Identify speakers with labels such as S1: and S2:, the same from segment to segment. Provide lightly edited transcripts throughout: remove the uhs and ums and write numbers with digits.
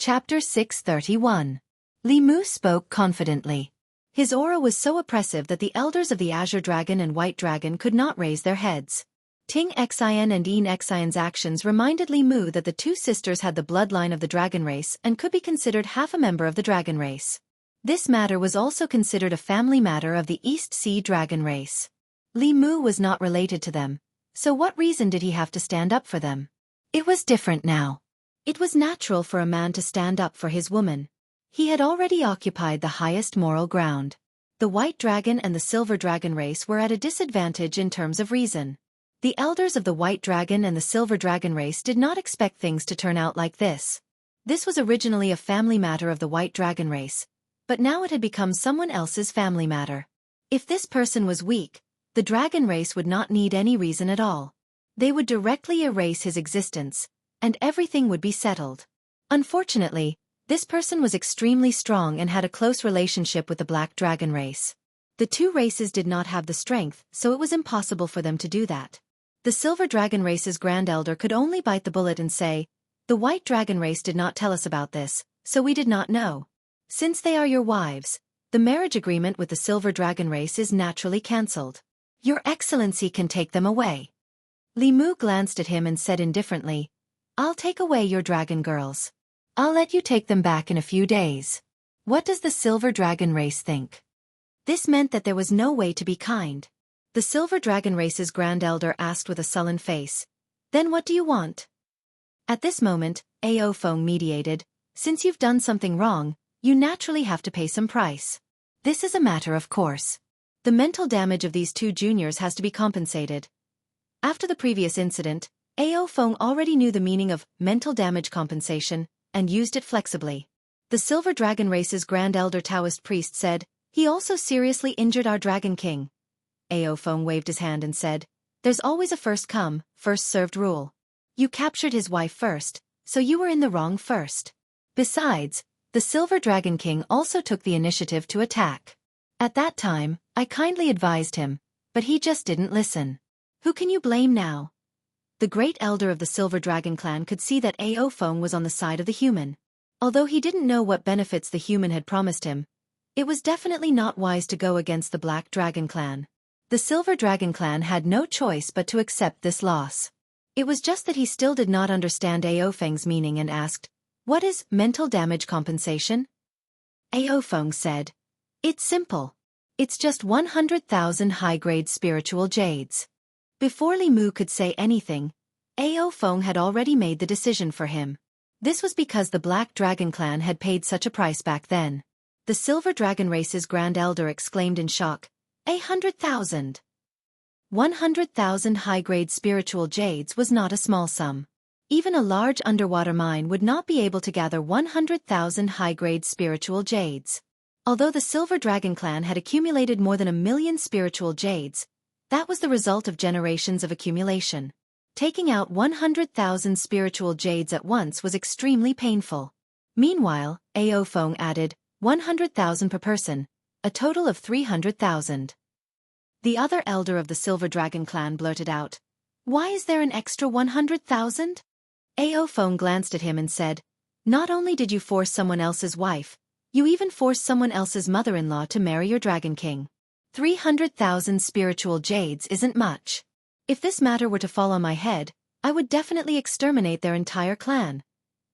S1: Chapter 631. Li Mu spoke confidently. His aura was so oppressive that the elders of the Azure Dragon and White Dragon could not raise their heads. Ting Xian and Yin Xian's actions reminded Li Mu that the two sisters had the bloodline of the dragon race and could be considered half a member of the dragon race. This matter was also considered a family matter of the East Sea dragon race. Li Mu was not related to them, so what reason did he have to stand up for them? It was different now. It was natural for a man to stand up for his woman. He had already occupied the highest moral ground. The White Dragon and the Silver Dragon race were at a disadvantage in terms of reason. The elders of the White Dragon and the Silver Dragon race did not expect things to turn out like this. This was originally a family matter of the White Dragon race, but now it had become someone else's family matter. If this person was weak, the dragon race would not need any reason at all. They would directly erase his existence, and everything would be settled. Unfortunately, this person was extremely strong and had a close relationship with the Black Dragon race. The two races did not have the strength, so it was impossible for them to do that. The Silver Dragon race's Grand Elder could only bite the bullet and say, "The White Dragon race did not tell us about this, so we did not know. Since they are your wives, the marriage agreement with the Silver Dragon race is naturally cancelled. Your Excellency can take them away." Li Mu glanced at him and said indifferently, "I'll take away your dragon girls. I'll let you take them back in a few days. What does the Silver Dragon race think?" This meant that there was no way to be kind. The Silver Dragon race's Grand Elder asked with a sullen face, "Then what do you want?" At this moment, Xiaofan mediated, "Since you've done something wrong, you naturally have to pay some price. This is a matter of course. The mental damage of these two juniors has to be compensated." After the previous incident, Xiaofan already knew the meaning of mental damage compensation, and used it flexibly. The Silver Dragon race's Grand Elder Taoist priest said, "He also seriously injured our Dragon King." Xiaofan waved his hand and said, "There's always a first come, first served rule. You captured his wife first, so you were in the wrong first. Besides, the Silver Dragon King also took the initiative to attack. At that time, I kindly advised him, but he just didn't listen. Who can you blame now?" The great elder of the Silver Dragon clan could see that Xiaofan was on the side of the human. Although he didn't know what benefits the human had promised him, it was definitely not wise to go against the Black Dragon clan. The Silver Dragon clan had no choice but to accept this loss. It was just that he still did not understand Xiaofang's meaning and asked, "What is mental damage compensation?" Xiaofang said, "It's simple. It's just 100,000 high-grade spiritual jades." Before Li Mu could say anything, Xiaofang had already made the decision for him. This was because the Black Dragon clan had paid such a price back then. The Silver Dragon race's Grand Elder exclaimed in shock, "100,000! 100,000 high-grade spiritual jades was not a small sum. Even a large underwater mine would not be able to gather 100,000 high-grade spiritual jades. Although the Silver Dragon clan had accumulated more than 1,000,000 spiritual jades, that was the result of generations of accumulation. Taking out 100,000 spiritual jades at once was extremely painful. Meanwhile, Xiaofang added, 100,000 per person, a total of 300,000. The other elder of the Silver Dragon clan blurted out, "Why is there an extra 100,000? Xiaofang glanced at him and said, "Not only did you force someone else's wife, you even forced someone else's mother-in-law to marry your Dragon King. 300,000 spiritual jades isn't much. If this matter were to fall on my head, I would definitely exterminate their entire clan."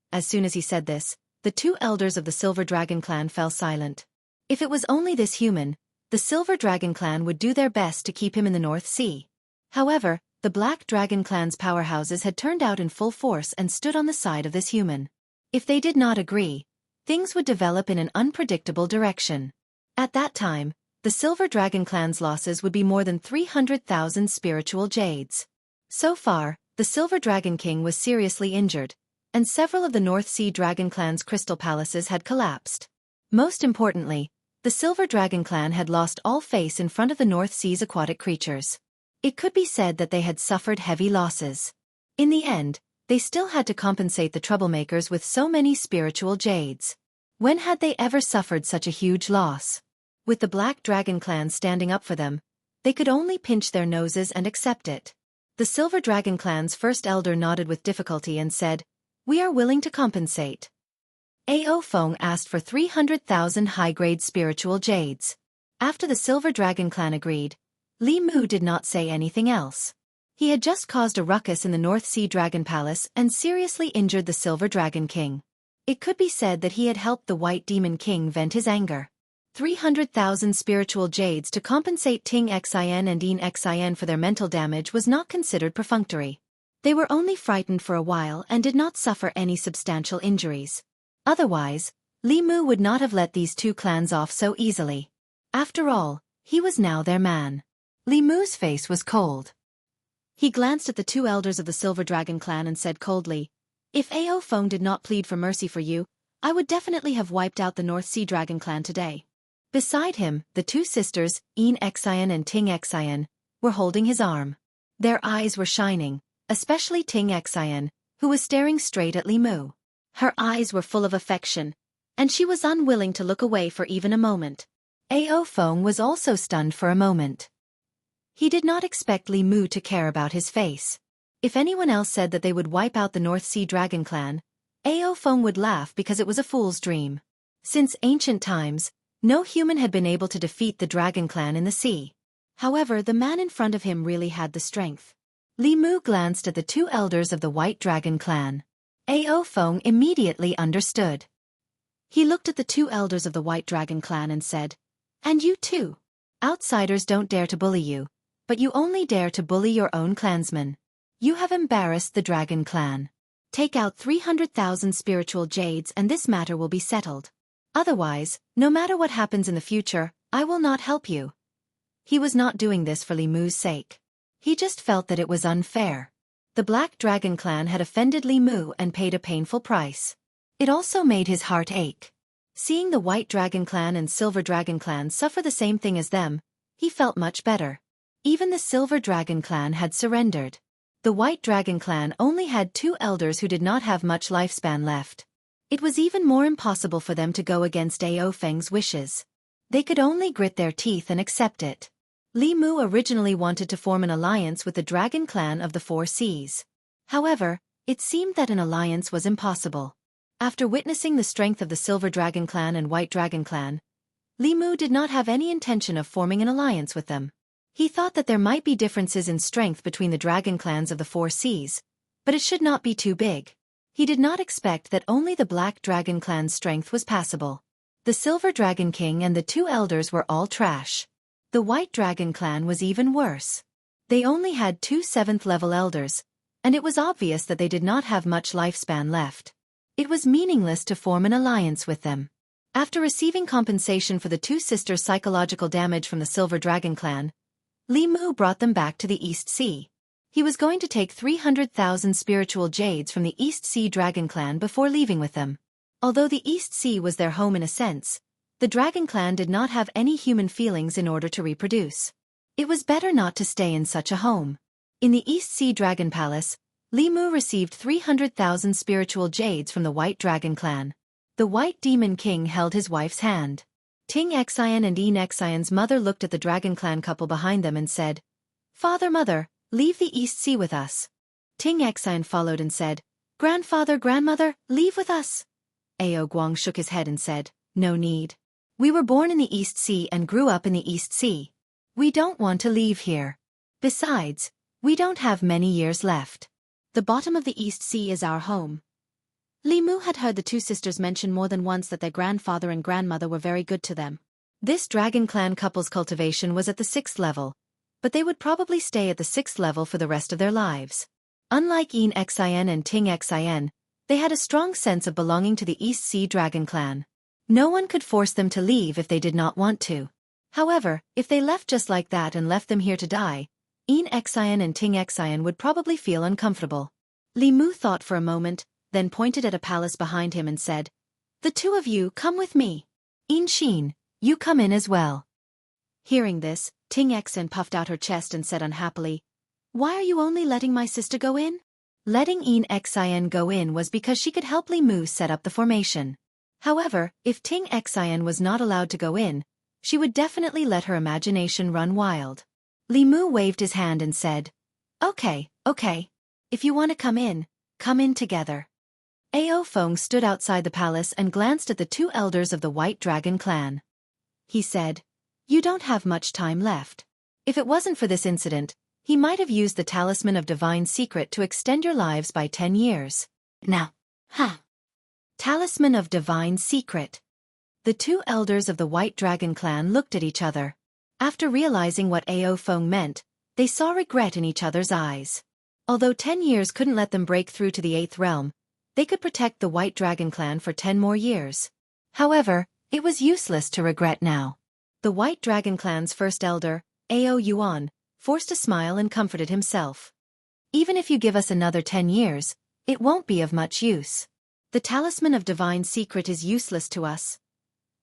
S1: As soon as he said this, the two elders of the Silver Dragon clan fell silent. If it was only this human, the Silver Dragon clan would do their best to keep him in the North Sea. However, the Black Dragon clan's powerhouses had turned out in full force and stood on the side of this human. If they did not agree, things would develop in an unpredictable direction. At that time, the Silver Dragon clan's losses would be more than 300,000 spiritual jades. So far, the Silver Dragon King was seriously injured, and several of the North Sea Dragon clan's crystal palaces had collapsed. Most importantly, the Silver Dragon clan had lost all face in front of the North Sea's aquatic creatures. It could be said that they had suffered heavy losses. In the end, they still had to compensate the troublemakers with so many spiritual jades. When had they ever suffered such a huge loss? With the Black Dragon clan standing up for them, they could only pinch their noses and accept it. The Silver Dragon clan's first elder nodded with difficulty and said, "We are willing to compensate." Ao Feng asked for 300,000 high-grade spiritual jades. After the Silver Dragon clan agreed, Li Mu did not say anything else. He had just caused a ruckus in the North Sea Dragon Palace and seriously injured the Silver Dragon King. It could be said that he had helped the White Demon King vent his anger. 300,000 spiritual jades to compensate Ting Xin and Yin Xin for their mental damage was not considered perfunctory. They were only frightened for a while and did not suffer any substantial injuries. Otherwise, Li Mu would not have let these two clans off so easily. After all, he was now their man. Li Mu's face was cold. He glanced at the two elders of the Silver Dragon clan and said coldly, "If Ao Feng did not plead for mercy for you, I would definitely have wiped out the North Sea Dragon clan today." Beside him, the two sisters, Yin Xin and Ting Xin, were holding his arm. Their eyes were shining, especially Ting Xin, who was staring straight at Li Mu. Her eyes were full of affection, and she was unwilling to look away for even a moment. Ao Feng was also stunned for a moment. He did not expect Li Mu to care about his face. If anyone else said that they would wipe out the North Sea Dragon clan, Ao Feng would laugh because it was a fool's dream. Since ancient times, no human had been able to defeat the Dragon clan in the sea. However, the man in front of him really had the strength. Li Mu glanced at the two elders of the White Dragon clan. Ao Feng immediately understood. He looked at the two elders of the White Dragon clan and said, "And you too. Outsiders don't dare to bully you, but you only dare to bully your own clansmen. You have embarrassed the Dragon clan. Take out 300,000 spiritual jades and this matter will be settled. Otherwise, no matter what happens in the future, I will not help you." He was not doing this for Li Mu's sake. He just felt that it was unfair. The Black Dragon clan had offended Li Mu and paid a painful price. It also made his heart ache. Seeing the White Dragon clan and Silver Dragon clan suffer the same thing as them, he felt much better. Even the Silver Dragon clan had surrendered. The White Dragon clan only had two elders who did not have much lifespan left. It was even more impossible for them to go against Ao Feng's wishes. They could only grit their teeth and accept it. Li Mu originally wanted to form an alliance with the Dragon clan of the Four Seas. However, it seemed that an alliance was impossible. After witnessing the strength of the Silver Dragon clan and White Dragon clan, Li Mu did not have any intention of forming an alliance with them. He thought that there might be differences in strength between the Dragon clans of the Four Seas, but it should not be too big. He did not expect that only the Black Dragon clan's strength was passable. The Silver Dragon King and the two elders were all trash. The White Dragon clan was even worse. They only had two 7th-level elders, and it was obvious that they did not have much lifespan left. It was meaningless to form an alliance with them. After receiving compensation for the two sisters' psychological damage from the Silver Dragon clan, Li Mu brought them back to the East Sea. He was going to take 300,000 spiritual jades from the East Sea Dragon clan before leaving with them. Although the East Sea was their home in a sense, the Dragon clan did not have any human feelings in order to reproduce. It was better not to stay in such a home. In the East Sea Dragon Palace, Li Mu received 300,000 spiritual jades from the White Dragon clan. The White Demon King held his wife's hand. Ting Xin and Yin Xion's mother looked at the Dragon clan couple behind them and said, "Father, mother, leave the East Sea with us." Ting Xin followed and said, "Grandfather, grandmother, leave with us." Ao Guang shook his head and said, "No need. We were born in the East Sea and grew up in the East Sea. We don't want to leave here. Besides, we don't have many years left. The bottom of the East Sea is our home." Li Mu had heard the two sisters mention more than once that their grandfather and grandmother were very good to them. This Dragon clan couple's cultivation was at the 6th level, but they would probably stay at the 6th level for the rest of their lives. Unlike Yin Xin and Ting Xin, they had a strong sense of belonging to the East Sea Dragon clan. No one could force them to leave if they did not want to. However, if they left just like that and left them here to die, Yin Xin and Ting Xin would probably feel uncomfortable. Li Mu thought for a moment, then pointed at a palace behind him and said, "The two of you come with me. Yin Xin, you come in as well." Hearing this, Ting Xin puffed out her chest and said unhappily, "Why are you only letting my sister go in?" Letting Yin Xin go in was because she could help Li Mu set up the formation. However, if Ting Xin was not allowed to go in, she would definitely let her imagination run wild. Li Mu waved his hand and said, "Okay, okay. If you want to come in together." Ao Feng stood outside the palace and glanced at the two elders of the White Dragon clan. He said, "You don't have much time left. If it wasn't for this incident, he might have used the Talisman of Divine Secret to extend your lives by 10 years. Now, Talisman of Divine Secret." The two elders of the White Dragon clan looked at each other. After realizing what Ao Feng meant, they saw regret in each other's eyes. Although 10 years couldn't let them break through to the 8th realm, they could protect the White Dragon clan for 10 more years. However, it was useless to regret now. The White Dragon clan's first elder, Ao Yuan, forced a smile and comforted himself. "Even if you give us another 10 years, it won't be of much use. The Talisman of Divine Secret is useless to us."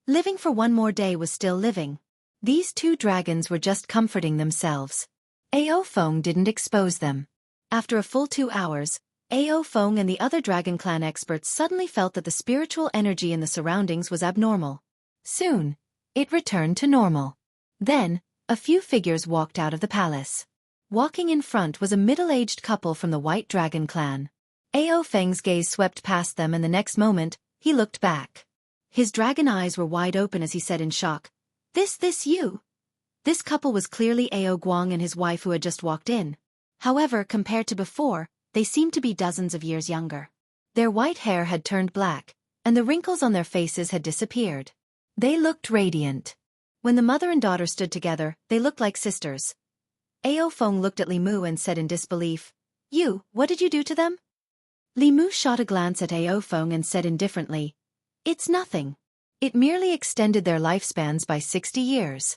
S1: Living for one more day was still living. These two dragons were just comforting themselves. Ao Feng didn't expose them. After a full 2 hours, Ao Feng and the other Dragon Clan experts suddenly felt that the spiritual energy in the surroundings was abnormal. Soon, it returned to normal. Then, a few figures walked out of the palace. Walking in front was a middle-aged couple from the White Dragon clan. Ao Feng's gaze swept past them and the next moment, he looked back. His dragon eyes were wide open as he said in shock, This you?" This couple was clearly Ao Guang and his wife who had just walked in. However, compared to before, they seemed to be dozens of years younger. Their white hair had turned black, and the wrinkles on their faces had disappeared. They looked radiant. When the mother and daughter stood together, they looked like sisters. Ao Feng looked at Li Mu and said in disbelief, What did you do to them?" Li Mu shot a glance at Ao Feng and said indifferently, "It's nothing. It merely extended their lifespans by 60 years.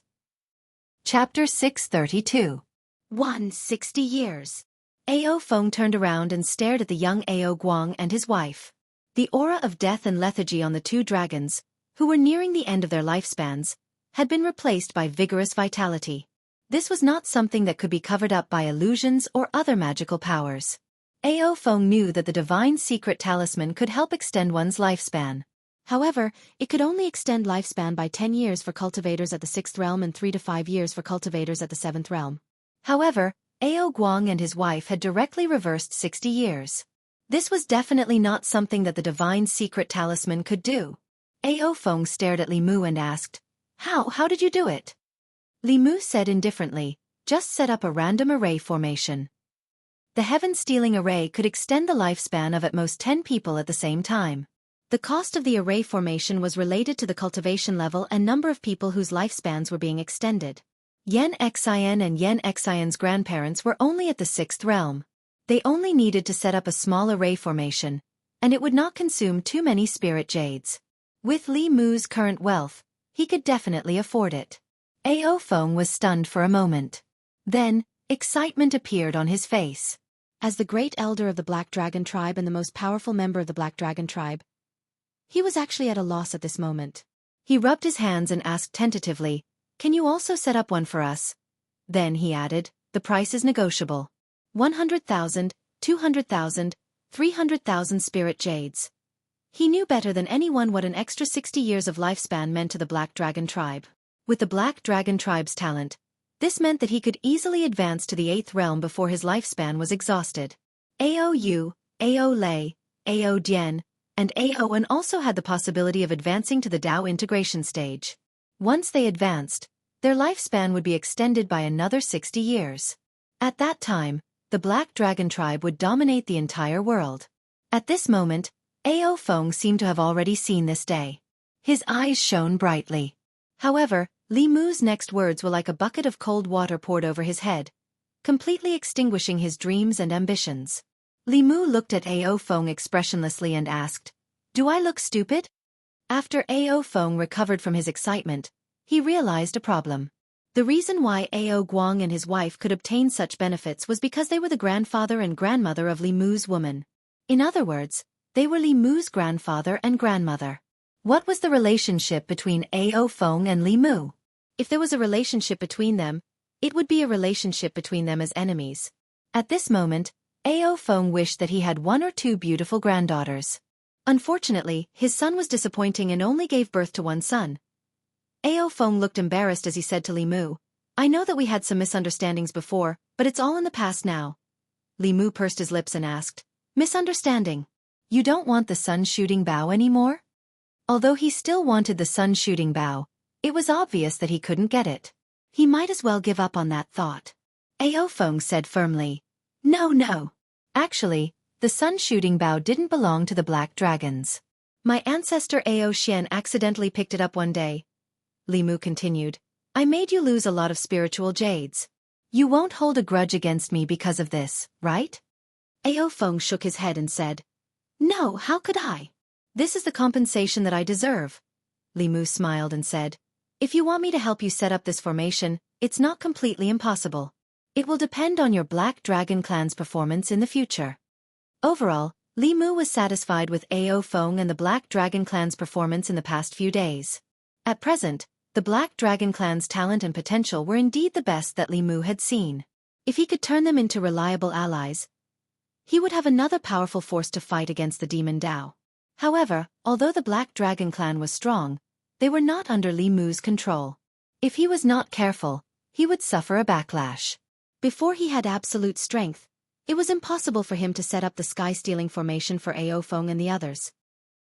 S1: Chapter 632. 160 years. Ao Feng turned around and stared at the young Ao Guang and his wife. The aura of death and lethargy on the two dragons, who were nearing the end of their lifespans, had been replaced by vigorous vitality. This was not something that could be covered up by illusions or other magical powers. Ao Feng knew that the Divine Secret Talisman could help extend one's lifespan. However, it could only extend lifespan by 10 years for cultivators at the 6th realm and 3 to 5 years for cultivators at the 7th realm. However, Ao Guang and his wife had directly reversed 60 years. This was definitely not something that the Divine Secret Talisman could do. Ao Feng stared at Li Mu and asked, How did you do it?" Li Mu said indifferently, "Just set up a random array formation." The heaven-stealing array could extend the lifespan of at most 10 people at the same time. The cost of the array formation was related to the cultivation level and number of people whose lifespans were being extended. Yan Xian and Yan Xian's grandparents were only at the 6th realm. They only needed to set up a small array formation, and it would not consume too many spirit jades. With Li Mu's current wealth, he could definitely afford it. Ao Feng was stunned for a moment. Then, excitement appeared on his face. As the great elder of the Black Dragon tribe and the most powerful member of the Black Dragon tribe, he was actually at a loss at this moment. He rubbed his hands and asked tentatively, "Can you also set up one for us?" Then he added, "The price is negotiable. 100,000, 200,000, 300,000 spirit jades." He knew better than anyone what an extra 60 years of lifespan meant to the Black Dragon tribe. With the Black Dragon tribe's talent, this meant that he could easily advance to the 8th realm before his lifespan was exhausted. Ao Yu, Ao Lei, Ao Dian, and Aowen also had the possibility of advancing to the Dao integration stage. Once they advanced, their lifespan would be extended by another 60 years. At that time, the Black Dragon tribe would dominate the entire world. At this moment, Ao Feng seemed to have already seen this day. His eyes shone brightly. However, Li Mu's next words were like a bucket of cold water poured over his head, completely extinguishing his dreams and ambitions. Li Mu looked at Ao Feng expressionlessly and asked, "Do I look stupid?" After Ao Feng recovered from his excitement, he realized a problem. The reason why Ao Guang and his wife could obtain such benefits was because they were the grandfather and grandmother of Li Mu's woman. In other words, they were Li Mu's grandfather and grandmother. What was the relationship between Ao Feng and Li Mu? If there was a relationship between them, it would be a relationship between them as enemies. At this moment, Ao Feng wished that he had 1 or 2 beautiful granddaughters. Unfortunately, his son was disappointing and only gave birth to 1 son. Ao Feng looked embarrassed as he said to Li Mu, "I know that we had some misunderstandings before, but it's all in the past now." Li Mu pursed his lips and asked, "Misunderstanding? You don't want the sun-shooting bow anymore? Although he still wanted the sun-shooting bow, it was obvious that he couldn't get it. He might as well give up on that thought. Xiaofan said firmly. No. Actually, the sun-shooting bow didn't belong to the black dragons. My ancestor Xian accidentally picked it up one day. Li Mu continued. I made you lose a lot of spiritual jades. You won't hold a grudge against me because of this, right? Xiaofan shook his head and said. No, how could I? This is the compensation that I deserve. Li Mu smiled and said. If you want me to help you set up this formation, it's not completely impossible. It will depend on your Black Dragon clan's performance in the future. Overall, Li Mu was satisfied with Xiaofan and the Black Dragon clan's performance in the past few days. At present, the Black Dragon clan's talent and potential were indeed the best that Li Mu had seen. If he could turn them into reliable allies, he would have another powerful force to fight against the Demon Dao. However, although the Black Dragon clan was strong, they were not under Li Mu's control. If he was not careful, he would suffer a backlash. Before he had absolute strength, it was impossible for him to set up the sky-stealing formation for Xiaofan and the others.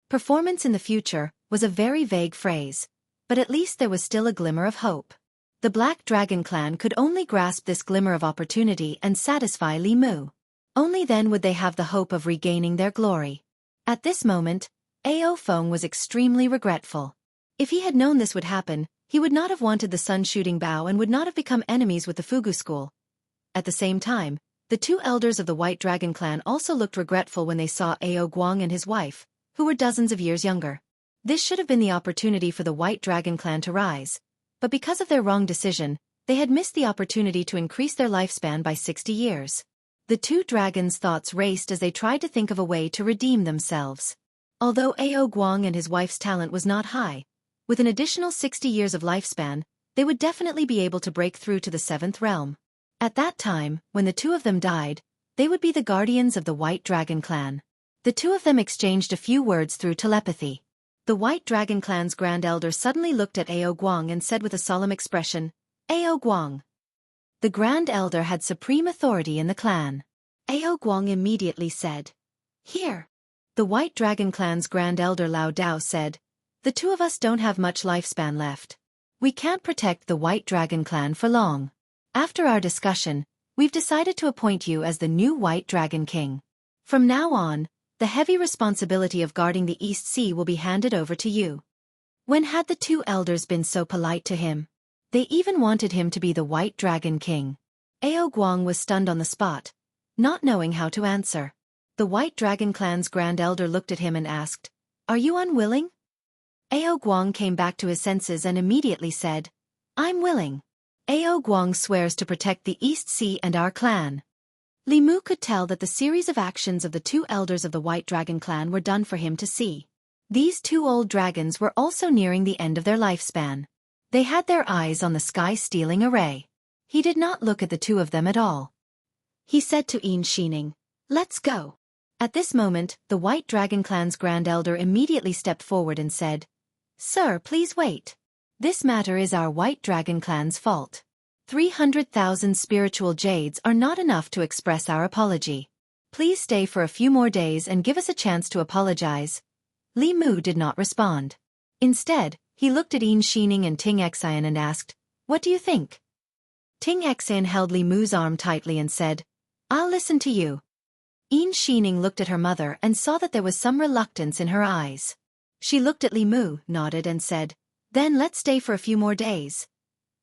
S1: Performance in the future was a very vague phrase, but at least there was still a glimmer of hope. The Black Dragon clan could only grasp this glimmer of opportunity and satisfy Li Mu. Only then would they have the hope of regaining their glory. At this moment, Xiaofan was extremely regretful. If he had known this would happen, he would not have wanted the sun-shooting bow and would not have become enemies with the Fugu school. At the same time, the two elders of the White Dragon clan also looked regretful when they saw Guang and his wife, who were dozens of years younger. This should have been the opportunity for the White Dragon clan to rise, but because of their wrong decision, they had missed the opportunity to increase their lifespan by 60 years. The two dragons' thoughts raced as they tried to think of a way to redeem themselves. Although Guang and his wife's talent was not high, with an additional 60 years of lifespan, they would definitely be able to break through to the 7th realm. At that time, when the two of them died, they would be the guardians of the White Dragon clan. The two of them exchanged a few words through telepathy. The White Dragon clan's Grand Elder suddenly looked at Guang and said with a solemn expression, Guang. The Grand Elder had supreme authority in the clan. Guang immediately said, Here. The White Dragon clan's Grand Elder Lao Dao said, The two of us don't have much lifespan left. We can't protect the White Dragon clan for long. After our discussion, we've decided to appoint you as the new White Dragon King. From now on, the heavy responsibility of guarding the East Sea will be handed over to you. When had the two elders been so polite to him? They even wanted him to be the White Dragon King. Guang was stunned on the spot, not knowing how to answer. The White Dragon clan's Grand Elder looked at him and asked, Are you unwilling? Guang came back to his senses and immediately said, I'm willing. Guang swears to protect the East Sea and our clan. Li Mu could tell that the series of actions of the two elders of the White Dragon clan were done for him to see. These two old dragons were also nearing the end of their lifespan. They had their eyes on the sky-stealing array. He did not look at the two of them at all. He said to Yin Shining, Let's go. At this moment, the White Dragon clan's Grand Elder immediately stepped forward and said, Sir, please wait. This matter is our White Dragon clan's fault. 300,000 spiritual jades are not enough to express our apology. Please stay for a few more days and give us a chance to apologize. Li Mu did not respond. Instead, he looked at Yin Shining and Ting Xian and asked, What do you think? Ting Xian held Li Mu's arm tightly and said, I'll listen to you. Yin Shining looked at her mother and saw that there was some reluctance in her eyes. She looked at Li Mu, nodded and said, Then let's stay for a few more days.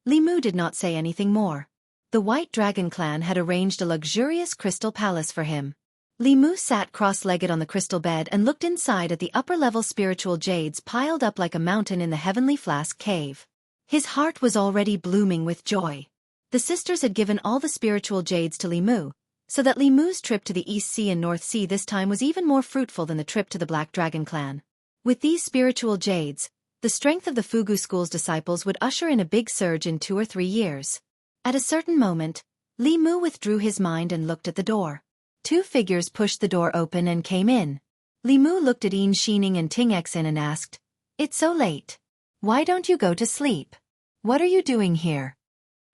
S1: Li Mu did not say anything more. The White Dragon clan had arranged a luxurious crystal palace for him. Li Mu sat cross-legged on the crystal bed and looked inside at the upper-level spiritual jades piled up like a mountain in the Heavenly Flask cave. His heart was already blooming with joy. The sisters had given all the spiritual jades to Li Mu, so that Li Mu's trip to the East Sea and North Sea this time was even more fruitful than the trip to the Black Dragon clan. With these spiritual jades, the strength of the Fugu school's disciples would usher in a big surge in 2 or 3 years. At a certain moment, Li Mu withdrew his mind and looked at the door. 2 figures pushed the door open and came in. Li Mu looked at Yin Shining and Ting Xian and asked, It's so late. Why don't you go to sleep? What are you doing here?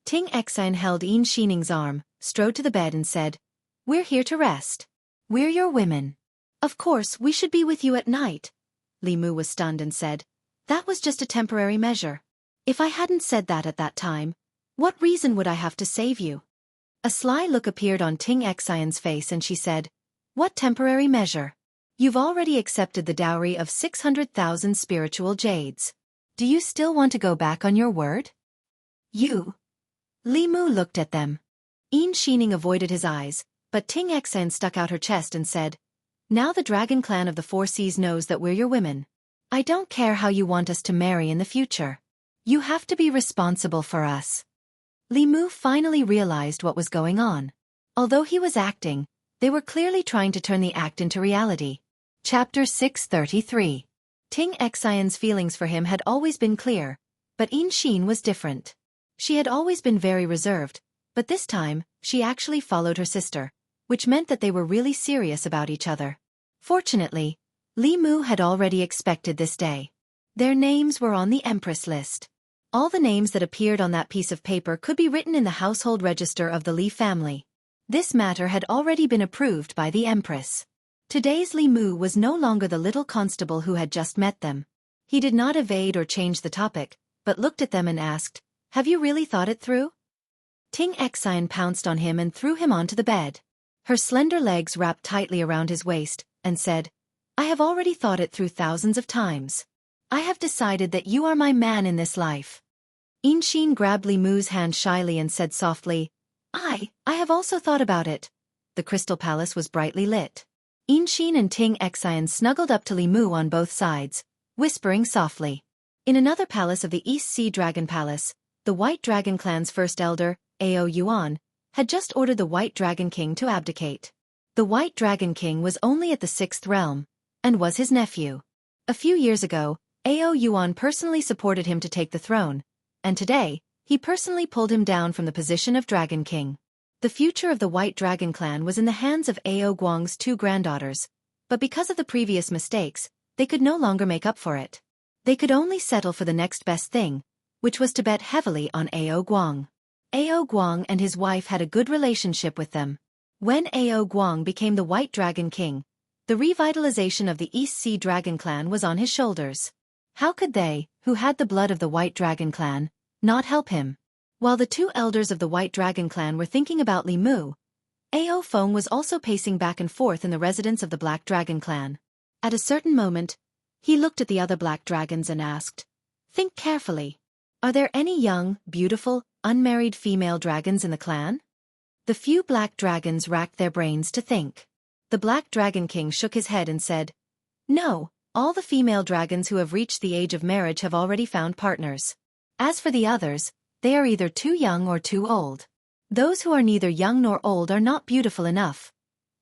S1: Ting Xian held Yin Shining's arm, strode to the bed and said, We're here to rest. We're your women. Of course, we should be with you at night. Li Mu was stunned and said, that was just a temporary measure. If I hadn't said that at that time, what reason would I have to save you? A sly look appeared on Ting Xian's face and she said, what temporary measure? You've already accepted the dowry of 600,000 spiritual jades. Do you still want to go back on your word? You. Li Mu looked at them. Yin Xining avoided his eyes, but Ting Xian stuck out her chest and said, now the dragon clan of the Four Seas knows that we're your women. I don't care how you want us to marry in the future. You have to be responsible for us. Li Mu finally realized what was going on. Although he was acting, they were clearly trying to turn the act into reality. Chapter 633. Ting Xian's feelings for him had always been clear, but Yin Xin was different. She had always been very reserved, but this time, she actually followed her sister, which meant that they were really serious about each other. Fortunately, Li Mu had already expected this day. Their names were on the Empress list. All the names that appeared on that piece of paper could be written in the household register of the Li family. This matter had already been approved by the Empress. Today's Li Mu was no longer the little constable who had just met them. He did not evade or change the topic, but looked at them and asked, have you really thought it through? Ting Xian pounced on him and threw him onto the bed. Her slender legs wrapped tightly around his waist, and said, I have already thought it through thousands of times. I have decided that you are my man in this life. Yin Xin grabbed Li Mu's hand shyly and said softly, I have also thought about it. The crystal palace was brightly lit. Yin Xin and Ting Xian snuggled up to Li Mu on both sides, whispering softly. In another palace of the East Sea Dragon Palace, the White Dragon clan's first elder, Ao Yuan, had just ordered the White Dragon King to abdicate. The White Dragon King was only at the 6th realm, and was his nephew. A few years ago, Ao Yuan personally supported him to take the throne, and today, he personally pulled him down from the position of Dragon King. The future of the White Dragon clan was in the hands of Ao Guang's 2 granddaughters, but because of the previous mistakes, they could no longer make up for it. They could only settle for the next best thing, which was to bet heavily on Ao Guang. Ao Guang and his wife had a good relationship with them. When Ao Guang became the White Dragon King, the revitalization of the East Sea Dragon clan was on his shoulders. How could they, who had the blood of the White Dragon clan, not help him? While the 2 elders of the White Dragon clan were thinking about Li Mu, Ao Feng was also pacing back and forth in the residence of the Black Dragon clan. At a certain moment, he looked at the other black dragons and asked, think carefully. Are there any young, beautiful, unmarried female dragons in the clan? The few black dragons racked their brains to think. The Black Dragon King shook his head and said, no, all the female dragons who have reached the age of marriage have already found partners. As for the others, they are either too young or too old. Those who are neither young nor old are not beautiful enough.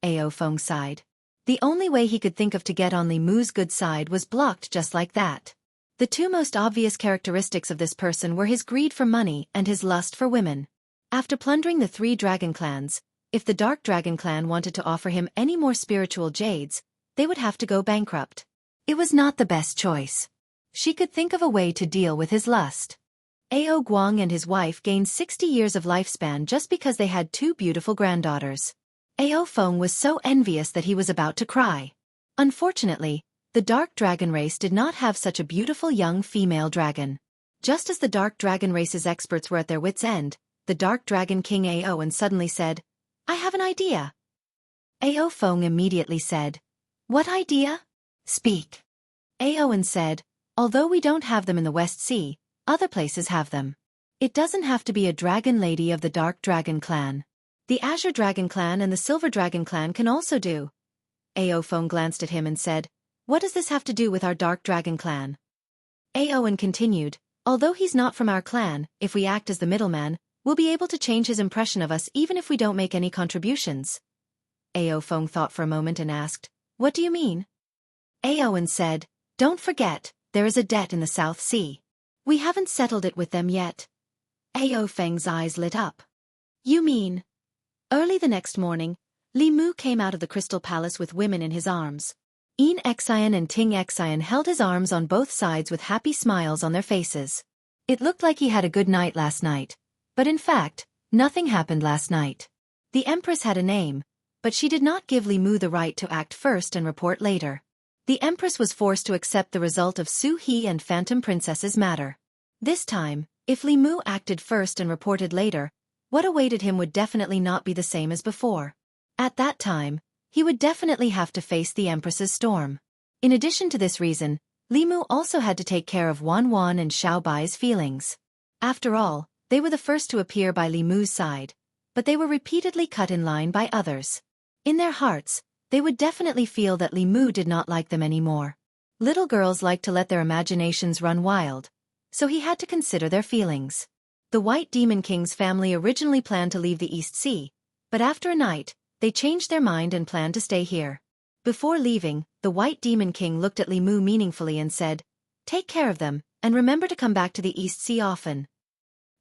S1: Ao Feng sighed. The only way he could think of to get on Li Mu's good side was blocked just like that. The 2 most obvious characteristics of this person were his greed for money and his lust for women. After plundering the 3 dragon clans, if the Dark Dragon clan wanted to offer him any more spiritual jades, they would have to go bankrupt. It was not the best choice. She could think of a way to deal with his lust. Ao Guang and his wife gained 60 years of lifespan just because they had 2 beautiful granddaughters. Ao Feng was so envious that he was about to cry. Unfortunately, the Dark Dragon race did not have such a beautiful young female dragon. Just as the Dark Dragon race's experts were at their wits' end, the Dark Dragon King Ao suddenly said, I have an idea. Ao Feng immediately said, what idea? Speak. Ao said, although we don't have them in the West Sea, other places have them. It doesn't have to be a dragon lady of the Dark Dragon clan. The Azure Dragon clan and the Silver Dragon clan can also do. Ao Feng glanced at him and said, what does this have to do with our Dark Dragon clan? Ao continued, although he's not from our clan, if we act as the middleman, we'll be able to change his impression of us even if we don't make any contributions. Ao Feng thought for a moment and asked, what do you mean? Ao said, don't forget, there is a debt in the South Sea. We haven't settled it with them yet. Ao Feng's eyes lit up. You mean? Early the next morning, Li Mu came out of the Crystal Palace with women in his arms. Yin Xian and Ting Xian held his arms on both sides with happy smiles on their faces. It looked like he had a good night last night, but in fact, nothing happened last night. The Empress had a name, but she did not give Li Mu the right to act first and report later. The Empress was forced to accept the result of Su He and Phantom Princess's matter. This time, if Li Mu acted first and reported later, what awaited him would definitely not be the same as before. At that time, he would definitely have to face the Empress's storm. In addition to this reason, Li Mu also had to take care of Wan Wan and Xiao Bai's feelings. After all, they were the first to appear by Li Mu's side, but they were repeatedly cut in line by others. In their hearts, they would definitely feel that Li Mu did not like them anymore. Little girls like to let their imaginations run wild, so he had to consider their feelings. The White Demon King's family originally planned to leave the East Sea, but after a night, they changed their mind and planned to stay here. Before leaving, the White Demon King looked at Li Mu meaningfully and said, "Take care of them, and remember to come back to the East Sea often."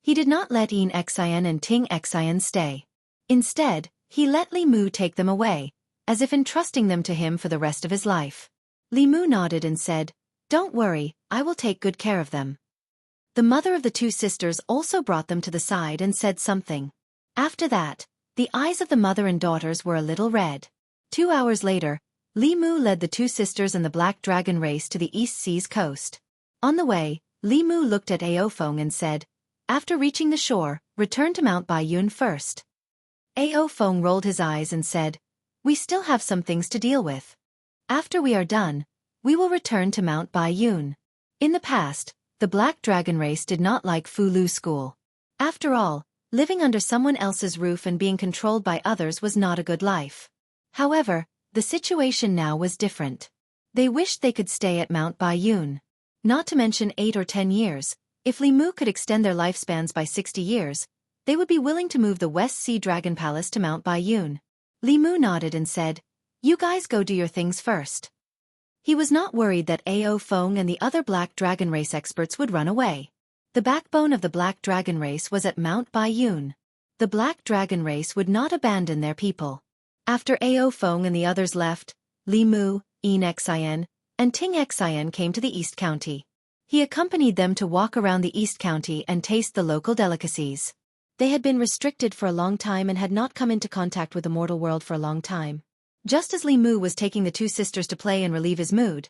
S1: He did not let Yin Xian and Ting Xian stay. Instead, he let Li Mu take them away, as if entrusting them to him for the rest of his life. Li Mu nodded and said, "Don't worry, I will take good care of them." The mother of the two sisters also brought them to the side and said something. After that, the eyes of the mother and daughters were a little red. 2 hours later, Li Mu led the two sisters and the Black Dragon race to the East Sea's coast. On the way, Li Mu looked at Aofeng and said, "After reaching the shore, return to Mount Baiyun first." Aofeng rolled his eyes and said, "We still have some things to deal with. After we are done, we will return to Mount Baiyun." In the past, the Black Dragon race did not like Fulu school. After all, living under someone else's roof and being controlled by others was not a good life. However, the situation now was different. They wished they could stay at Mount Baiyun. Not to mention 8 or 10 years, if Li Mu could extend their lifespans by 60 years, they would be willing to move the West Sea Dragon Palace to Mount Baiyun. Li Mu nodded and said, "You guys go do your things first." He was not worried that Aofeng and the other Black Dragon race experts would run away. The backbone of the Black Dragon race was at Mount Baiyun. The Black Dragon race would not abandon their people. After Aofeng and the others left, Li Mu, Yin Xian, and Ting Xian came to the East County. He accompanied them to walk around the East County and taste the local delicacies. They had been restricted for a long time and had not come into contact with the mortal world for a long time. Just as Li Mu was taking the two sisters to play and relieve his mood,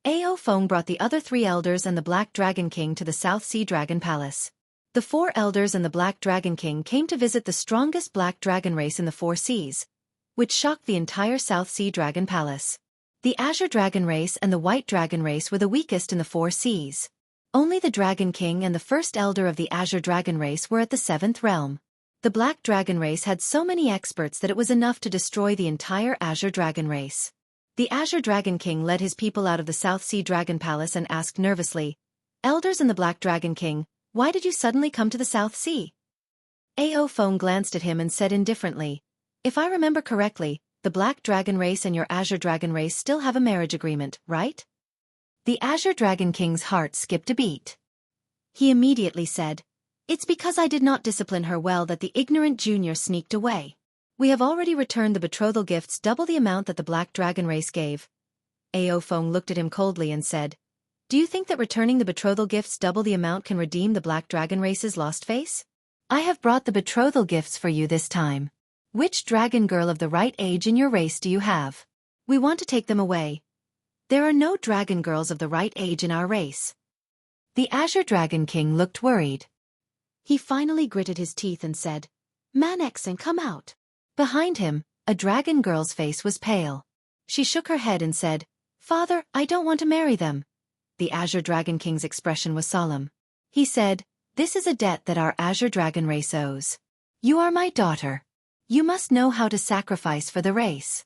S1: Aofeng brought the other 3 elders and the Black Dragon King to the South Sea Dragon Palace. The 4 elders and the Black Dragon King came to visit the strongest Black Dragon race in the 4 seas, which shocked the entire South Sea Dragon Palace. The Azure Dragon race and the White Dragon race were the weakest in the 4 seas. Only the Dragon King and the first elder of the Azure Dragon race were at the 7th realm. The Black Dragon race had so many experts that it was enough to destroy the entire Azure Dragon race. The Azure Dragon King led his people out of the South Sea Dragon Palace and asked nervously, "Elders and the Black Dragon King, why did you suddenly come to the South Sea?" Aofeng glanced at him and said indifferently, "If I remember correctly, the Black Dragon race and your Azure Dragon race still have a marriage agreement, right?" The Azure Dragon King's heart skipped a beat. He immediately said, "It's because I did not discipline her well that the ignorant junior sneaked away. We have already returned the betrothal gifts double the amount that the Black Dragon race gave." Aofeng looked at him coldly and said, "Do you think that returning the betrothal gifts double the amount can redeem the Black Dragon race's lost face? I have brought the betrothal gifts for you this time. Which dragon girl of the right age in your race do you have? We want to take them away. There are no dragon girls of the right age in our race." The Azure Dragon King looked worried. He finally gritted his teeth and said, "Manexen, come out." Behind him, a dragon girl's face was pale. She shook her head and said, "Father, I don't want to marry them." The Azure Dragon King's expression was solemn. He said, "This is a debt that our Azure Dragon race owes. You are my daughter. You must know how to sacrifice for the race."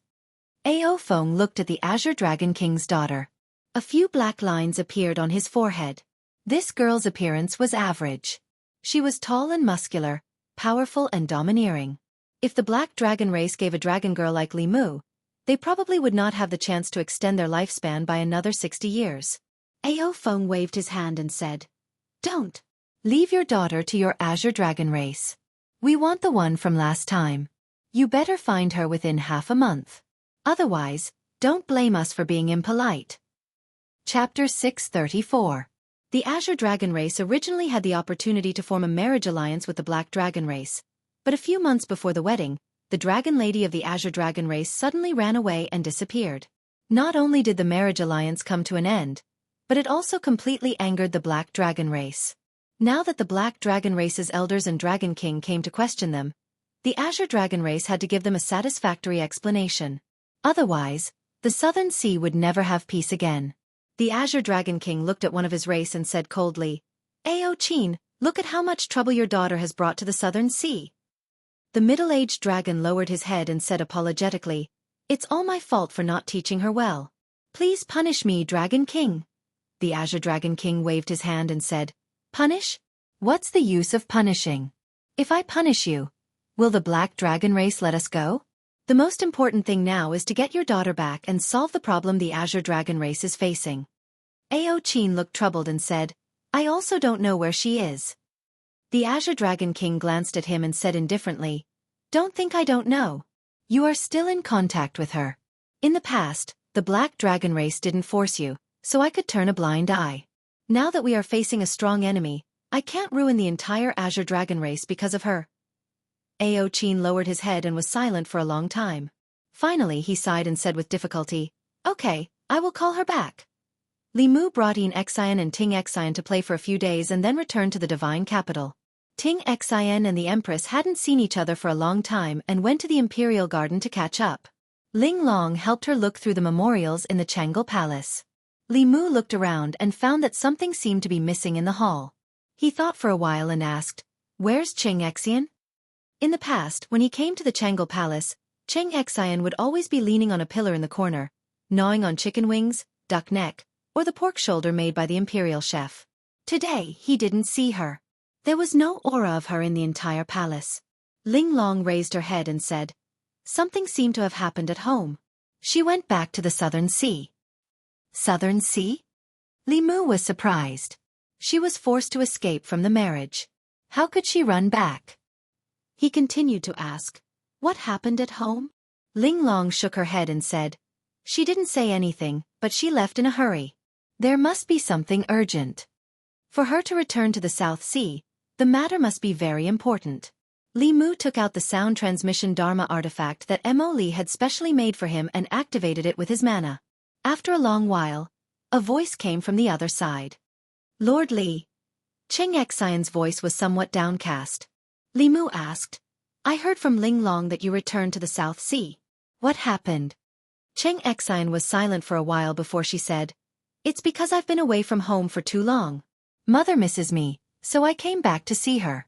S1: Aofeng looked at the Azure Dragon King's daughter. A few black lines appeared on his forehead. This girl's appearance was average. She was tall and muscular, powerful and domineering. If the Black Dragon race gave a dragon girl like Li Mu, they probably would not have the chance to extend their lifespan by another 60 years. Aofeng waved his hand and said, "Don't. Leave your daughter to your Azure Dragon race. We want the one from last time. You better find her within half a month. Otherwise, don't blame us for being impolite." Chapter 634. The Azure Dragon race originally had the opportunity to form a marriage alliance with the Black Dragon race, but a few months before the wedding, the dragon lady of the Azure Dragon race suddenly ran away and disappeared. Not only did the marriage alliance come to an end, but it also completely angered the Black Dragon race. Now that the Black Dragon race's elders and Dragon King came to question them, the Azure Dragon race had to give them a satisfactory explanation. Otherwise, the Southern Sea would never have peace again. The Azure Dragon King looked at one of his race and said coldly, "Ao Qin, look at how much trouble your daughter has brought to the Southern Sea." The middle-aged dragon lowered his head and said apologetically, "It's all my fault for not teaching her well. Please punish me, Dragon King." The Azure Dragon King waved his hand and said, "Punish? What's the use of punishing? If I punish you, will the Black Dragon race let us go? The most important thing now is to get your daughter back and solve the problem the Azure Dragon race is facing." Ao Qin looked troubled and said, "I also don't know where she is." The Azure Dragon King glanced at him and said indifferently, "Don't think I don't know. You are still in contact with her. In the past, the Black Dragon race didn't force you, so I could turn a blind eye. Now that we are facing a strong enemy, I can't ruin the entire Azure Dragon race because of her." Ao Qin lowered his head and was silent for a long time. Finally he sighed and said with difficulty, "Okay, I will call her back." Li Mu brought In Xian and Ting Xian to play for a few days and then returned to the divine capital. Ting Xian and the Empress hadn't seen each other for a long time and went to the Imperial Garden to catch up. Ling Long helped her look through the memorials in the Chang'e Palace. Li Mu looked around and found that something seemed to be missing in the hall. He thought for a while and asked, "Where's Ting Xian?" In the past, when he came to the Chang'e Palace, Ting Xian would always be leaning on a pillar in the corner, gnawing on chicken wings, duck neck, or the pork shoulder made by the imperial chef. Today, he didn't see her. There was no aura of her in the entire palace. Ling Long raised her head and said, "Something seemed to have happened at home. She went back to the Southern Sea." Southern Sea? Li Mu was surprised. She was forced to escape from the marriage. How could she run back? He continued to ask, "What happened at home?" Ling Long shook her head and said, "She didn't say anything, but she left in a hurry. There must be something urgent. For her to return to the South Sea, the matter must be very important." Li Mu took out the sound transmission Dharma artifact that Mo Li had specially made for him and activated it with his mana. After a long while, a voice came from the other side. "Lord Li." Ting Xian's voice was somewhat downcast. Li Mu asked, "I heard from Ling Long that you returned to the South Sea. What happened?" Ting Xian was silent for a while before she said, "It's because I've been away from home for too long. Mother misses me, so I came back to see her."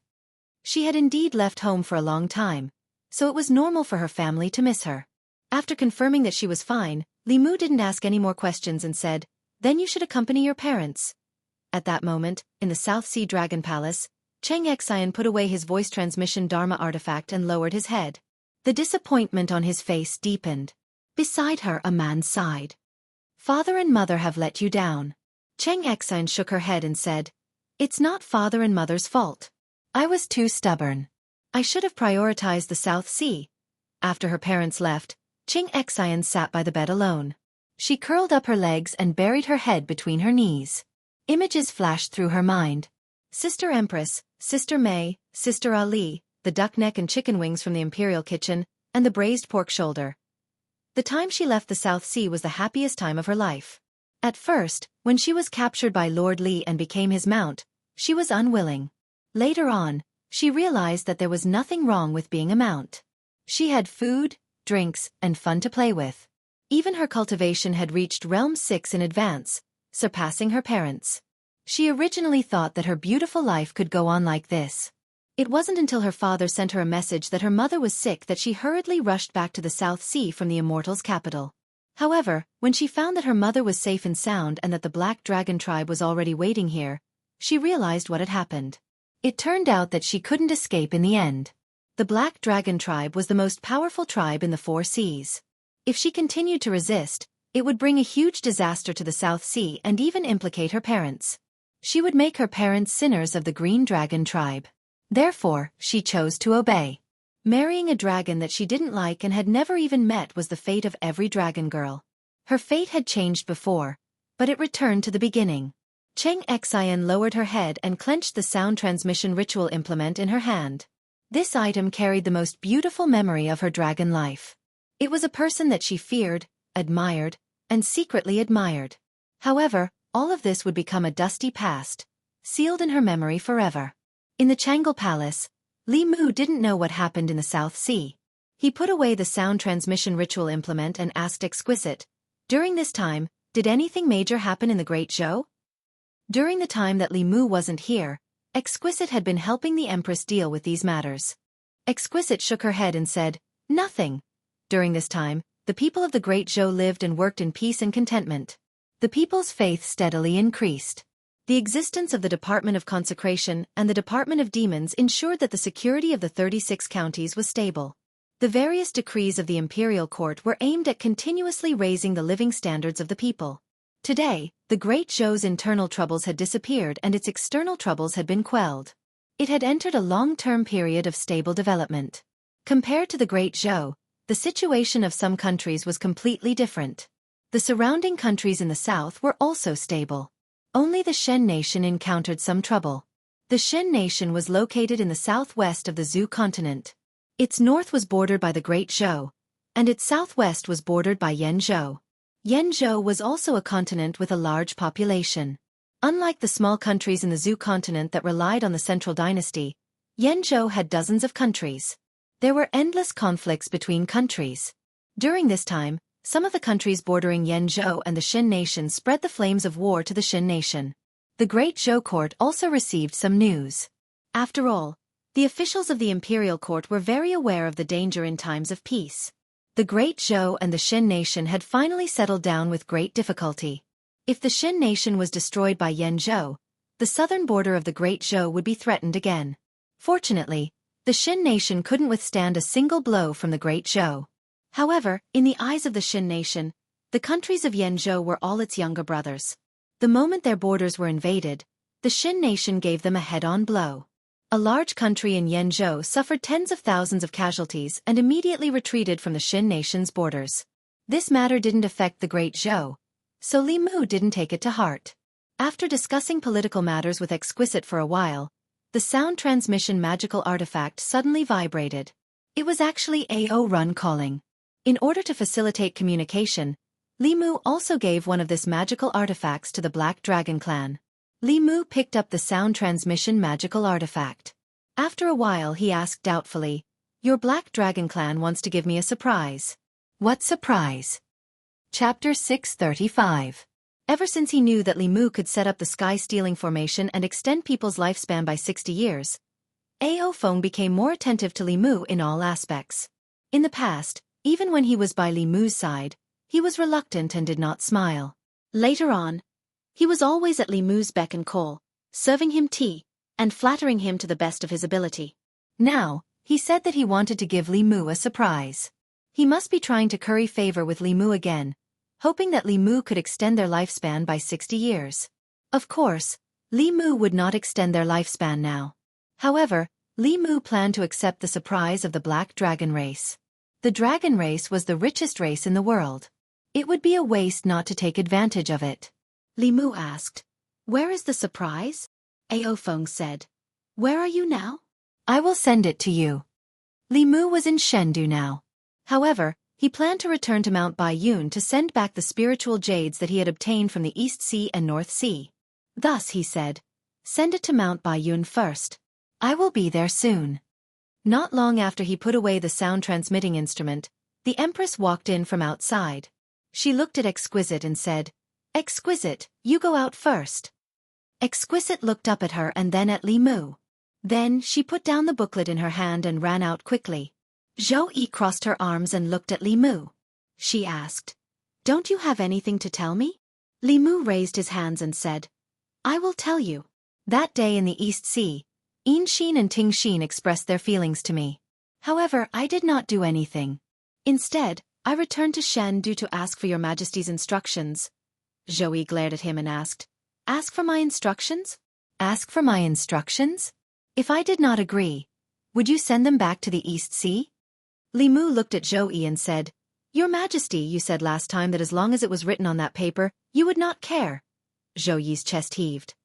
S1: She had indeed left home for a long time, so it was normal for her family to miss her. After confirming that she was fine, Li Mu didn't ask any more questions and said, "Then you should accompany your parents." At that moment, in the South Sea Dragon Palace, Ting Xian put away his voice transmission Dharma artifact and lowered his head. The disappointment on his face deepened. Beside her a man sighed. "Father and mother have let you down." Ting Xian shook her head and said, "It's not father and mother's fault. I was too stubborn. I should have prioritized the South Sea." After her parents left, Ting Xian sat by the bed alone. She curled up her legs and buried her head between her knees. Images flashed through her mind. Sister Empress, Sister Mei, Sister Ali, the duck neck and chicken wings from the imperial kitchen, and the braised pork shoulder. The time she left the South Sea was the happiest time of her life. At first, when she was captured by Lord Li and became his mount, she was unwilling. Later on, she realized that there was nothing wrong with being a mount. She had food, drinks, and fun to play with. Even her cultivation had reached Realm 6 in advance, surpassing her parents. She originally thought that her beautiful life could go on like this. It wasn't until her father sent her a message that her mother was sick that she hurriedly rushed back to the South Sea from the Immortals' capital. However, when she found that her mother was safe and sound and that the Black Dragon tribe was already waiting here, she realized what had happened. It turned out that she couldn't escape in the end. The Black Dragon tribe was the most powerful tribe in the Four Seas. If she continued to resist, it would bring a huge disaster to the South Sea and even implicate her parents. She would make her parents sinners of the Green Dragon tribe. Therefore, she chose to obey. Marrying a dragon that she didn't like and had never even met was the fate of every dragon girl. Her fate had changed before, but it returned to the beginning. Ting Xian lowered her head and clenched the sound transmission ritual implement in her hand. This item carried the most beautiful memory of her dragon life. It was a person that she feared, admired, and secretly admired. However, all of this would become a dusty past, sealed in her memory forever. In the Changle Palace, Li Mu didn't know what happened in the South Sea. He put away the sound transmission ritual implement and asked Exquisite, "During this time, did anything major happen in the Great Zhou?" During the time that Li Mu wasn't here, Exquisite had been helping the Empress deal with these matters. Exquisite shook her head and said, "Nothing. During this time, the people of the Great Zhou lived and worked in peace and contentment. The people's faith steadily increased. The existence of the Department of Consecration and the Department of Demons ensured that the security of the 36 counties was stable. The various decrees of the imperial court were aimed at continuously raising the living standards of the people. Today, the Great Zhou's internal troubles had disappeared and its external troubles had been quelled. It had entered a long-term period of stable development. Compared to the Great Zhou, the situation of some countries was completely different. The surrounding countries in the south were also stable. Only the Shen nation encountered some trouble. The Shen nation was located in the southwest of the Zhou continent. Its north was bordered by the Great Zhou, and its southwest was bordered by Yanzhou. Yanzhou was also a continent with a large population. Unlike the small countries in the Zhou continent that relied on the central dynasty, Yanzhou had dozens of countries. There were endless conflicts between countries. During this time, some of the countries bordering Yanzhou and the Shen nation spread the flames of war to the Shen nation. The Great Zhou court also received some news. After all, the officials of the imperial court were very aware of the danger in times of peace. The Great Zhou and the Shen nation had finally settled down with great difficulty. If the Shen nation was destroyed by Yanzhou, the southern border of the Great Zhou would be threatened again. Fortunately, the Shen nation couldn't withstand a single blow from the Great Zhou. However, in the eyes of the Shen nation, the countries of Yanzhou were all its younger brothers. The moment their borders were invaded, the Shen nation gave them a head-on blow. A large country in Yanzhou suffered tens of thousands of casualties and immediately retreated from the Shen nation's borders. This matter didn't affect the Great Zhou, so Li Mu didn't take it to heart. After discussing political matters with Exquisite for a while, the sound transmission magical artifact suddenly vibrated. It was actually AO Run calling. In order to facilitate communication, Li Mu also gave one of this magical artifacts to the Black Dragon clan. Li Mu picked up the sound transmission magical artifact. After a while he asked doubtfully, "Your Black Dragon clan wants to give me a surprise." "What surprise?" Chapter 635. Ever since he knew that Li Mu could set up the sky-stealing formation and extend people's lifespan by 60 years, Ao Feng became more attentive to Li Mu in all aspects. In the past, even when he was by Li Mu's side, he was reluctant and did not smile. Later on, he was always at Li Mu's beck and call, serving him tea, and flattering him to the best of his ability. Now, he said that he wanted to give Li Mu a surprise. He must be trying to curry favor with Li Mu again, hoping that Li Mu could extend their lifespan by 60 years. Of course, Li Mu would not extend their lifespan now. However, Li Mu planned to accept the surprise of the Black Dragon race. The dragon race was the richest race in the world. It would be a waste not to take advantage of it. Li Mu asked, "Where is the surprise?" Ao Feng said, "Where are you now?" "I will send it to you." Li Mu was in Chengdu now. However, he planned to return to Mount Baiyun to send back the spiritual jades that he had obtained from the East Sea and North Sea. Thus he said, "Send it to Mount Baiyun first. I will be there soon." Not long after he put away the sound transmitting instrument, the Empress walked in from outside. She looked at Exquisite and said, "Exquisite, you go out first." Exquisite looked up at her and then at Li Mu. Then she put down the booklet in her hand and ran out quickly. Zhou Yi crossed her arms and looked at Li Mu. She asked, "Don't you have anything to tell me?" Li Mu raised his hands and said, "I will tell you. That day in the East Sea, Yin Xin and Ting Xin expressed their feelings to me. However, I did not do anything. Instead, I returned to Chengdu to ask for your Majesty's instructions." Zhou Yi glared at him and asked, "Ask for my instructions? Ask for my instructions? If I did not agree, would you send them back to the East Sea?" Li Mu looked at Zhou Yi and said, "Your Majesty, you said last time that as long as it was written on that paper, you would not care." Zhou Yi's chest heaved.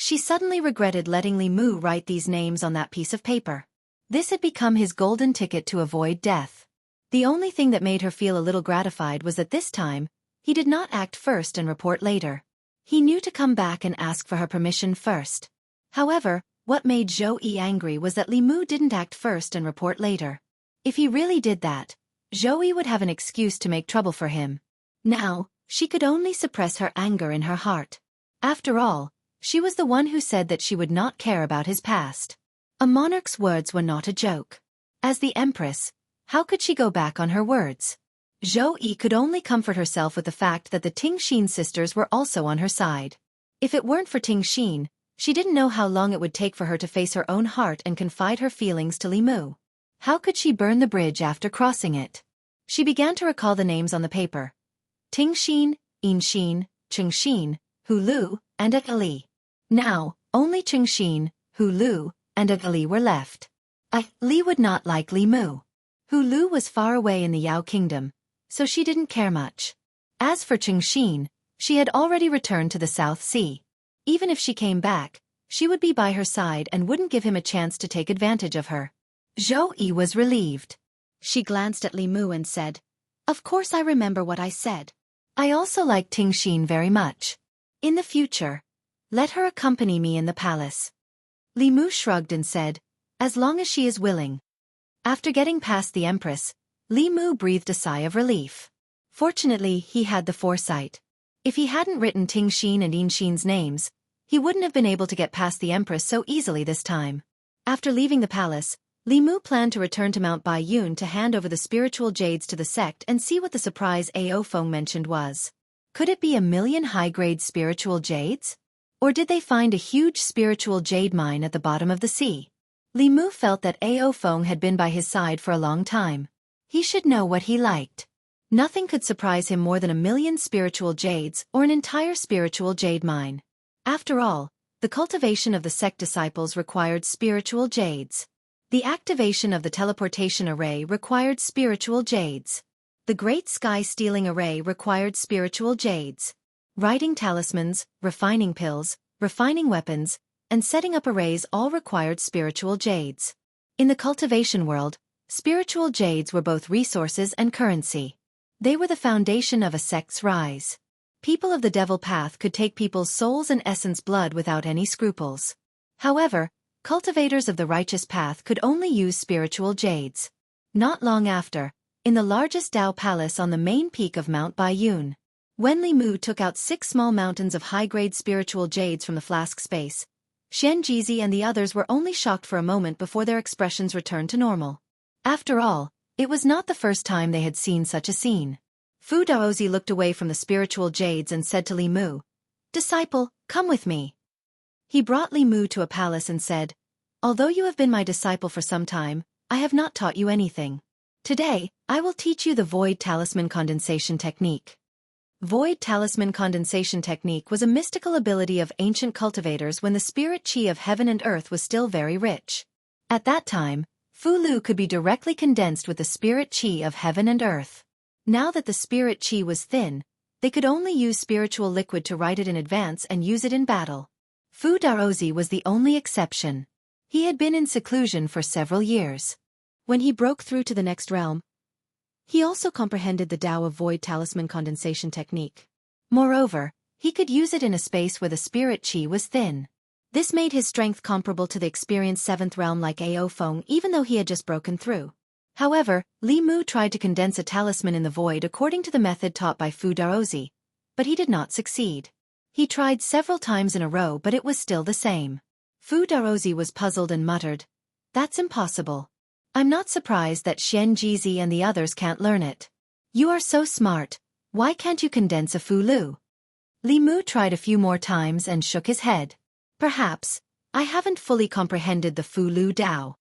S1: She suddenly regretted letting Li Mu write these names on that piece of paper. This had become his golden ticket to avoid death. The only thing that made her feel a little gratified was that this time, he did not act first and report later. He knew to come back and ask for her permission first. However, what made Zhou Yi angry was that Li Mu didn't act first and report later. If he really did that, Zhou Yi would have an excuse to make trouble for him. Now, she could only suppress her anger in her heart. After all, she was the one who said that she would not care about his past. A monarch's words were not a joke. As the empress, how could she go back on her words? Zhou Yi could only comfort herself with the fact that the Tingxin sisters were also on her side. If it weren't for Tingxin, she didn't know how long it would take for her to face her own heart and confide her feelings to Li Mu. How could she burn the bridge after crossing it? She began to recall the names on the paper. Tingxin, Yinxin, Chengxin, Hulu, and Ali. Now, only Chengxin, Hulu, and Ali were left. Li would not like Li Mu. Hulu was far away in the Yao kingdom, so she didn't care much. As for Chengxin, she had already returned to the South Sea. Even if she came back, she would be by her side and wouldn't give him a chance to take advantage of her. Zhou Yi was relieved. She glanced at Li Mu and said, "Of course I remember what I said. I also like Tingxin very much. In the future, let her accompany me in the palace." Li Mu shrugged and said, "As long as she is willing." After getting past the empress, Li Mu breathed a sigh of relief. Fortunately, he had the foresight. If he hadn't written Tingxin and Yinxin's names, he wouldn't have been able to get past the empress so easily this time. After leaving the palace, Li Mu planned to return to Mount Baiyun to hand over the spiritual jades to the sect and see what the surprise Ao Feng mentioned was. Could it be 1,000,000 high-grade spiritual jades? Or did they find a huge spiritual jade mine at the bottom of the sea? Li Mu felt that Ao Feng had been by his side for a long time. He should know what he liked. Nothing could surprise him more than 1,000,000 spiritual jades or an entire spiritual jade mine. After all, the cultivation of the sect disciples required spiritual jades. The activation of the teleportation array required spiritual jades. The great sky-stealing array required spiritual jades. Writing talismans, refining pills, refining weapons, and setting up arrays all required spiritual jades. In the cultivation world, spiritual jades were both resources and currency. They were the foundation of a sect's rise. People of the devil path could take people's souls and essence blood without any scruples. However, cultivators of the righteous path could only use spiritual jades. Not long after, in the largest Dao palace on the main peak of Mount Baiyun, when Li Mu took out 6 small mountains of high-grade spiritual jades from the flask space, Xian Jizi and the others were only shocked for a moment before their expressions returned to normal. After all, it was not the first time they had seen such a scene. Fu Daozi looked away from the spiritual jades and said to Li Mu, "Disciple, come with me." He brought Li Mu to a palace and said, "Although you have been my disciple for some time, I have not taught you anything. Today, I will teach you the Void Talisman Condensation Technique." Void Talisman Condensation Technique was a mystical ability of ancient cultivators when the spirit chi of heaven and earth was still very rich. At that time, Fu Lu could be directly condensed with the spirit chi of heaven and earth. Now that the spirit chi was thin, they could only use spiritual liquid to write it in advance and use it in battle. Fu Daozi was the only exception. He had been in seclusion for several years. When he broke through to the next realm, he also comprehended the Tao of Void Talisman Condensation Technique. Moreover, he could use it in a space where the spirit chi was thin. This made his strength comparable to the experienced 7th realm like Ao Feng even though he had just broken through. However, Li Mu tried to condense a talisman in the void according to the method taught by Fu Daozi, but he did not succeed. He tried several times in a row but it was still the same. Fu Daozi was puzzled and muttered, "That's impossible. I'm not surprised that Xian Jizi and the others can't learn it. You are so smart, why can't you condense a Fu Lu?" Li Mu tried a few more times and shook his head. "Perhaps, I haven't fully comprehended the Fu Lu Dao."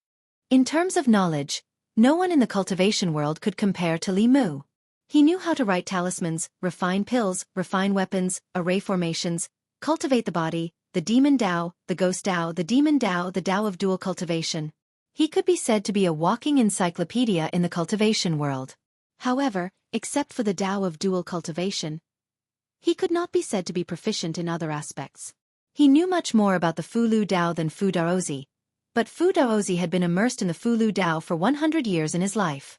S1: In terms of knowledge, no one in the cultivation world could compare to Li Mu. He knew how to write talismans, refine pills, refine weapons, array formations, cultivate the body, the demon Dao, the ghost Dao, the demon Dao, the Dao of dual cultivation. He could be said to be a walking encyclopedia in the cultivation world. However, except for the Dao of dual cultivation, he could not be said to be proficient in other aspects. He knew much more about the Fulu Dao than Fu Daozi, but Fu Daozi had been immersed in the Fulu Dao for 100 years in his life.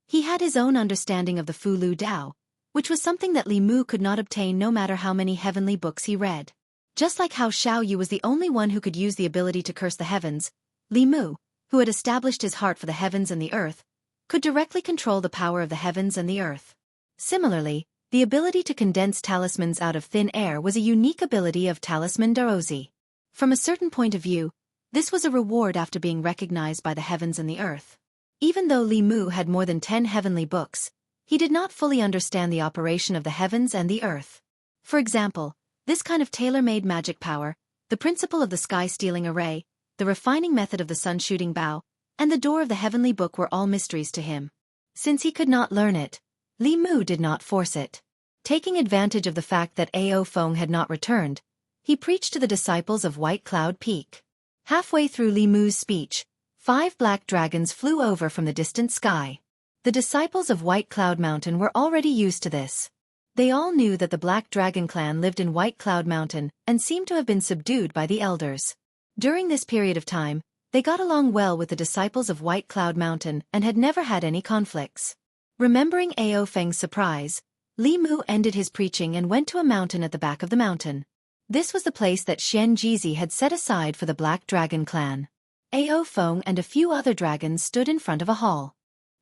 S1: He had his own understanding of the Fulu Dao, which was something that Li Mu could not obtain no matter how many heavenly books he read. Just like how Xiao Yu was the only one who could use the ability to curse the heavens, Li Mu, who had established his heart for the heavens and the earth, could directly control the power of the heavens and the earth. Similarly, the ability to condense talismans out of thin air was a unique ability of Talisman Daozi. From a certain point of view, this was a reward after being recognized by the heavens and the earth. Even though Li Mu had more than 10 heavenly books, he did not fully understand the operation of the heavens and the earth. For example, this kind of tailor-made magic power, the principle of the sky-stealing array, the refining method of the sun-shooting bow, and the door of the heavenly book were all mysteries to him. Since he could not learn it, Li Mu did not force it. Taking advantage of the fact that Ao Feng had not returned, he preached to the disciples of White Cloud Peak. Halfway through Li Mu's speech, 5 black dragons flew over from the distant sky. The disciples of White Cloud Mountain were already used to this. They all knew that the Black Dragon clan lived in White Cloud Mountain and seemed to have been subdued by the elders. During this period of time, they got along well with the disciples of White Cloud Mountain and had never had any conflicts. Remembering Ao Feng's surprise, Li Mu ended his preaching and went to a mountain at the back of the mountain. This was the place that Xian Jizi had set aside for the Black Dragon clan. Ao Feng and a few other dragons stood in front of a hall.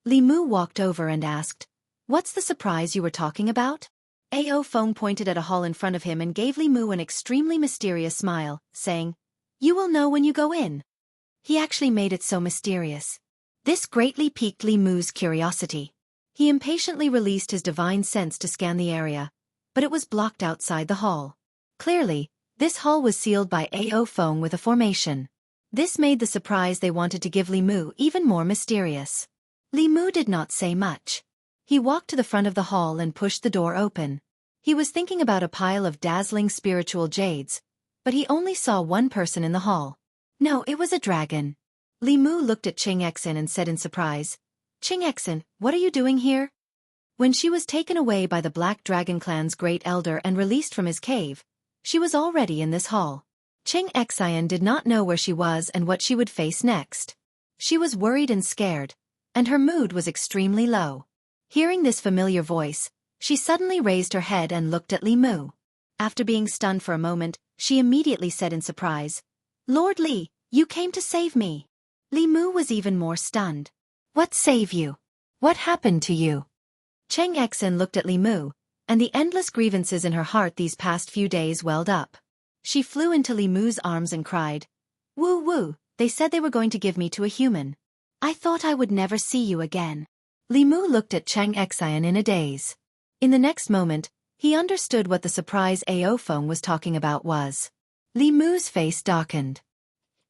S1: Li Mu walked over and asked, "What's the surprise you were talking about?" Ao Feng pointed at a hall in front of him and gave Li Mu an extremely mysterious smile, saying, "You will know when you go in." He actually made it so mysterious. This greatly piqued Li Mu's curiosity. He impatiently released his divine sense to scan the area, but it was blocked outside the hall. Clearly, this hall was sealed by Ao Feng with a formation. This made the surprise they wanted to give Li Mu even more mysterious. Li Mu did not say much. He walked to the front of the hall and pushed the door open. He was thinking about a pile of dazzling spiritual jades, but he only saw one person in the hall. No, it was a dragon. Li Mu looked at Qing Exin and said in surprise, "Qing Exin, what are you doing here?" When she was taken away by the Black Dragon clan's great elder and released from his cave, she was already in this hall. Qing Exin did not know where she was and what she would face next. She was worried and scared, and her mood was extremely low. Hearing this familiar voice, she suddenly raised her head and looked at Li Mu. After being stunned for a moment, she immediately said in surprise, "Lord Li, you came to save me." Li Mu was even more stunned. "What save you? What happened to you?" Qing Exin looked at Li Mu, and the endless grievances in her heart these past few days welled up. She flew into Li Mu's arms and cried, "Woo woo, they said they were going to give me to a human. I thought I would never see you again." Li Mu looked at Qing Exin in a daze. In the next moment, he understood what the surprise Ao Feng was talking about was. Li Mu's face darkened.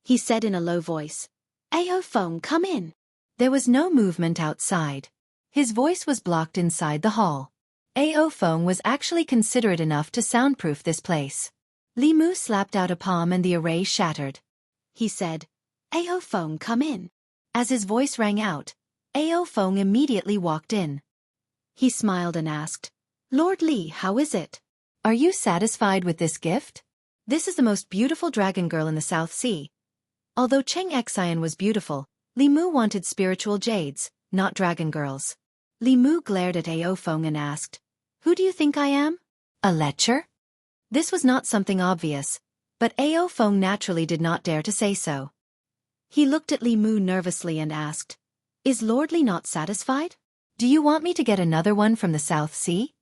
S1: He said in a low voice, "Ao Feng, come in." There was no movement outside. His voice was blocked inside the hall. Ao Feng was actually considerate enough to soundproof this place. Li Mu slapped out a palm and the array shattered. He said, "Ao Feng, come in." As his voice rang out, Ao Feng immediately walked in. He smiled and asked, "Lord Li, how is it? Are you satisfied with this gift? This is the most beautiful dragon girl in the South Sea." Although Qing Exin was beautiful, Li Mu wanted spiritual jades, not dragon girls. Li Mu glared at Ao Feng and asked, "Who do you think I am? A lecher?" This was not something obvious, but Ao Feng naturally did not dare to say so. He looked at Li Mu nervously and asked, "Is Lord Li not satisfied? Do you want me to get another one from the South Sea?"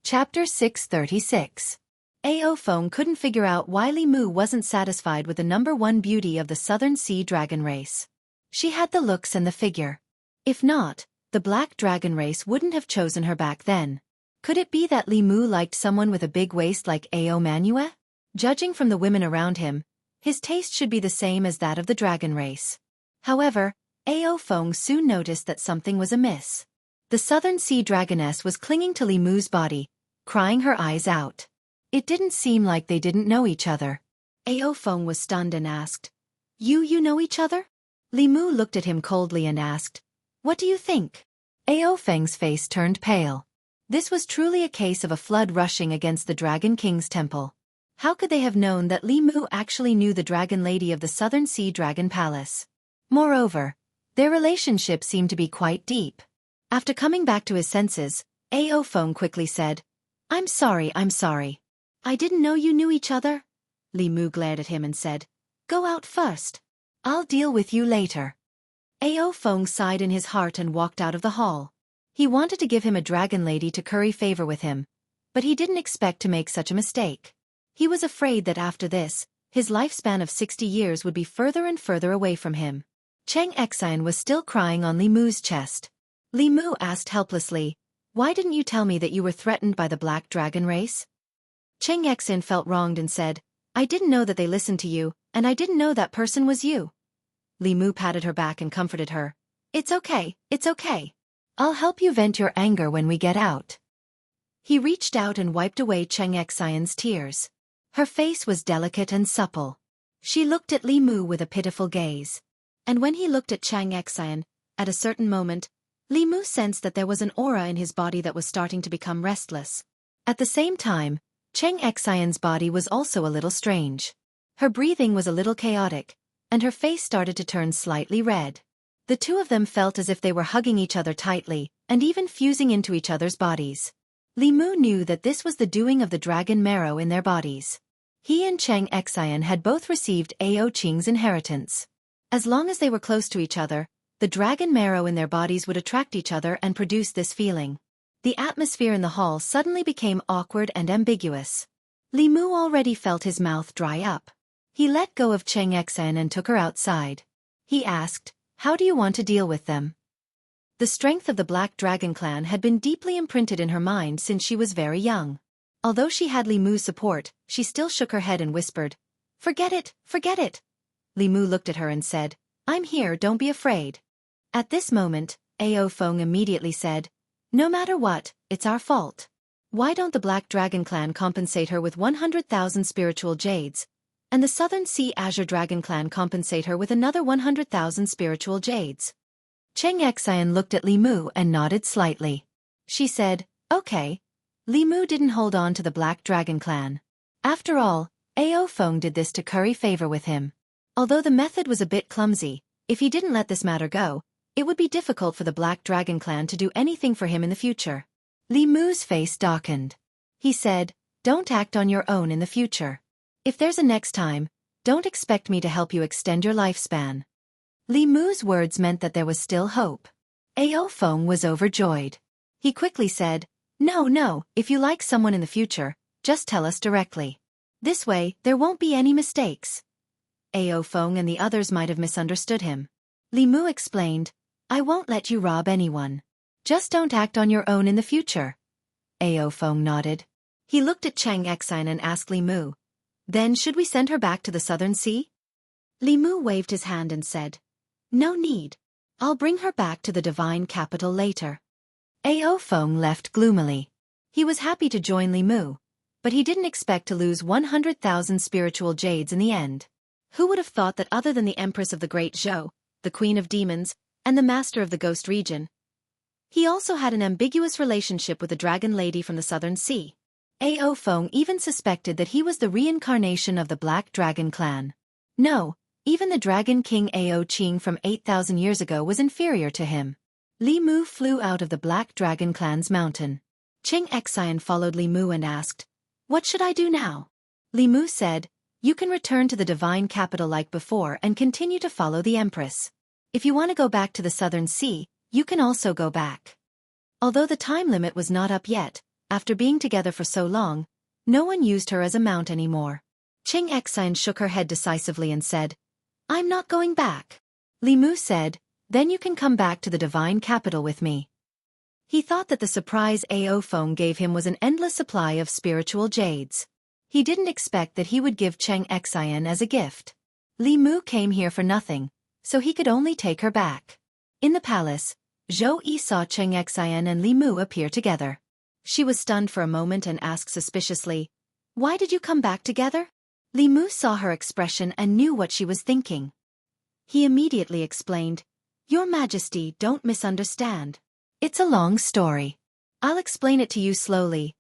S1: Chapter 636. Ao Feng couldn't figure out why Li Mu wasn't satisfied with the #1 beauty of the Southern Sea dragon race. She had the looks and the figure. If not, the Black Dragon race wouldn't have chosen her back then. Could it be that Li Mu liked someone with a big waist like Ao Manue? Judging from the women around him, his taste should be the same as that of the dragon race. However, Ao Feng soon noticed that something was amiss. The Southern Sea Dragoness was clinging to Li Mu's body, crying her eyes out. It didn't seem like they didn't know each other. Ao Feng was stunned and asked, You know each other?" Li Mu looked at him coldly and asked, "What do you think?" Ao Feng's face turned pale. This was truly a case of a flood rushing against the Dragon King's temple. How could they have known that Li Mu actually knew the Dragon Lady of the Southern Sea Dragon Palace? Moreover, their relationship seemed to be quite deep. After coming back to his senses, Xiaofan quickly said, I'm sorry. I didn't know you knew each other. Li Mu glared at him and said, Go out first. I'll deal with you later. Xiaofan sighed in his heart and walked out of the hall. He wanted to give him a dragon lady to curry favor with him, but he didn't expect to make such a mistake. He was afraid that after this, his lifespan of 60 years would be further and further away from him. Cheng Xian was still crying on Li Mu's chest. Li Mu asked helplessly, Why didn't you tell me that you were threatened by the Black Dragon race? Cheng Xian felt wronged and said, I didn't know that they listened to you, and I didn't know that person was you. Li Mu patted her back and comforted her. It's okay. I'll help you vent your anger when we get out. He reached out and wiped away Cheng Xian's tears. Her face was delicate and supple. She looked at Li Mu with a pitiful gaze. And when he looked at Cheng Xian, at a certain moment, Li Mu sensed that there was an aura in his body that was starting to become restless. At the same time, Cheng Xian's body was also a little strange. Her breathing was a little chaotic, and her face started to turn slightly red. The two of them felt as if they were hugging each other tightly, and even fusing into each other's bodies. Li Mu knew that this was the doing of the dragon marrow in their bodies. He and Cheng Xian had both received Ao Qing's inheritance. As long as they were close to each other, the dragon marrow in their bodies would attract each other and produce this feeling. The atmosphere in the hall suddenly became awkward and ambiguous. Li Mu already felt his mouth dry up. He let go of Cheng Xian and took her outside. He asked, How do you want to deal with them? The strength of the Black Dragon clan had been deeply imprinted in her mind since she was very young. Although she had Li Mu's support, she still shook her head and whispered, Forget it. Li Mu looked at her and said, I'm here, don't be afraid. At this moment, Xiaofan immediately said, No matter what, it's our fault. Why don't the Black Dragon clan compensate her with 100,000 spiritual jades, and the Southern Sea Azure Dragon clan compensate her with another 100,000 spiritual jades? Cheng Xian looked at Li Mu and nodded slightly. She said, Okay. Li Mu didn't hold on to the Black Dragon clan. After all, Xiaofan did this to curry favor with him. Although the method was a bit clumsy, if he didn't let this matter go, it would be difficult for the Black Dragon clan to do anything for him in the future. Li Mu's face darkened. He said, Don't act on your own in the future. If there's a next time, don't expect me to help you extend your lifespan. Li Mu's words meant that there was still hope. Xiaofan was overjoyed. He quickly said, No, if you like someone in the future, just tell us directly. This way, there won't be any mistakes. Xiaofan and the others might have misunderstood him. Li Mu explained, I won't let you rob anyone. Just don't act on your own in the future. Xiaofan nodded. He looked at Cheng Xian and asked Li Mu, Then should we send her back to the Southern Sea? Li Mu waved his hand and said, No need. I'll bring her back to the divine capital later. Xiaofan left gloomily. He was happy to join Li Mu, but he didn't expect to lose 100,000 spiritual jades in the end. Who would have thought that other than the Empress of the Great Zhou, the Queen of Demons, and the Master of the Ghost Region, he also had an ambiguous relationship with the Dragon Lady from the Southern Sea. Xiaofan even suspected that he was the reincarnation of the Black Dragon clan. No, even the Dragon King Ao Qing from 8,000 years ago was inferior to him. Li Mu flew out of the Black Dragon clan's mountain. Cheng Xian followed Li Mu and asked, What should I do now? Li Mu said, You can return to the divine capital like before and continue to follow the Empress. If you want to go back to the Southern Sea, you can also go back. Although the time limit was not up yet, after being together for so long, no one used her as a mount anymore. Cheng Xian shook her head decisively and said, I'm not going back. Li Mu said, Then you can come back to the divine capital with me. He thought that the surprise Xiaofan gave him was an endless supply of spiritual jades. He didn't expect that he would give Cheng Xian as a gift. Li Mu came here for nothing, so he could only take her back. In the palace, Zhou Yi saw Cheng Xian and Li Mu appear together. She was stunned for a moment and asked suspiciously, Why did you come back together? Li Mu saw her expression and knew what she was thinking. He immediately explained, Your Majesty, don't misunderstand. It's a long story. I'll explain it to you slowly.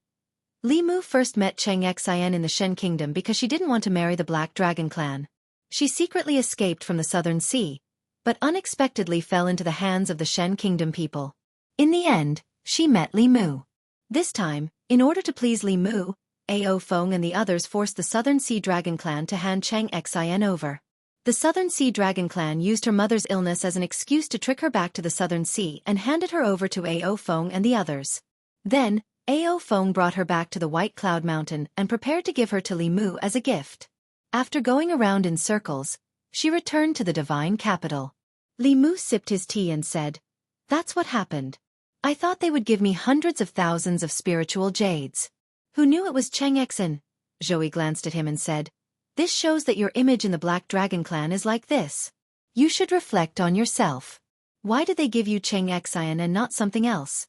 S1: Li Mu first met Cheng Xian in the Shen Kingdom because she didn't want to marry the Black Dragon clan. She secretly escaped from the Southern Sea, but unexpectedly fell into the hands of the Shen Kingdom people. In the end, she met Li Mu. This time, in order to please Li Mu, Ao Feng and the others forced the Southern Sea Dragon clan to hand Cheng Xian over. The Southern Sea Dragon clan used her mother's illness as an excuse to trick her back to the Southern Sea and handed her over to Ao Feng and the others. Then, Ao Feng brought her back to the White Cloud Mountain and prepared to give her to Li Mu as a gift. After going around in circles, she returned to the divine capital. Li Mu sipped his tea and said, "That's what happened. I thought they would give me hundreds of thousands of spiritual jades. Who knew it was Cheng Xian?" Zhou glanced at him and said, "This shows that your image in the Black Dragon clan is like this. You should reflect on yourself. Why did they give you Cheng Xian and not something else?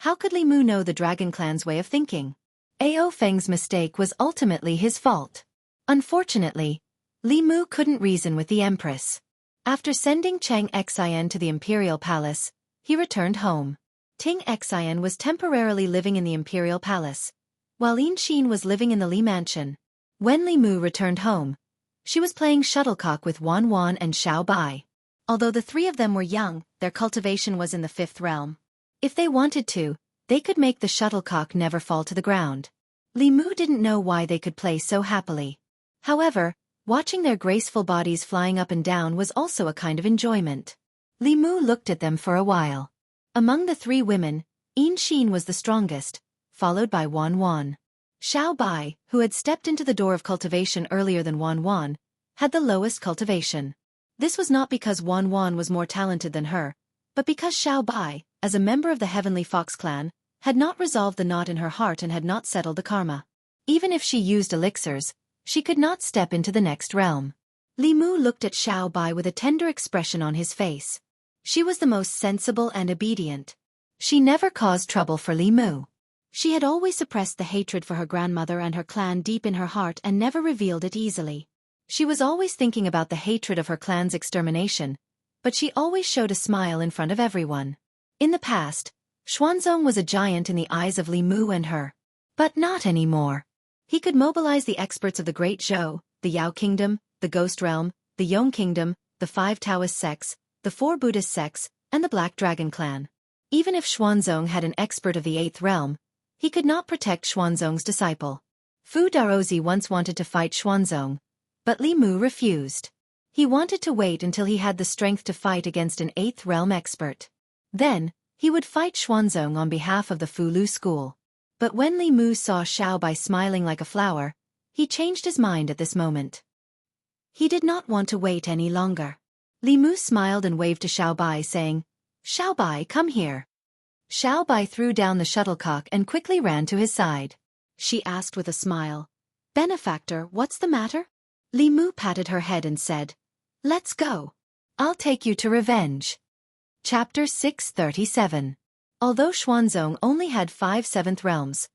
S1: How could Li Mu know the Dragon clan's way of thinking?" Ao Feng's mistake was ultimately his fault. Unfortunately, Li Mu couldn't reason with the Empress. After sending Cheng Xian to the Imperial Palace, he returned home. Ting Xian was temporarily living in the Imperial Palace, while Lin Xin was living in the Li Mansion. When Li Mu returned home, she was playing shuttlecock with Wan Wan and Xiao Bai. Although the three of them were young, their cultivation was in the 5th realm. If they wanted to, they could make the shuttlecock never fall to the ground. Li Mu didn't know why they could play so happily. However, watching their graceful bodies flying up and down was also a kind of enjoyment. Li Mu looked at them for a while. Among the three women, Lin Xin was the strongest, followed by Wan Wan. Xiao Bai, who had stepped into the door of cultivation earlier than Wan Wan, had the lowest cultivation. This was not because Wan Wan was more talented than her, but because Xiao Bai, as a member of the Heavenly Fox clan, had not resolved the knot in her heart and had not settled the karma. Even if she used elixirs, she could not step into the next realm. Li Mu looked at Xiao Bai with a tender expression on his face. She was the most sensible and obedient. She never caused trouble for Li Mu. She had always suppressed the hatred for her grandmother and her clan deep in her heart and never revealed it easily. She was always thinking about the hatred of her clan's extermination, but she always showed a smile in front of everyone. In the past, Xuanzong was a giant in the eyes of Li Mu and her. But not anymore. He could mobilize the experts of the Great Zhou, the Yao Kingdom, the Ghost Realm, the Yong Kingdom, the 5 Taoist sects, the 4 Buddhist sects, and the Black Dragon clan. Even if Xuanzong had an expert of the 8th realm, he could not protect Xuanzong's disciple. Fu Daozi once wanted to fight Xuanzong, but Li Mu refused. He wanted to wait until he had the strength to fight against an 8th realm expert. Then, he would fight Xuanzong on behalf of the Fu Lu school. But when Li Mu saw Xiao Bai smiling like a flower, he changed his mind at this moment. He did not want to wait any longer. Li Mu smiled and waved to Xiao Bai saying, "Xiao Bai, come here." Xiao Bai threw down the shuttlecock and quickly ran to his side. She asked with a smile, "Benefactor, what's the matter?" Li Mu patted her head and said, "Let's go. I'll take you to revenge." Chapter 637. Although Xuanzong only had 5 7th realms,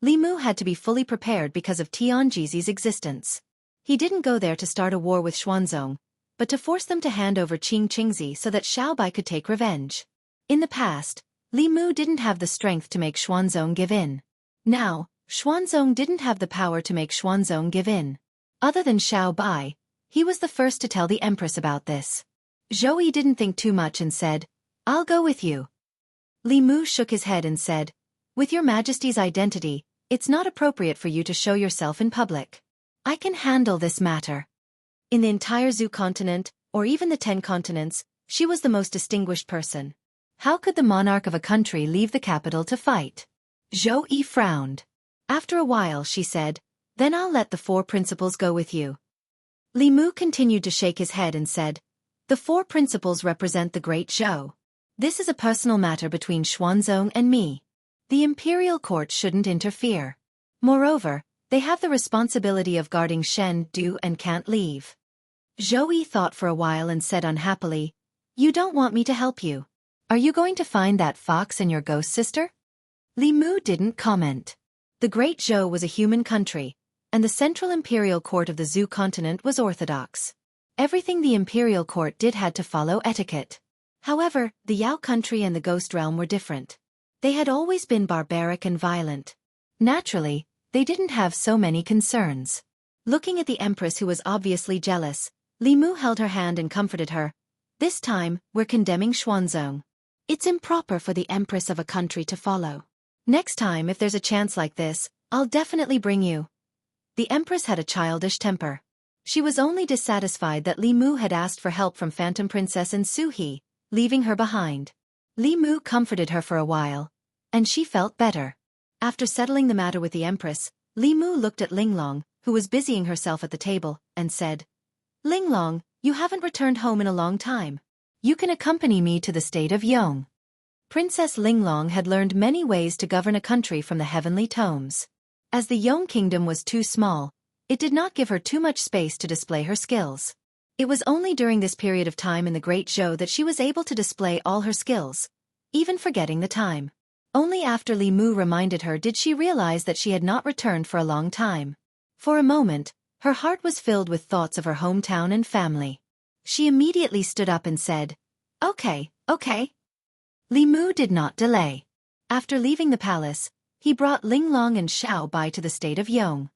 S1: Li Mu had to be fully prepared because of Tianjizi's existence. He didn't go there to start a war with Xuanzong, but to force them to hand over Qingzi so that Xiao Bai could take revenge. In the past, Li Mu didn't have the strength to make Xuanzong give in. Now, Xuanzong didn't have the power to make Xuanzong give in. Other than Xiao Bai, he was the first to tell the Empress about this. Zhou didn't think too much and said, "I'll go with you." Li Mu shook his head and said, "With your Majesty's identity, it's not appropriate for you to show yourself in public. I can handle this matter." In the entire Zhu continent, or even the 10 continents, she was the most distinguished person. How could the monarch of a country leave the capital to fight? Zhou frowned. After a while she said, "Then I'll let the 4 principals go with you." Li Mu continued to shake his head and said, "The 4 principals represent the Great Zhou. This is a personal matter between Xuanzong and me. The imperial court shouldn't interfere. Moreover, they have the responsibility of guarding Shen, Du and can't leave." Zhou thought for a while and said unhappily, "You don't want me to help you. Are you going to find that fox and your ghost sister?" Li Mu didn't comment. The Great Zhou was a human country, and the central imperial court of the Zhu continent was orthodox. Everything the imperial court did had to follow etiquette. However, the Yao country and the Ghost Realm were different. They had always been barbaric and violent. Naturally, they didn't have so many concerns. Looking at the Empress, who was obviously jealous, Li Mu held her hand and comforted her. This time, we're condemning Xuanzong. It's improper for the Empress of a country to follow. Next time, if there's a chance like this, I'll definitely bring you. The Empress had a childish temper. She was only dissatisfied that Li Mu had asked for help from Phantom Princess and Su He, leaving her behind. Li Mu comforted her for a while, and she felt better. After settling the matter with the Empress, Li Mu looked at Linglong, who was busying herself at the table, and said, Linglong, you haven't returned home in a long time. You can accompany me to the state of Yong. Princess Linglong had learned many ways to govern a country from the heavenly tomes. As the Yong kingdom was too small, it did not give her too much space to display her skills. It was only during this period of time in the Great Zhou that she was able to display all her skills, even forgetting the time. Only after Li Mu reminded her did she realize that she had not returned for a long time. For a moment, her heart was filled with thoughts of her hometown and family. She immediately stood up and said, Okay. Li Mu did not delay. After leaving the palace, he brought Linglong and Xiao Bai to the state of Yong.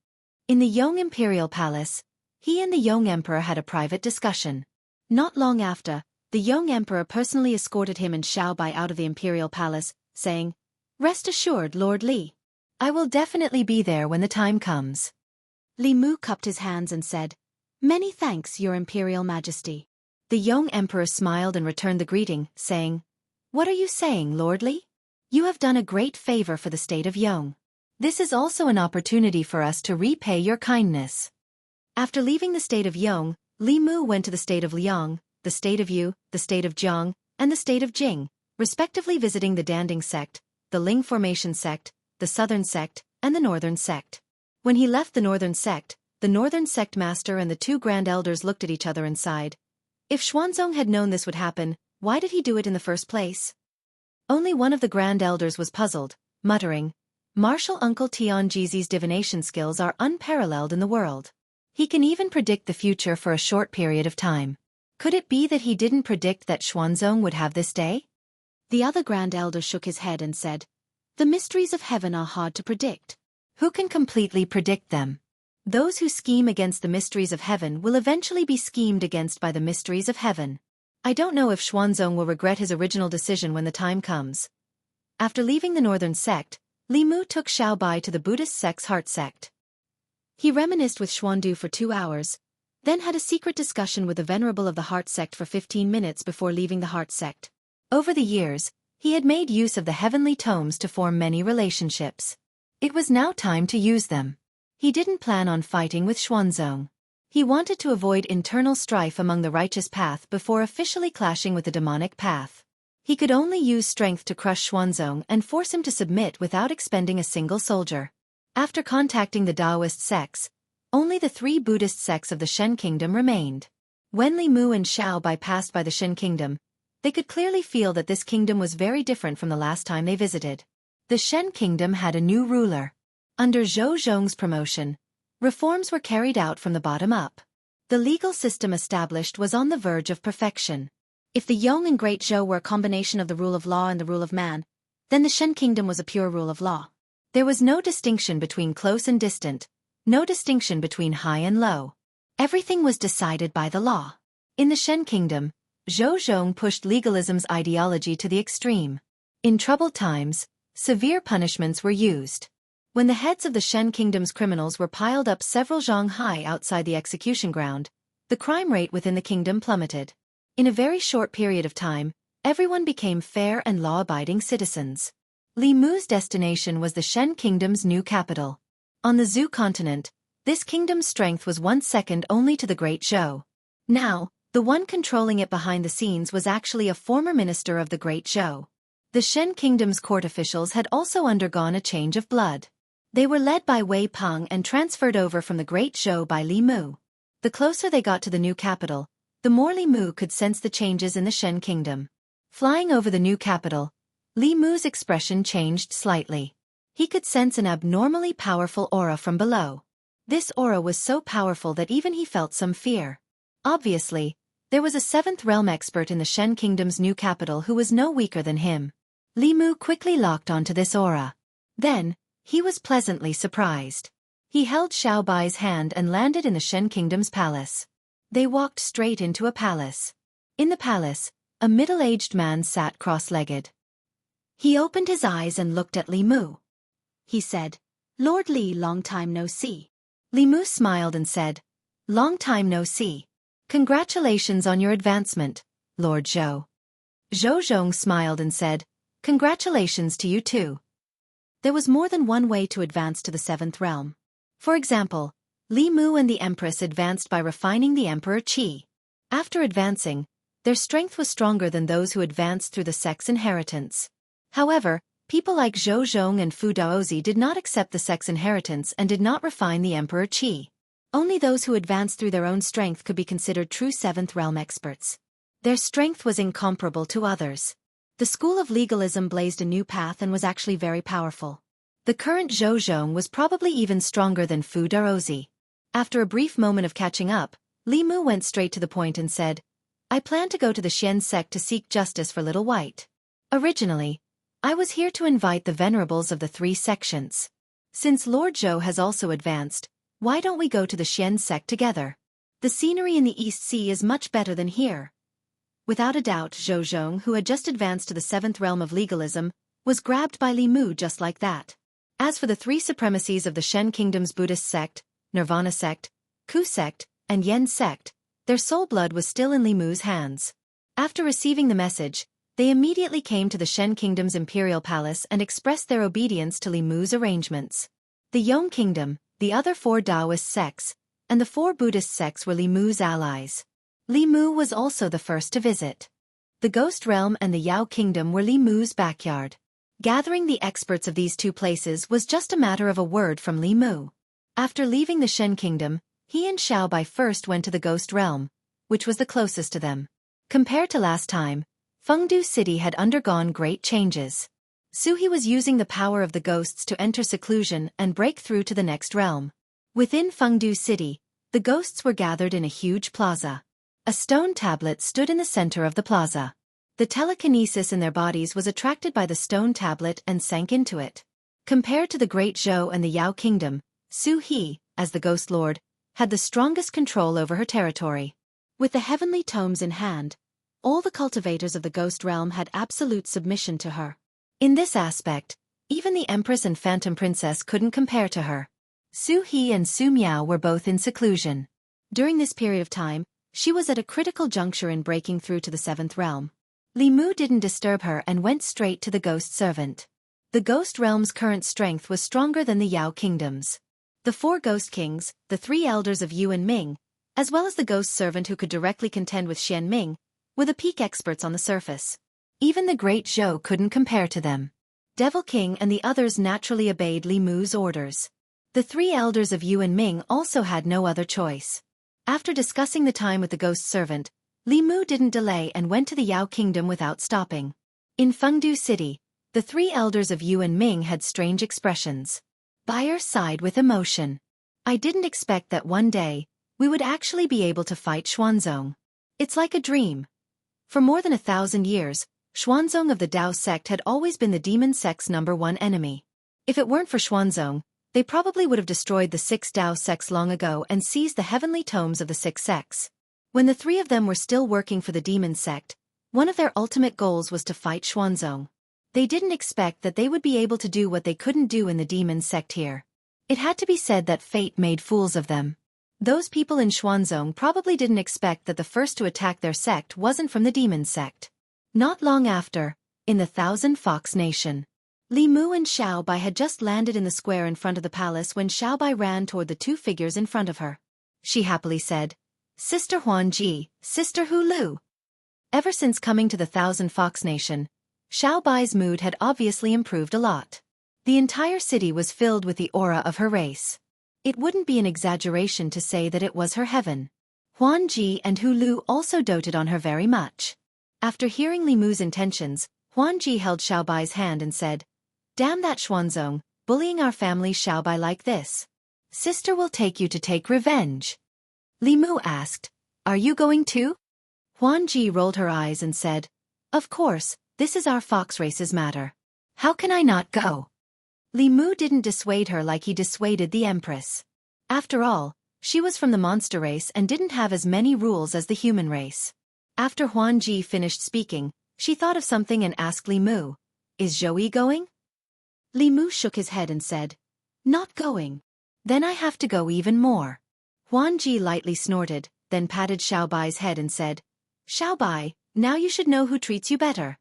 S1: In the Yong Imperial Palace, he and the Yong Emperor had a private discussion. Not long after, the Yong Emperor personally escorted him and Xiao Bai out of the Imperial Palace, saying, Rest assured, Lord Li. I will definitely be there when the time comes. Li Mu cupped his hands and said, Many thanks, Your Imperial Majesty. The Yong Emperor smiled and returned the greeting, saying, What are you saying, Lord Li? You have done a great favor for the state of Yong. This is also an opportunity for us to repay your kindness. After leaving the state of Yong, Li Mu went to the state of Liang, the state of Yu, the state of Jiang, and the state of Jing, respectively visiting the Danding sect, the Ling Formation sect, the Southern sect, and the Northern sect. When he left the Northern sect master and the two grand elders looked at each other and sighed. If Xuanzong had known this would happen, why did he do it in the first place? Only one of the grand elders was puzzled, muttering, Martial Uncle Tianji's divination skills are unparalleled in the world. He can even predict the future for a short period of time. Could it be that he didn't predict that Xuanzong would have this day? The other grand elder shook his head and said, The mysteries of heaven are hard to predict. Who can completely predict them? Those who scheme against the mysteries of heaven will eventually be schemed against by the mysteries of heaven. I don't know if Xuanzong will regret his original decision when the time comes. After leaving the Northern sect, Li Mu took Xiao Bai to the Buddhist sect's Heart sect. He reminisced with Xuandu for 2 hours, then had a secret discussion with the Venerable of the Heart sect for 15 minutes before leaving the Heart sect. Over the years, he had made use of the heavenly tomes to form many relationships. It was now time to use them. He didn't plan on fighting with Xuanzong. He wanted to avoid internal strife among the righteous path before officially clashing with the demonic path. He could only use strength to crush Xuanzong and force him to submit without expending a single soldier. After contacting the Taoist sects, only the 3 Buddhist sects of the Shen kingdom remained. When Li Mu and Xiao Bai passed by the Shen kingdom, they could clearly feel that this kingdom was very different from the last time they visited. The Shen kingdom had a new ruler. Under Zhou Zhong's promotion, reforms were carried out from the bottom up. The legal system established was on the verge of perfection. If the Yong and Great Zhou were a combination of the rule of law and the rule of man, then the Shen kingdom was a pure rule of law. There was no distinction between close and distant, no distinction between high and low. Everything was decided by the law. In the Shen kingdom, Zhou Zhong pushed legalism's ideology to the extreme. In troubled times, severe punishments were used. When the heads of the Shen kingdom's criminals were piled up several zhang high outside the execution ground, the crime rate within the kingdom plummeted. In a very short period of time, everyone became fair and law-abiding citizens. Li Mu's destination was the Shen kingdom's new capital. On the Zhou continent, this kingdom's strength was once second only to the Great Zhou. Now, the one controlling it behind the scenes was actually a former minister of the Great Zhou. The Shen kingdom's court officials had also undergone a change of blood. They were led by Wei Peng and transferred over from the Great Zhou by Li Mu. The closer they got to the new capital, the more Li Mu could sense the changes in the Shen kingdom. Flying over the new capital, Li Mu's expression changed slightly. He could sense an abnormally powerful aura from below. This aura was so powerful that even he felt some fear. Obviously, there was a 7th realm expert in the Shen kingdom's new capital who was no weaker than him. Li Mu quickly locked onto this aura. Then, He was pleasantly surprised. He held Xiaobai's hand and landed in the Shen Kingdom's palace. They walked straight into a palace. In the palace, a middle-aged man sat cross-legged. He opened his eyes and looked at Li Mu. He said, "Lord Li, long time no see." Li Mu smiled and said, "Long time no see. Congratulations on your advancement, Lord Zhou." Zhou Zhong smiled and said, "Congratulations to you too." There was more than one way to advance to the seventh realm. For example, Li Mu and the Empress advanced by refining the Emperor Qi. After advancing, their strength was stronger than those who advanced through the sex inheritance. However, people like Zhou Zhong and Fu Daozi did not accept the sex inheritance and did not refine the Emperor Qi. Only those who advanced through their own strength could be considered true seventh realm experts. Their strength was incomparable to others. The school of legalism blazed a new path and was actually very powerful. The current Zhou Zhong was probably even stronger than Fu Daozi. After a brief moment of catching up, Li Mu went straight to the point and said, "I plan to go to the Xian sect to seek justice for Little White. Originally, I was here to invite the venerables of the three sections. Since Lord Zhou has also advanced, why don't we go to the Xian sect together? The scenery in the East Sea is much better than here." Without a doubt, Zhou Zhong, who had just advanced to the seventh realm of legalism, was grabbed by Li Mu just like that. As for the three supremacies of the Shen Kingdom's Buddhist sect, Nirvana sect, Ku sect, and Yen sect, their soul blood was still in Li Mu's hands. After receiving the message, they immediately came to the Shen Kingdom's imperial palace and expressed their obedience to Li Mu's arrangements. The Yong Kingdom, the other four Taoist sects, and the four Buddhist sects were Li Mu's allies. Li Mu was also the first to visit. The Ghost Realm and the Yao Kingdom were Li Mu's backyard. Gathering the experts of these two places was just a matter of a word from Li Mu. After leaving the Shen Kingdom, he and Xiaobai first went to the Ghost Realm, which was the closest to them. Compared to last time, Fengdu City had undergone great changes. Suhi was using the power of the ghosts to enter seclusion and break through to the next realm. Within Fengdu City, the ghosts were gathered in a huge plaza. A stone tablet stood in the center of the plaza. The telekinesis in their bodies was attracted by the stone tablet and sank into it. Compared to the Great Zhou and the Yao Kingdom, Su He, as the Ghost Lord, had the strongest control over her territory. With the heavenly tomes in hand, all the cultivators of the Ghost Realm had absolute submission to her. In this aspect, even the Empress and Phantom Princess couldn't compare to her. Su He and Su Miao were both in seclusion. During this period of time, she was at a critical juncture in breaking through to the seventh realm. Li Mu didn't disturb her and went straight to the Ghost Servant. The Ghost Realm's current strength was stronger than the Yao Kingdom's. The four Ghost Kings, the three elders of Yu and Ming, as well as the Ghost Servant who could directly contend with Xian Ming, were the peak experts on the surface. Even the Great Zhou couldn't compare to them. Devil King and the others naturally obeyed Li Mu's orders. The three elders of Yu and Ming also had no other choice. After discussing the time with the Ghost Servant, Li Mu didn't delay and went to the Yao Kingdom without stopping. In Fengdu City, the three elders of Yu and Ming had strange expressions. Buyer sighed with emotion. "I didn't expect that one day, we would actually be able to fight Xuanzong. It's like a dream." For more than 1,000 years, Xuanzong of the Dao sect had always been the demon sect's #1 enemy. If it weren't for Xuanzong, they probably would have destroyed the 6 Dao sects long ago and seized the heavenly tomes of the 6 sects. When the three of them were still working for the demon sect, one of their ultimate goals was to fight Xuanzong. They didn't expect that they would be able to do what they couldn't do in the demon sect here. It had to be said that fate made fools of them. Those people in Xuanzong probably didn't expect that the first to attack their sect wasn't from the demon sect. Not long after, in the Thousand Fox Nation, Li Mu and Xiaobai had just landed in the square in front of the palace when Xiaobai ran toward the two figures in front of her. She happily said, "Sister Huanji, Sister Hu Lu." Ever since coming to the Thousand Fox Nation, Xiaobai's mood had obviously improved a lot. The entire city was filled with the aura of her race. It wouldn't be an exaggeration to say that it was her heaven. Huanji and Hu Lu also doted on her very much. After hearing Li Mu's intentions, Huanji held Xiaobai's hand and said, "Damn that Xuanzong, bullying our family Xiaobai like this. Sister will take you to take revenge." Li Mu asked, "Are you going too?" Huanji rolled her eyes and said, "Of course, this is our fox race's matter. How can I not go?" Li Mu didn't dissuade her like he dissuaded the Empress. After all, she was from the monster race and didn't have as many rules as the human race. After Huan Ji finished speaking, she thought of something and asked Li Mu, "Is Zhou going?" Li Mu shook his head and said, "Not going. Then I have to go even more." Huan Ji lightly snorted, then patted Xiaobai's head and said, "Xiaobai, now you should know who treats you better."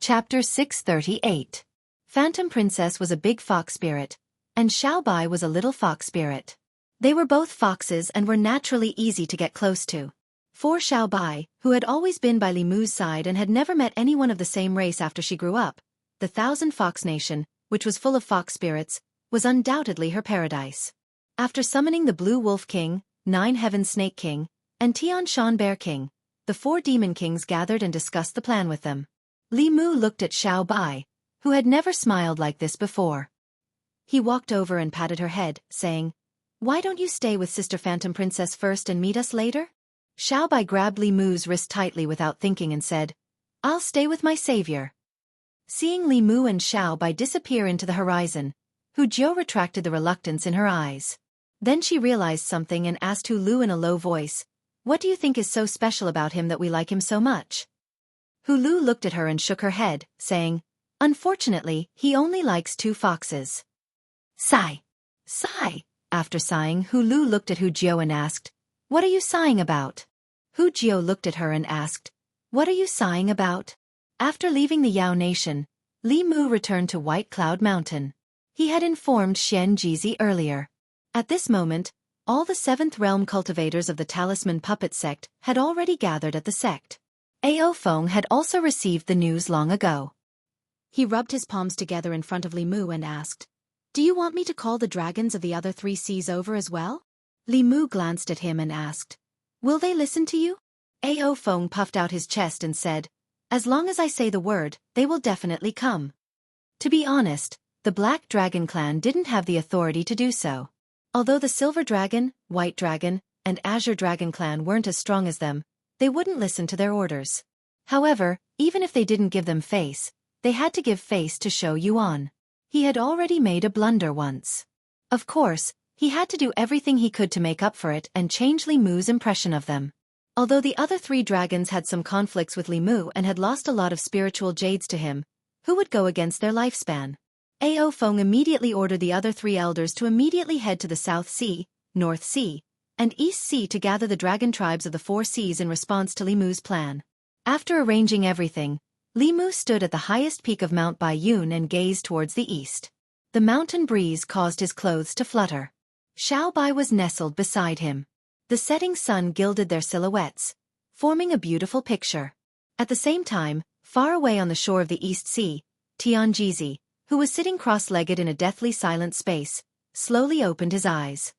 S1: Chapter 638. Phantom Princess was a big fox spirit, and Xiaobai was a little fox spirit. They were both foxes and were naturally easy to get close to. For Xiaobai, who had always been by Li Mu's side and had never met anyone of the same race after she grew up, the Thousand Fox Nation, which was full of fox spirits, was undoubtedly her paradise. After summoning the Blue Wolf King, Nine Heaven Snake King, and Tian Shan Bear King, the 4 Demon Kings gathered and discussed the plan with them. Li Mu looked at Xiaobai, who had never smiled like this before. He walked over and patted her head, saying, "Why don't you stay with Sister Phantom Princess first and meet us later?" Xiaobai grabbed Li Mu's wrist tightly without thinking and said, "I'll stay with my savior." Seeing Li Mu and Xiaobai disappear into the horizon, Hu Jiu retracted the reluctance in her eyes. Then she realized something and asked Hu Lu in a low voice, "What do you think is so special about him that we like him so much?" Hu Lu looked at her and shook her head, saying, "Unfortunately, he only likes 2 foxes." Sigh. Sigh. After sighing, Hu Lu looked at Hu Jiu and asked, "What are you sighing about?" Hu Jiu looked at her and asked, "What are you sighing about?" After leaving the Yao Nation, Li Mu returned to White Cloud Mountain. He had informed Xian Jizi earlier. At this moment, all the 7th realm cultivators of the Talisman Puppet sect had already gathered at the sect. Aofeng had also received the news long ago. He rubbed his palms together in front of Li Mu and asked, "Do you want me to call the dragons of the other 3 seas over as well?" Li Mu glanced at him and asked, "Will they listen to you?" Aofeng puffed out his chest and said, "As long as I say the word, they will definitely come." To be honest, the Black Dragon clan didn't have the authority to do so. Although the Silver Dragon, White Dragon, and Azure Dragon clan weren't as strong as them, they wouldn't listen to their orders. However, even if they didn't give them face, they had to give face to Shou Yuan. He had already made a blunder once. Of course, he had to do everything he could to make up for it and change Li Mu's impression of them. Although the other 3 dragons had some conflicts with Li Mu and had lost a lot of spiritual jades to him, who would go against their lifespan? Aofeng immediately ordered the other 3 elders to immediately head to the South Sea, North Sea, and East Sea to gather the dragon tribes of the 4 seas in response to Li Mu's plan. After arranging everything, Li Mu stood at the highest peak of Mount Baiyun and gazed towards the east. The mountain breeze caused his clothes to flutter. Xiaobai was nestled beside him. The setting sun gilded their silhouettes, forming a beautiful picture. At the same time, far away on the shore of the East Sea, Tianjizi, who was sitting cross-legged in a deathly silent space, slowly opened his eyes.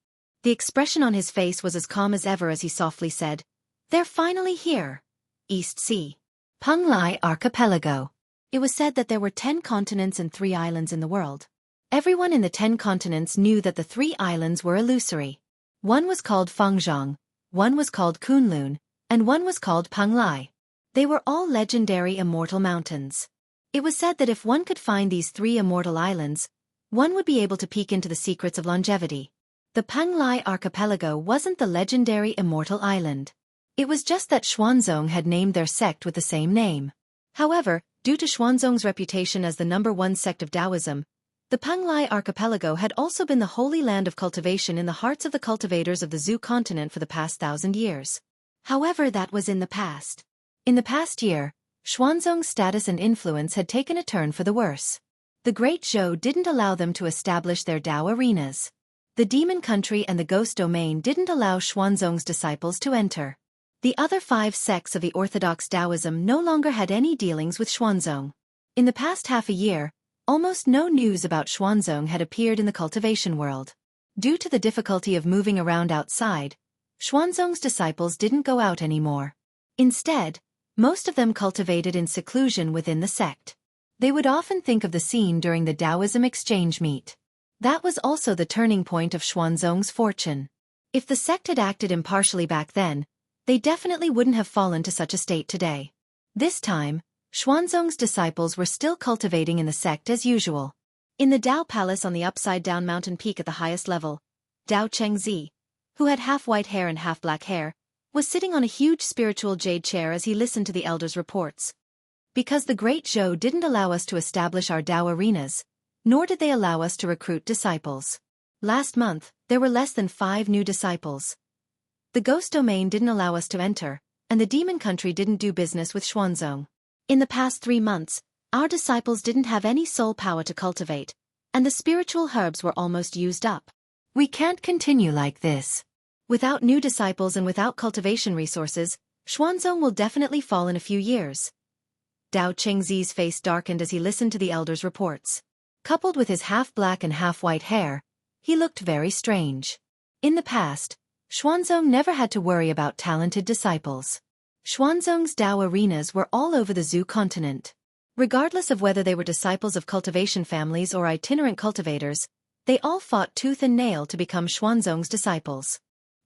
S1: The expression on his face was as calm as ever as he softly said, "They're finally here. East Sea. Penglai Archipelago." It was said that there were 10 continents and 3 islands in the world. Everyone in the 10 continents knew that the 3 islands were illusory. One was called Fengzhang, one was called Kunlun, and one was called Penglai. They were all legendary immortal mountains. It was said that if one could find these 3 immortal islands, one would be able to peek into the secrets of longevity. The Penglai Archipelago wasn't the legendary immortal island. It was just that Xuanzong had named their sect with the same name. However, due to Xuanzong's reputation as the #1 sect of Taoism, the Penglai Archipelago had also been the holy land of cultivation in the hearts of the cultivators of the Zhu continent for the past 1,000 years. However, that was in the past. In the past year, Xuanzong's status and influence had taken a turn for the worse. The Great Zhou didn't allow them to establish their Dao arenas. The Demon Country and the Ghost Domain didn't allow Xuanzong's disciples to enter. The other 5 sects of the Orthodox Taoism no longer had any dealings with Xuanzong. In the past half a year, almost no news about Xuanzong had appeared in the cultivation world. Due to the difficulty of moving around outside, Xuanzong's disciples didn't go out anymore. Instead, most of them cultivated in seclusion within the sect. They would often think of the scene during the Taoism exchange meet. That was also the turning point of Xuanzong's fortune. If the sect had acted impartially back then, they definitely wouldn't have fallen to such a state today. This time, Xuanzong's disciples were still cultivating in the sect as usual. In the Dao Palace on the upside-down mountain peak at the highest level, Dao Chengzi, who had half white hair and half black hair, was sitting on a huge spiritual jade chair as he listened to the elders' reports. Because the Great Zhou didn't allow us to establish our Dao arenas, nor did they allow us to recruit disciples. Last month, there were less than 5 new disciples. The ghost domain didn't allow us to enter, and the demon country didn't do business with Xuanzong. In the past 3 months, our disciples didn't have any soul power to cultivate, and the spiritual herbs were almost used up. We can't continue like this. Without new disciples and without cultivation resources, Xuanzong will definitely fall in a few years. Dao Chengzi's face darkened as he listened to the elders' reports. Coupled with his half-black and half-white hair, he looked very strange. In the past, Xuanzong never had to worry about talented disciples. Xuanzong's Dao arenas were all over the Zhou continent. Regardless of whether they were disciples of cultivation families or itinerant cultivators, they all fought tooth and nail to become Xuanzong's disciples.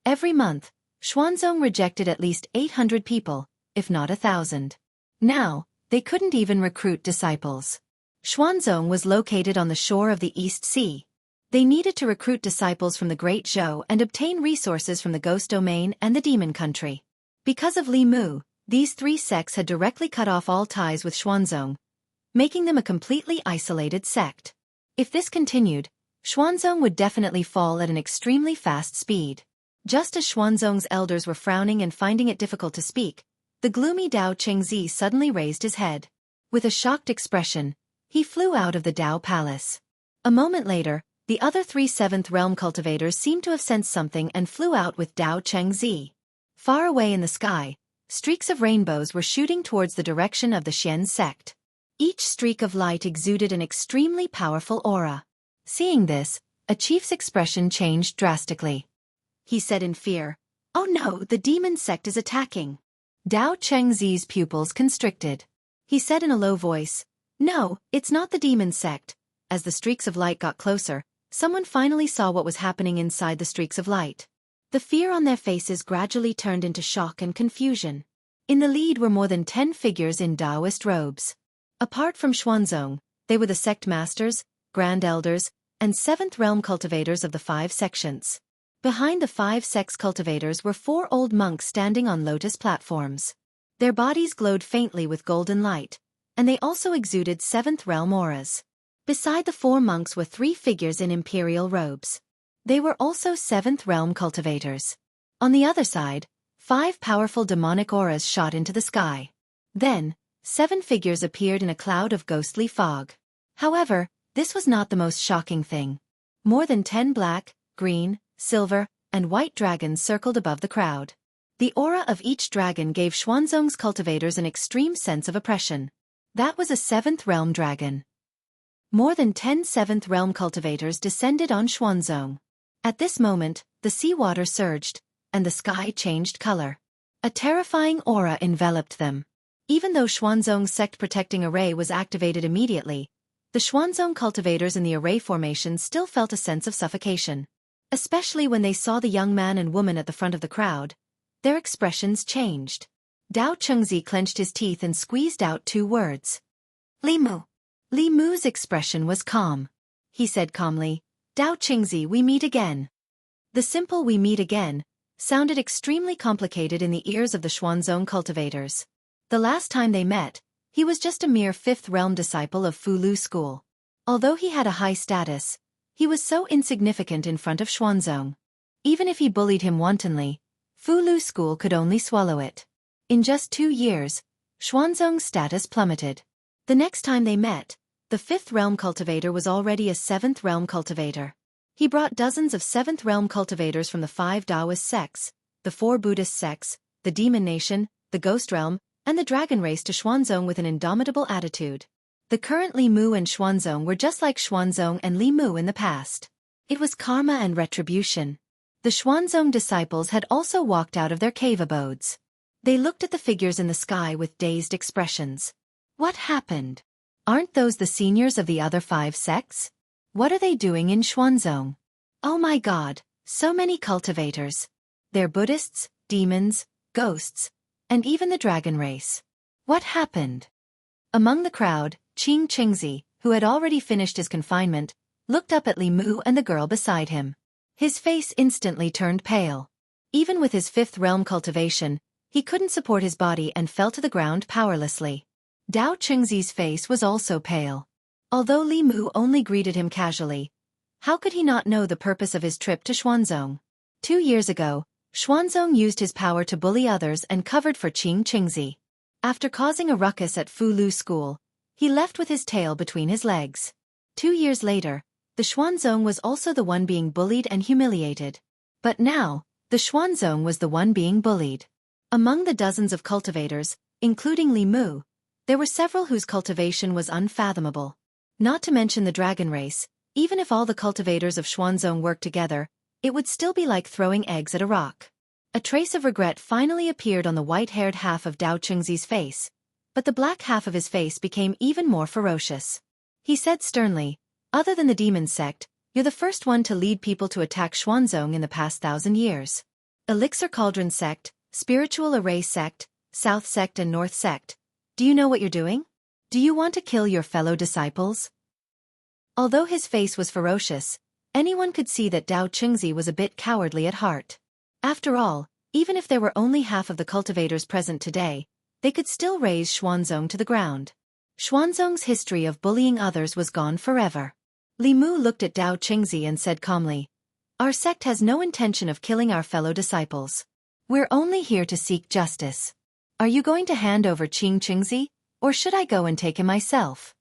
S1: Every month, Xuanzong rejected at least 800 people, if not 1,000. Now, they couldn't even recruit disciples. Xuanzong was located on the shore of the East Sea. They needed to recruit disciples from the Great Zhou and obtain resources from the Ghost Domain and the Demon Country. Because of Li Mu, these 3 sects had directly cut off all ties with Xuanzong, making them a completely isolated sect. If this continued, Xuanzong would definitely fall at an extremely fast speed. Just as Xuanzong's elders were frowning and finding it difficult to speak, the gloomy Dao Chengzi suddenly raised his head. With a shocked expression, he flew out of the Dao Palace. A moment later, the other 3 7th realm cultivators seemed to have sensed something and flew out with Dao Chengzi. Far away in the sky, streaks of rainbows were shooting towards the direction of the Xian sect. Each streak of light exuded an extremely powerful aura. Seeing this, a chief's expression changed drastically. He said in fear, "Oh no, the demon sect is attacking." Dao Chengzi's pupils constricted. He said in a low voice, "No, it's not the demon sect." As the streaks of light got closer, someone finally saw what was happening inside the streaks of light. The fear on their faces gradually turned into shock and confusion. In the lead were more than 10 figures in Taoist robes. Apart from Xuanzong, they were the sect masters, grand elders, and 7th realm cultivators of the 5 sections. Behind the 5 sects cultivators were 4 old monks standing on lotus platforms. Their bodies glowed faintly with golden light, and they also exuded 7th realm auras. Beside the 4 monks were 3 figures in imperial robes. They were also 7th realm cultivators. On the other side, 5 powerful demonic auras shot into the sky. Then, 7 figures appeared in a cloud of ghostly fog. However, this was not the most shocking thing. More than 10 black, green, silver, and white dragons circled above the crowd. The aura of each dragon gave Xuanzong's cultivators an extreme sense of oppression. That was a 7th realm dragon. More than 10 7th realm cultivators descended on Xuanzong. At this moment, the seawater surged, and the sky changed color. A terrifying aura enveloped them. Even though Xuanzong's sect protecting array was activated immediately, the Xuanzong cultivators in the array formation still felt a sense of suffocation. Especially when they saw the young man and woman at the front of the crowd, their expressions changed. Dao Chengzi clenched his teeth and squeezed out 2 words. Li Mu. Li Mu's expression was calm. He said calmly, "Dao Chengzi, we meet again." The simple "we meet again" sounded extremely complicated in the ears of the Xuanzong cultivators. The last time they met, he was just a mere 5th realm disciple of Fulu school. Although he had a high status, he was so insignificant in front of Xuanzong. Even if he bullied him wantonly, Fulu school could only swallow it. In just 2 years, Xuanzong's status plummeted. The next time they met, the 5th realm cultivator was already a 7th realm cultivator. He brought dozens of 7th realm cultivators from the 5 Taoist sects, the 4 Buddhist sects, the Demon Nation, the Ghost Realm, and the Dragon Race to Xuanzong with an indomitable attitude. The current Li Mu and Xuanzong were just like Xuanzong and Li Mu in the past. It was karma and retribution. The Xuanzong disciples had also walked out of their cave abodes. They looked at the figures in the sky with dazed expressions. What happened? Aren't those the seniors of the other 5 sects? What are they doing in Xuanzong? Oh my God, so many cultivators. They're Buddhists, demons, ghosts, and even the dragon race. What happened? Among the crowd, Qing Qingzi, who had already finished his confinement, looked up at Li Mu and the girl beside him. His face instantly turned pale. Even with his fifth realm cultivation, he couldn't support his body and fell to the ground powerlessly. Dao Chengzi's face was also pale. Although Li Mu only greeted him casually, how could he not know the purpose of his trip to Xuanzong? 2 years ago, Xuanzong used his power to bully others and covered for Qing Qingzi. After causing a ruckus at Fu Lu School, he left with his tail between his legs. 2 years later, the Xuanzong was also the one being bullied and humiliated. But now, the Xuanzong was the one being bullied. Among the dozens of cultivators, including Li Mu, there were several whose cultivation was unfathomable. Not to mention the dragon race, even if all the cultivators of Xuanzong worked together, it would still be like throwing eggs at a rock. A trace of regret finally appeared on the white-haired half of Dao Chengzi's face, but the black half of his face became even more ferocious. He said sternly, "Other than the demon sect, you're the first one to lead people to attack Xuanzong in the past 1,000 years. Elixir Cauldron sect, Spiritual Array sect, South sect and North sect. Do you know what you're doing? Do you want to kill your fellow disciples?" Although his face was ferocious, anyone could see that Dao Chengzi was a bit cowardly at heart. After all, even if there were only half of the cultivators present today, they could still raze Xuanzong to the ground. Xuanzong's history of bullying others was gone forever. Li Mu looked at Dao Chengzi and said calmly, "Our sect has no intention of killing our fellow disciples. We're only here to seek justice. Are you going to hand over Qing Qingzi, or should I go and take him myself?"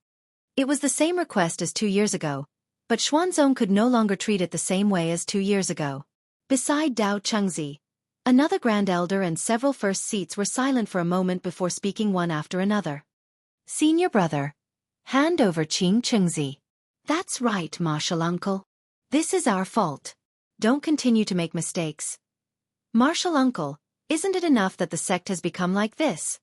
S1: It was the same request as 2 years ago, but Xuanzong could no longer treat it the same way as 2 years ago. Beside Dao Chengzi, another Grand Elder and several first seats were silent for a moment before speaking one after another. "Senior brother, hand over Qing Qingzi." "That's right, Martial Uncle. This is our fault. Don't continue to make mistakes." "Martial Uncle, isn't it enough that the sect has become like this?"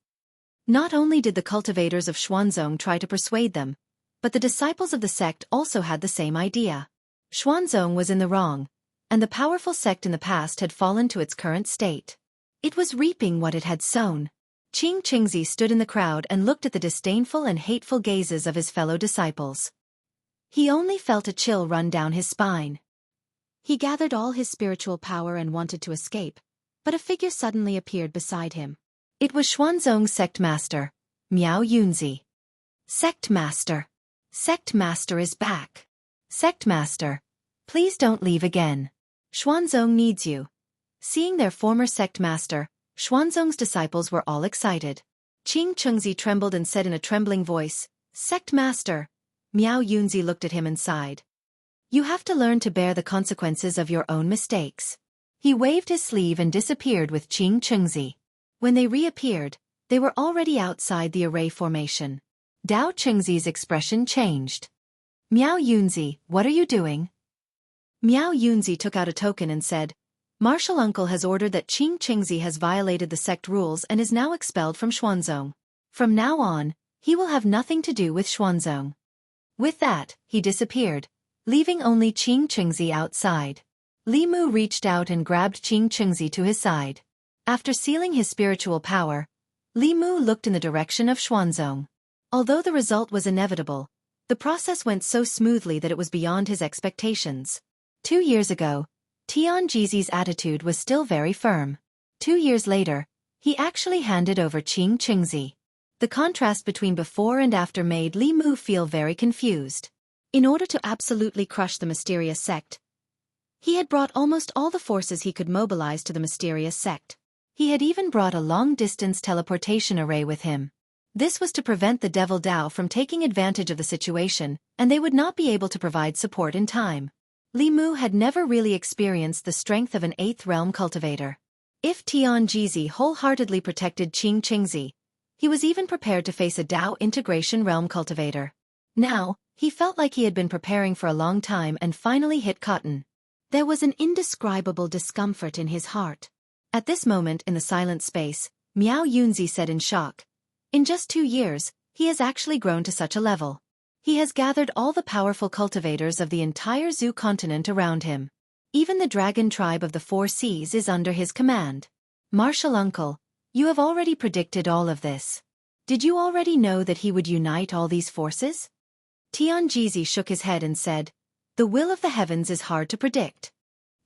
S1: Not only did the cultivators of Xuanzong try to persuade them, but the disciples of the sect also had the same idea. Xuanzong was in the wrong, and the powerful sect in the past had fallen to its current state. It was reaping what it had sown. Qing Qingzi stood in the crowd and looked at the disdainful and hateful gazes of his fellow disciples. He only felt a chill run down his spine. He gathered all his spiritual power and wanted to escape, but a figure suddenly appeared beside him. It was Xuanzong's sect master, Miao Yunzi. "Sect master. Sect master is back. Sect master, please don't leave again. Xuanzong needs you." Seeing their former sect master, Xuanzong's disciples were all excited. Qing Qingzi trembled and said in a trembling voice, "Sect master." Miao Yunzi looked at him and sighed. "You have to learn to bear the consequences of your own mistakes." He waved his sleeve and disappeared with Qing Qingzi. When they reappeared, they were already outside the array formation. Dao Chengzi's expression changed. "Miao Yunzi, what are you doing?" Miao Yunzi took out a token and said, "Martial Uncle has ordered that Qing Qingzi has violated the sect rules and is now expelled from Xuanzong. From now on, he will have nothing to do with Xuanzong." With that, he disappeared, leaving only Qing Qingzi outside. Li Mu reached out and grabbed Qing Qingzi to his side. After sealing his spiritual power, Li Mu looked in the direction of Xuanzong. Although the result was inevitable, the process went so smoothly that it was beyond his expectations. 2 years ago, Tian Jizi's attitude was still very firm. 2 years later, he actually handed over Qing Qingzi. The contrast between before and after made Li Mu feel very confused. In order to absolutely crush the mysterious sect, he had brought almost all the forces he could mobilize to the mysterious sect. He had even brought a long-distance teleportation array with him. This was to prevent the Devil Dao from taking advantage of the situation, and they would not be able to provide support in time. Li Mu had never really experienced the strength of an 8th realm cultivator. If Tian Jizi wholeheartedly protected Qing Qingzi, he was even prepared to face a Dao integration realm cultivator. Now, he felt like he had been preparing for a long time and finally hit cotton. There was an indescribable discomfort in his heart. At this moment in the silent space, Miao Yunzi said in shock, "In just 2 years, he has actually grown to such a level. He has gathered all the powerful cultivators of the entire Zhu continent around him. Even the dragon tribe of the 4 seas is under his command. Martial Uncle, you have already predicted all of this. Did you already know that he would unite all these forces?" Tianjizi shook his head and said, "The will of the heavens is hard to predict.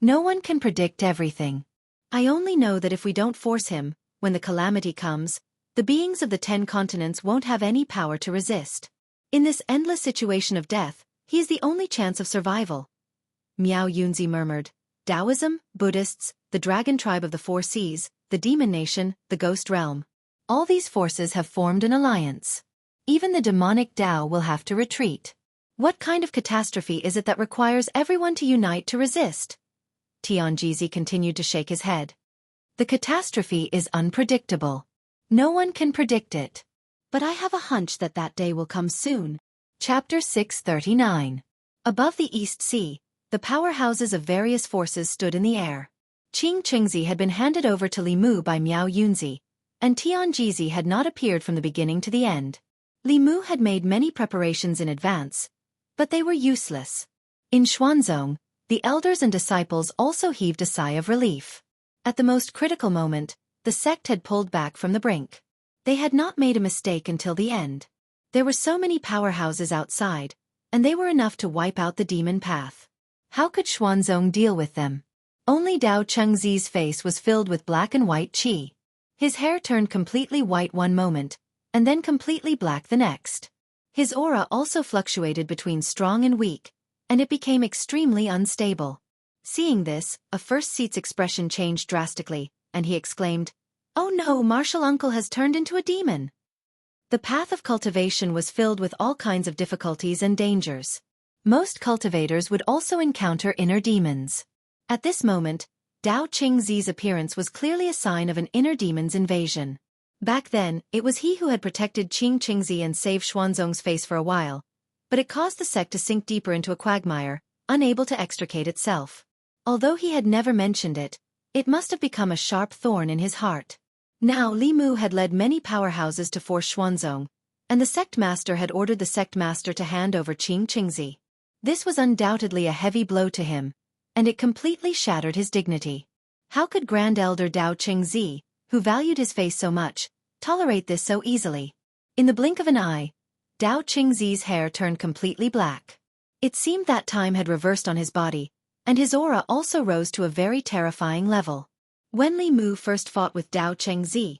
S1: No one can predict everything. I only know that if we don't force him, when the calamity comes, the beings of the 10 continents won't have any power to resist. In this endless situation of death, he is the only chance of survival." Miao Yunzi murmured, "Taoism, Buddhists, the dragon tribe of the 4 seas, the demon nation, the ghost realm. All these forces have formed an alliance. Even the demonic Tao will have to retreat. What kind of catastrophe is it that requires everyone to unite to resist?" Tianjizi continued to shake his head. "The catastrophe is unpredictable. No one can predict it. But I have a hunch that that day will come soon." Chapter 639. Above the East Sea, the powerhouses of various forces stood in the air. Qing Qingzi had been handed over to Li Mu by Miao Yunzi, and Tianjizi had not appeared from the beginning to the end. Li Mu had made many preparations in advance, but they were useless. In Xuanzong, the elders and disciples also heaved a sigh of relief. At the most critical moment, the sect had pulled back from the brink. They had not made a mistake until the end. There were so many powerhouses outside, and they were enough to wipe out the demon path. How could Xuanzong deal with them? Only Dao Chengzi's face was filled with black and white qi. His hair turned completely white one moment, and then completely black the next. His aura also fluctuated between strong and weak, and it became extremely unstable. Seeing this, a first seat's expression changed drastically, and he exclaimed, "Oh no, Martial Uncle has turned into a demon." The path of cultivation was filled with all kinds of difficulties and dangers. Most cultivators would also encounter inner demons. At this moment, Dao Qingzi's appearance was clearly a sign of an inner demon's invasion. Back then, it was he who had protected Qing Qingzi and saved Xuanzong's face for a while, but it caused the sect to sink deeper into a quagmire, unable to extricate itself. Although he had never mentioned it, it must have become a sharp thorn in his heart. Now Li Mu had led many powerhouses to force Xuanzong, and the sect master had ordered the sect master to hand over Qing Qingzi. This was undoubtedly a heavy blow to him, and it completely shattered his dignity. How could Grand Elder Dao Qingzi, who valued his face so much, tolerate this so easily? In the blink of an eye, Dao Qingzi's hair turned completely black. It seemed that time had reversed on his body, and his aura also rose to a very terrifying level. When Li Mu first fought with Dao Chengzi,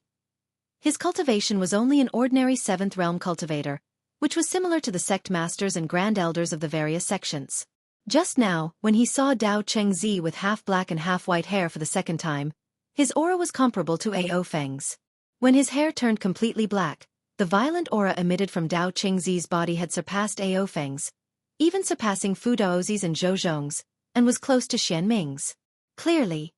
S1: his cultivation was only an ordinary 7th realm cultivator, which was similar to the sect masters and grand elders of the various sections. Just now, when he saw Dao Chengzi with half black and half white hair for the second time, his aura was comparable to Ao Feng's. When his hair turned completely black, the violent aura emitted from Dao Chengzi's body had surpassed Ao Feng's, even surpassing Fu Daozi's and Zhou Zhong's, and was close to Xian Ming's. Clearly,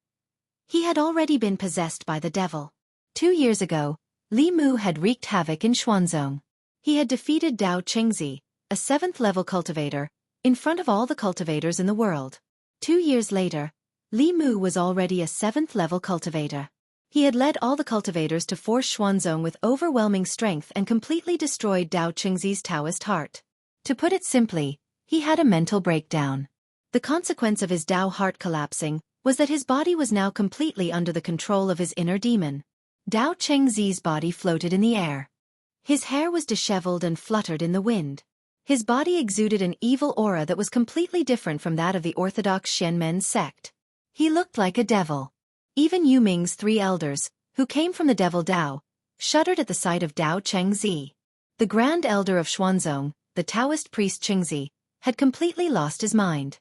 S1: he had already been possessed by the devil. 2 years ago, Li Mu had wreaked havoc in Xuanzong. He had defeated Dao Chengzi, a 7th-level cultivator, in front of all the cultivators in the world. 2 years later, Li Mu was already a 7th-level cultivator. He had led all the cultivators to force Xuanzong with overwhelming strength and completely destroyed Dao Chengzi's Taoist heart. To put it simply, he had a mental breakdown. The consequence of his Dao heart collapsing was that his body was now completely under the control of his inner demon. Dao Chengzi's body floated in the air. His hair was disheveled and fluttered in the wind. His body exuded an evil aura that was completely different from that of the orthodox Xianmen sect. He looked like a devil. Even Yu Ming's 3 elders, who came from the devil Dao, shuddered at the sight of Dao Chengzi. The grand elder of Xuanzong, the Taoist priest Qingzi, had completely lost his mind.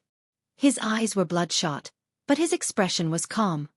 S1: His eyes were bloodshot, but his expression was calm.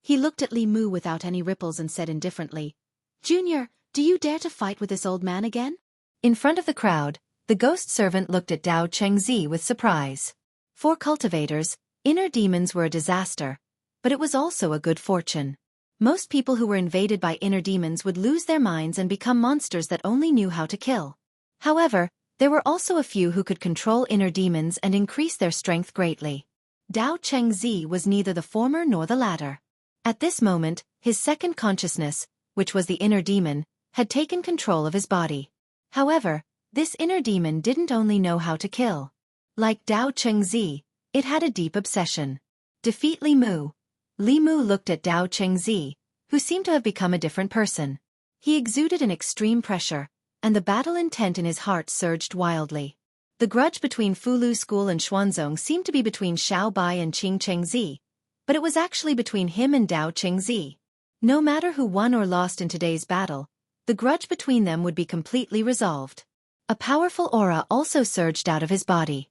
S1: He looked at Li Mu without any ripples and said indifferently, "Junior, do you dare to fight with this old man again?" In front of the crowd, the ghost servant looked at Dao Chengzi with surprise. For cultivators, inner demons were a disaster, but it was also a good fortune. Most people who were invaded by inner demons would lose their minds and become monsters that only knew how to kill. However, there were also a few who could control inner demons and increase their strength greatly. Dao Chengzi was neither the former nor the latter. At this moment, his second consciousness, which was the inner demon, had taken control of his body. However, this inner demon didn't only know how to kill. Like Dao Chengzi, it had a deep obsession. Defeat Li Mu. Li Mu looked at Dao Chengzi, who seemed to have become a different person. He exuded an extreme pressure, and the battle intent in his heart surged wildly. The grudge between Fulu School and Xuanzong seemed to be between Xiao Bai and Qing Chengzi, but it was actually between him and Dao Chengzi. No matter who won or lost in today's battle, the grudge between them would be completely resolved. A powerful aura also surged out of his body.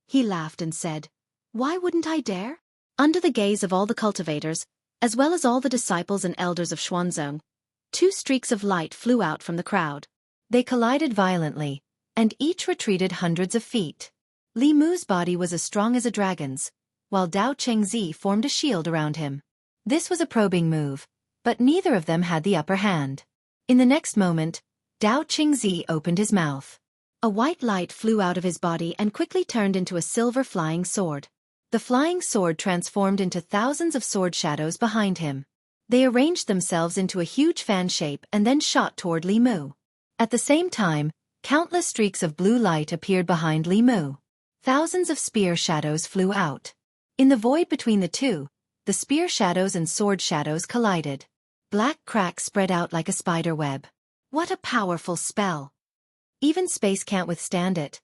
S1: He laughed and said, "Why wouldn't I dare?" Under the gaze of all the cultivators, as well as all the disciples and elders of Xuanzong, two streaks of light flew out from the crowd. They collided violently, and each retreated hundreds of feet. Li Mu's body was as strong as a dragon's, while Dao Chengzi formed a shield around him. This was a probing move, but neither of them had the upper hand. In the next moment, Dao Chengzi opened his mouth. A white light flew out of his body and quickly turned into a silver flying sword. The flying sword transformed into thousands of sword shadows behind him. They arranged themselves into a huge fan shape and then shot toward Li Mu. At the same time, countless streaks of blue light appeared behind Li Mu. Thousands of spear shadows flew out. In the void between the two, the spear shadows and sword shadows collided. Black cracks spread out like a spider web. What a powerful spell! Even space can't withstand it.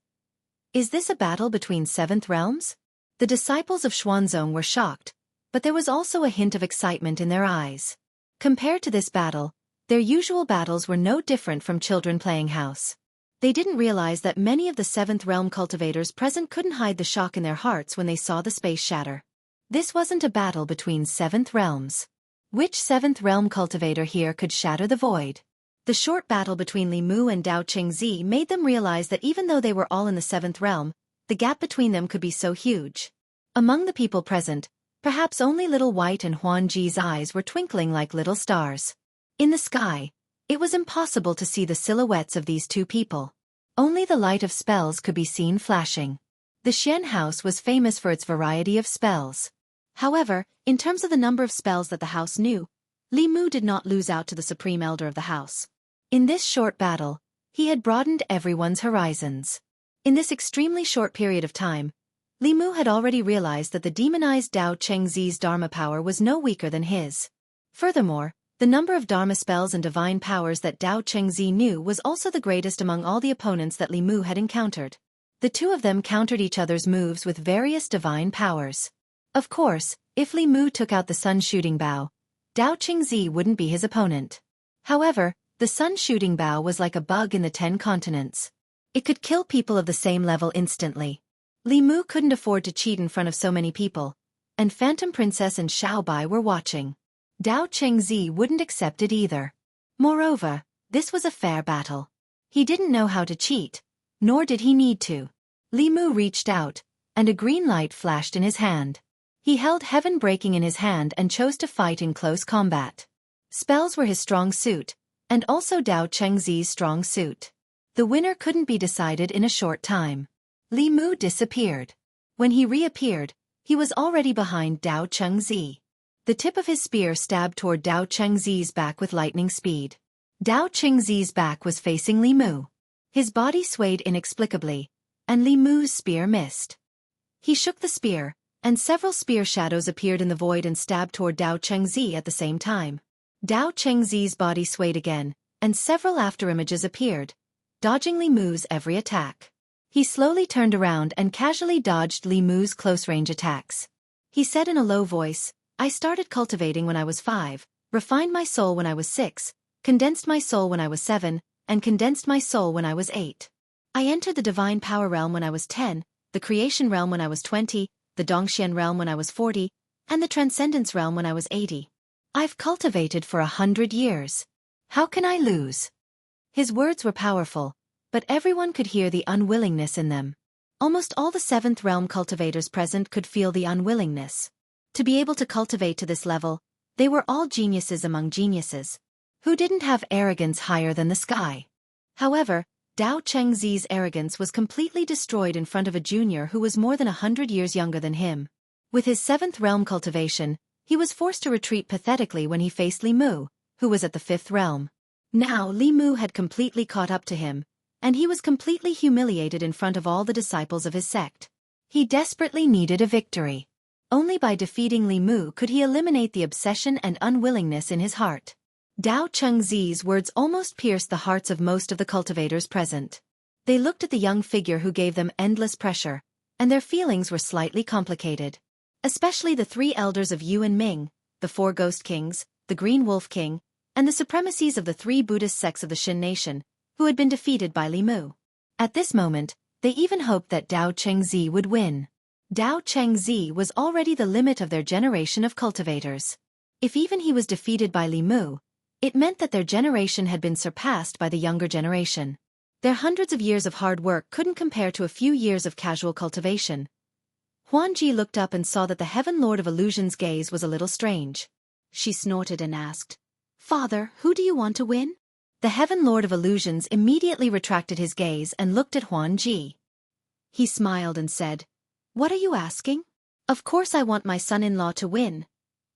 S1: Is this a battle between seventh realms? The disciples of Xuanzong were shocked, but there was also a hint of excitement in their eyes. Compared to this battle, their usual battles were no different from children playing house. They didn't realize that many of the seventh realm cultivators present couldn't hide the shock in their hearts when they saw the space shatter. This wasn't a battle between seventh realms. Which seventh realm cultivator here could shatter the void? The short battle between Li Mu and Dao Chengzi made them realize that even though they were all in the seventh realm, the gap between them could be so huge. Among the people present, perhaps only little White and Huan Ji's eyes were twinkling like little stars. In the sky, it was impossible to see the silhouettes of these two people. Only the light of spells could be seen flashing. The Xian house was famous for its variety of spells. However, in terms of the number of spells that the house knew, Li Mu did not lose out to the supreme elder of the house. In this short battle, he had broadened everyone's horizons. In this extremely short period of time, Li Mu had already realized that the demonized Dao Chengzi's Dharma power was no weaker than his. Furthermore, the number of Dharma spells and divine powers that Dao Chengzi knew was also the greatest among all the opponents that Li Mu had encountered. The two of them countered each other's moves with various divine powers. Of course, if Li Mu took out the sun shooting bow, Dao Chengzi wouldn't be his opponent. However, the sun shooting bow was like a bug in the 10 continents. It could kill people of the same level instantly. Li Mu couldn't afford to cheat in front of so many people, and Phantom Princess and Xiao Bai were watching. Dao Chengzi wouldn't accept it either. Moreover, this was a fair battle. He didn't know how to cheat, nor did he need to. Li Mu reached out, and a green light flashed in his hand. He held Heaven Breaking in his hand and chose to fight in close combat. Spells were his strong suit, and also Dao Chengzi's strong suit. The winner couldn't be decided in a short time. Li Mu disappeared. When he reappeared, he was already behind Dao Chengzi. The tip of his spear stabbed toward Dao Chengzi's back with lightning speed. Dao Chengzi's back was facing Li Mu. His body swayed inexplicably, and Li Mu's spear missed. He shook the spear, and several spear shadows appeared in the void and stabbed toward Dao Chengzi at the same time. Dao Chengzi's body swayed again, and several afterimages appeared, dodging Li Mu's every attack. He slowly turned around and casually dodged Li Mu's close-range attacks. He said in a low voice, "I started cultivating when I was 5, refined my soul when I was 6, condensed my soul when I was 7, and condensed my soul when I was 8. I entered the divine power realm when I was 10, the creation realm when I was 20, the Dongxian realm when I was 40, and the transcendence realm when I was 80. I've cultivated for 100 years. How can I lose?" His words were powerful, but everyone could hear the unwillingness in them. Almost all the 7th realm cultivators present could feel the unwillingness. To be able to cultivate to this level, they were all geniuses among geniuses, who didn't have arrogance higher than the sky. However, Dao Chengzi's arrogance was completely destroyed in front of a junior who was more than 100 years younger than him. With his 7th realm cultivation, he was forced to retreat pathetically when he faced Li Mu, who was at the 5th realm. Now Li Mu had completely caught up to him, and he was completely humiliated in front of all the disciples of his sect. He desperately needed a victory. Only by defeating Li Mu could he eliminate the obsession and unwillingness in his heart. Dao Chengzi's words almost pierced the hearts of most of the cultivators present. They looked at the young figure who gave them endless pressure, and their feelings were slightly complicated. Especially the three elders of Yu and Ming, the four Ghost Kings, the Green Wolf King, and the supremacies of the three Buddhist sects of the Shin nation, who had been defeated by Li Mu. At this moment, they even hoped that Dao Chengzi would win. Dao Chengzi was already the limit of their generation of cultivators. If even he was defeated by Li Mu, it meant that their generation had been surpassed by the younger generation. Their hundreds of years of hard work couldn't compare to a few years of casual cultivation. Huanji looked up and saw that the Heaven Lord of Illusion's gaze was a little strange. She snorted and asked, "Father, who do you want to win?" The Heaven Lord of Illusions immediately retracted his gaze and looked at Huanji. He smiled and said, "What are you asking?" "Of course I want my son-in-law to win."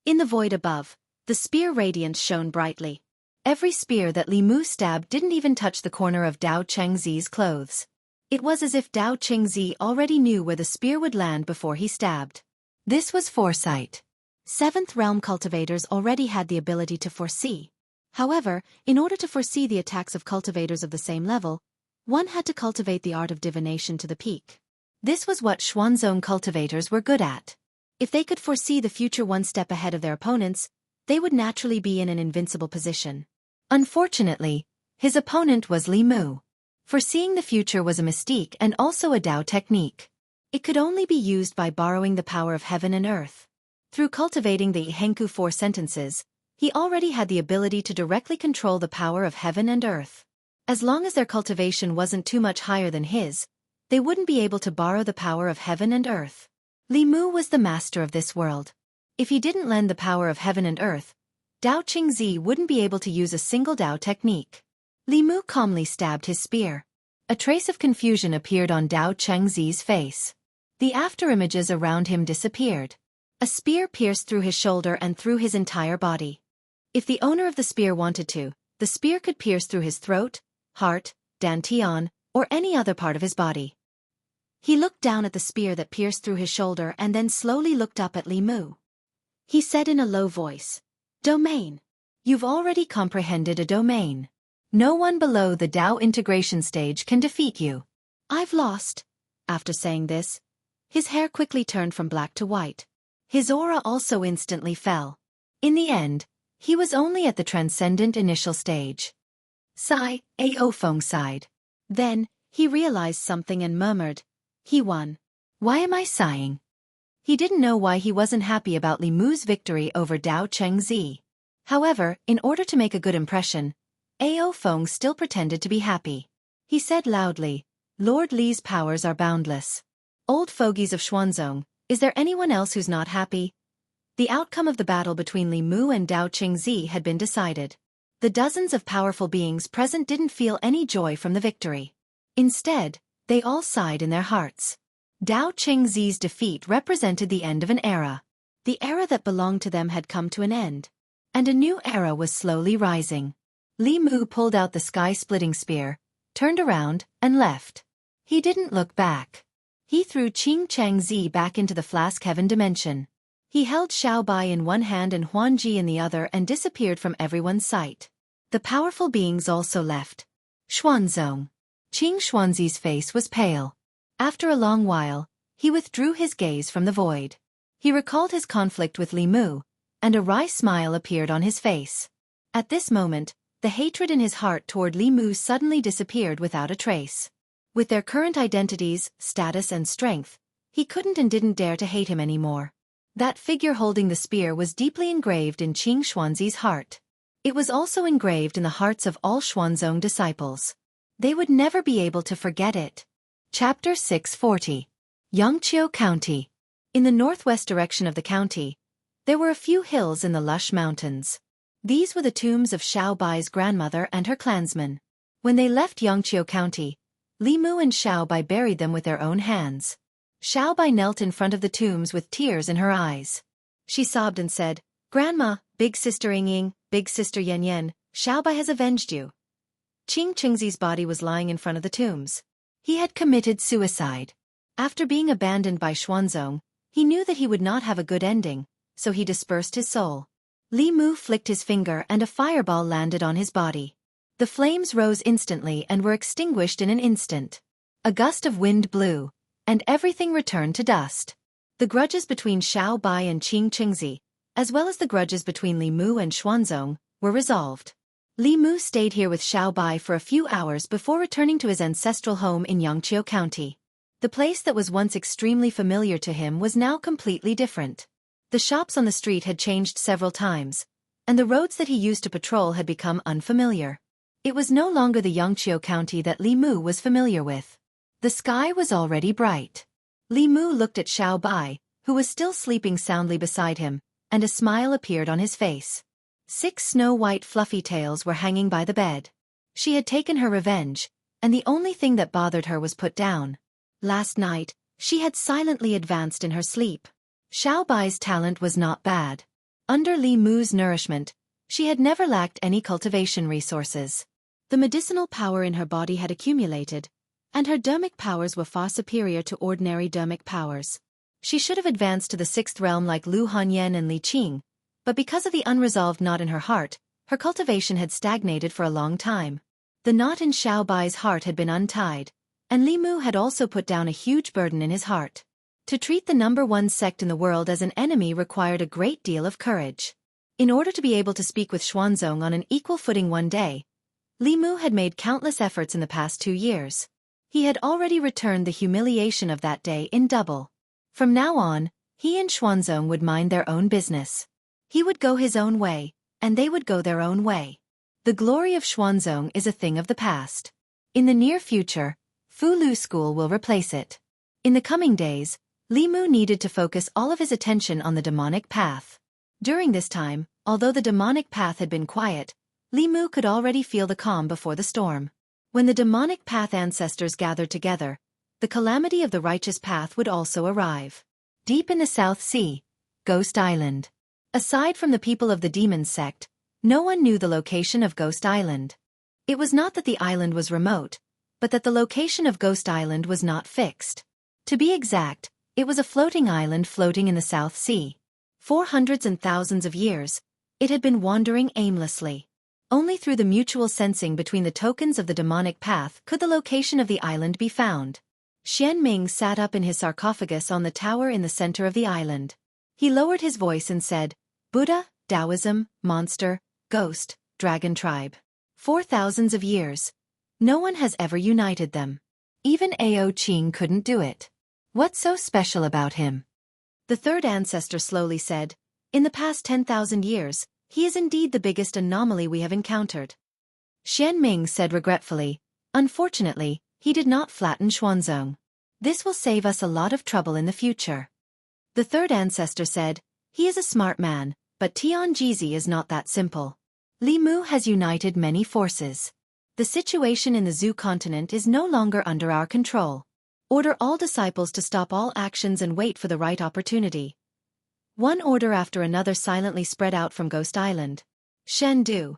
S1: In the void above, the spear radiance shone brightly. Every spear that Li Mu stabbed didn't even touch the corner of Dao Chengzi's clothes. It was as if Dao Chengzi already knew where the spear would land before he stabbed. This was foresight. Seventh realm cultivators already had the ability to foresee. However, in order to foresee the attacks of cultivators of the same level, one had to cultivate the art of divination to the peak. This was what Xuanzong cultivators were good at. If they could foresee the future one step ahead of their opponents, they would naturally be in an invincible position. Unfortunately, his opponent was Li Mu. Foreseeing the future was a mystique and also a Dao technique. It could only be used by borrowing the power of heaven and earth. Through cultivating the Henku Four Sentences, he already had the ability to directly control the power of heaven and earth. As long as their cultivation wasn't too much higher than his, they wouldn't be able to borrow the power of heaven and earth. Li Mu was the master of this world. If he didn't lend the power of heaven and earth, Dao Chengzi wouldn't be able to use a single Dao technique. Li Mu calmly stabbed his spear. A trace of confusion appeared on Dao Chengzi's face. The afterimages around him disappeared. A spear pierced through his shoulder and through his entire body. If the owner of the spear wanted to, the spear could pierce through his throat, heart, dantian, or any other part of his body. He looked down at the spear that pierced through his shoulder and then slowly looked up at Li Mu. He said in a low voice, "Domain. You've already comprehended a domain. No one below the Dao integration stage can defeat you." "I've lost." After saying this, his hair quickly turned from black to white. His aura also instantly fell. In the end, he was only at the transcendent initial stage. Sigh, Aofeng sighed. Then, he realized something and murmured, "He won." Why am I sighing? He didn't know why he wasn't happy about Li Mu's victory over Dao Chengzi. However, in order to make a good impression, Aofeng still pretended to be happy. He said loudly, "Lord Li's powers are boundless. Old fogies of Xuanzong, is there anyone else who's not happy?" The outcome of the battle between Li Mu and Dao Chengzi had been decided. The dozens of powerful beings present didn't feel any joy from the victory. Instead, they all sighed in their hearts. Dao Chengzi's defeat represented the end of an era. The era that belonged to them had come to an end. And a new era was slowly rising. Li Mu pulled out the sky-splitting spear, turned around, and left. He didn't look back. He threw Qing Changzi back into the flask heaven dimension. He held Xiaobai in one hand and Huanji in the other and disappeared from everyone's sight. The powerful beings also left. Xuanzong. Qing Xuanzi's face was pale. After a long while, he withdrew his gaze from the void. He recalled his conflict with Li Mu, and a wry smile appeared on his face. At this moment, the hatred in his heart toward Li Mu suddenly disappeared without a trace. With their current identities, status and strength, he couldn't and didn't dare to hate him anymore. That figure holding the spear was deeply engraved in Qing Xuanzi's heart. It was also engraved in the hearts of all Xuanzong disciples. They would never be able to forget it. Chapter 640. Yangqiu County. In the northwest direction of the county, there were a few hills in the lush mountains. These were the tombs of Xiaobai's grandmother and her clansmen. When they left Yangqiu County, Li Mu and Xiaobai buried them with their own hands. Xiaobai knelt in front of the tombs with tears in her eyes. She sobbed and said, "Grandma, big sister Ying, big sister Yan Yan, Xiaobai has avenged you." Qing Chengzi's body was lying in front of the tombs. He had committed suicide. After being abandoned by Xuanzong, he knew that he would not have a good ending, so he dispersed his soul. Li Mu flicked his finger and a fireball landed on his body. The flames rose instantly and were extinguished in an instant. A gust of wind blew, and everything returned to dust. The grudges between Xiao Bai and Qing Qingzi, as well as the grudges between Li Mu and Xuanzong, were resolved. Li Mu stayed here with Xiao Bai for a few hours before returning to his ancestral home in Yangqiu County. The place that was once extremely familiar to him was now completely different. The shops on the street had changed several times, and the roads that he used to patrol had become unfamiliar. It was no longer the Yangqiu County that Li Mu was familiar with. The sky was already bright. Li Mu looked at Xiao Bai, who was still sleeping soundly beside him, and a smile appeared on his face. 6 snow-white fluffy tails were hanging by the bed. She had taken her revenge, and the only thing that bothered her was put down. Last night, she had silently advanced in her sleep. Xiao Bai's talent was not bad. Under Li Mu's nourishment, she had never lacked any cultivation resources. The medicinal power in her body had accumulated, and her dermic powers were far superior to ordinary dermic powers. She should have advanced to the 6th realm like Lu Hanyan and Li Qing, but because of the unresolved knot in her heart, her cultivation had stagnated for a long time. The knot in Xiao Bai's heart had been untied, and Li Mu had also put down a huge burden in his heart. To treat the #1 sect in the world as an enemy required a great deal of courage. In order to be able to speak with Xuanzong on an equal footing one day, Li Mu had made countless efforts in the past 2 years. He had already returned the humiliation of that day in double. From now on, he and Xuanzong would mind their own business. He would go his own way, and they would go their own way. The glory of Xuanzong is a thing of the past. In the near future, Fu Lu School will replace it. In the coming days, Li Mu needed to focus all of his attention on the demonic path. During this time, although the demonic path had been quiet, Li Mu could already feel the calm before the storm. When the demonic path ancestors gathered together, the calamity of the righteous path would also arrive. Deep in the South Sea, Ghost Island. Aside from the people of the demon sect, no one knew the location of Ghost Island. It was not that the island was remote, but that the location of Ghost Island was not fixed. To be exact, it was a floating island floating in the South Sea. For hundreds and thousands of years, it had been wandering aimlessly. Only through the mutual sensing between the tokens of the demonic path could the location of the island be found. Xian Ming sat up in his sarcophagus on the tower in the center of the island. He lowered his voice and said, Buddha, Taoism, monster, ghost, dragon tribe. For thousands of years, no one has ever united them. Even Ao Qing couldn't do it. What's so special about him? The third ancestor slowly said, in the past 10,000 years, he is indeed the biggest anomaly we have encountered. Xian Ming said regretfully, unfortunately, he did not flatten Xuanzong. This will save us a lot of trouble in the future. The third ancestor said, he is a smart man, but Tian Jizi is not that simple. Li Mu has united many forces. The situation in the Zhu continent is no longer under our control. Order all disciples to stop all actions and wait for the right opportunity. One order after another silently spread out from Ghost Island. Shen Du.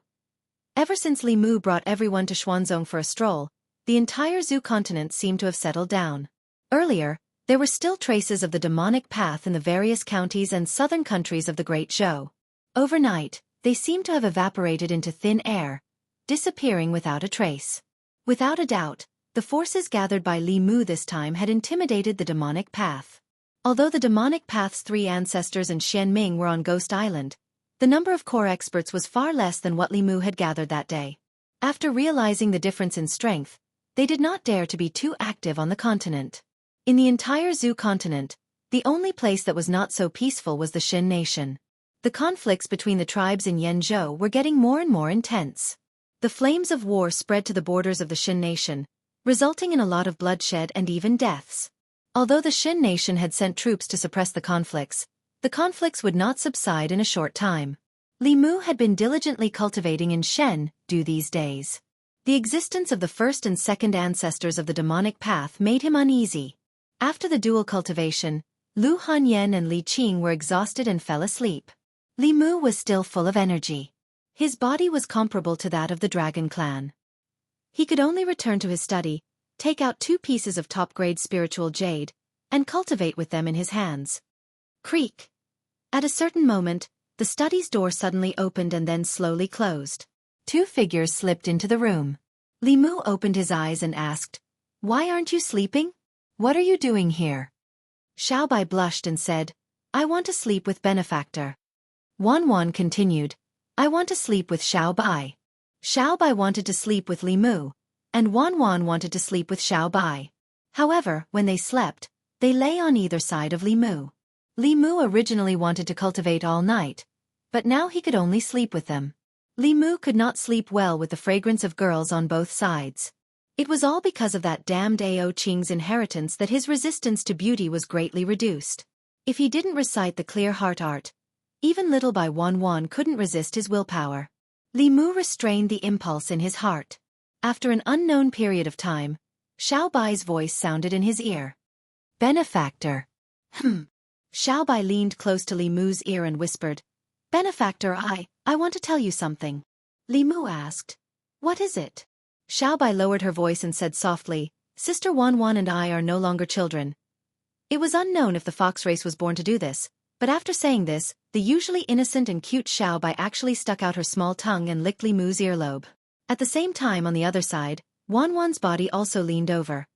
S1: Ever since Li Mu brought everyone to Xuanzong for a stroll, the entire Zhu continent seemed to have settled down. Earlier, there were still traces of the demonic path in the various counties and southern countries of the Great Zhou. Overnight, they seemed to have evaporated into thin air, disappearing without a trace. Without a doubt, the forces gathered by Li Mu this time had intimidated the demonic path. Although the demonic path's 3 ancestors and Xian Ming were on Ghost Island, the number of core experts was far less than what Li Mu had gathered that day. After realizing the difference in strength, they did not dare to be too active on the continent. In the entire Zhu continent, the only place that was not so peaceful was the Xin nation. The conflicts between the tribes in Yenzhou were getting more and more intense. The flames of war spread to the borders of the Xin nation, resulting in a lot of bloodshed and even deaths. Although the Xin nation had sent troops to suppress the conflicts would not subside in a short time. Li Mu had been diligently cultivating in Shen Du these days. The existence of the first and second ancestors of the demonic path made him uneasy. After the dual cultivation, Lu Hanyan and Li Qing were exhausted and fell asleep. Li Mu was still full of energy. His body was comparable to that of the Dragon Clan. He could only return to his study, take out 2 pieces of top-grade spiritual jade, and cultivate with them in his hands. Creak. At a certain moment, the study's door suddenly opened and then slowly closed. Two figures slipped into the room. Li Mu opened his eyes and asked, "Why aren't you sleeping? What are you doing here?" Xiaobai blushed and said, "I want to sleep with benefactor." Wan continued, "I want to sleep with Xiaobai." Xiaobai wanted to sleep with Li Mu, and Wan wanted to sleep with Xiaobai. However, when they slept, they lay on either side of Li Mu. Li Mu originally wanted to cultivate all night, but now he could only sleep with them. Li Mu could not sleep well with the fragrance of girls on both sides. It was all because of that damned Ao Qing's inheritance that his resistance to beauty was greatly reduced. If he didn't recite the clear heart art, even little by Wan couldn't resist his willpower. Li Mu restrained the impulse in his heart. After an unknown period of time, Xiaobai's voice sounded in his ear. "Benefactor." Xiaobai leaned close to Li Mu's ear and whispered, "Benefactor, I want to tell you something." Li Mu asked, "What is it?" Xiaobai lowered her voice and said softly, "Sister Wan and I are no longer children." It was unknown if the fox race was born to do this, but after saying this, the usually innocent and cute Xiaobai actually stuck out her small tongue and licked Li Mu's earlobe. At the same time on the other side, Wan's body also leaned over.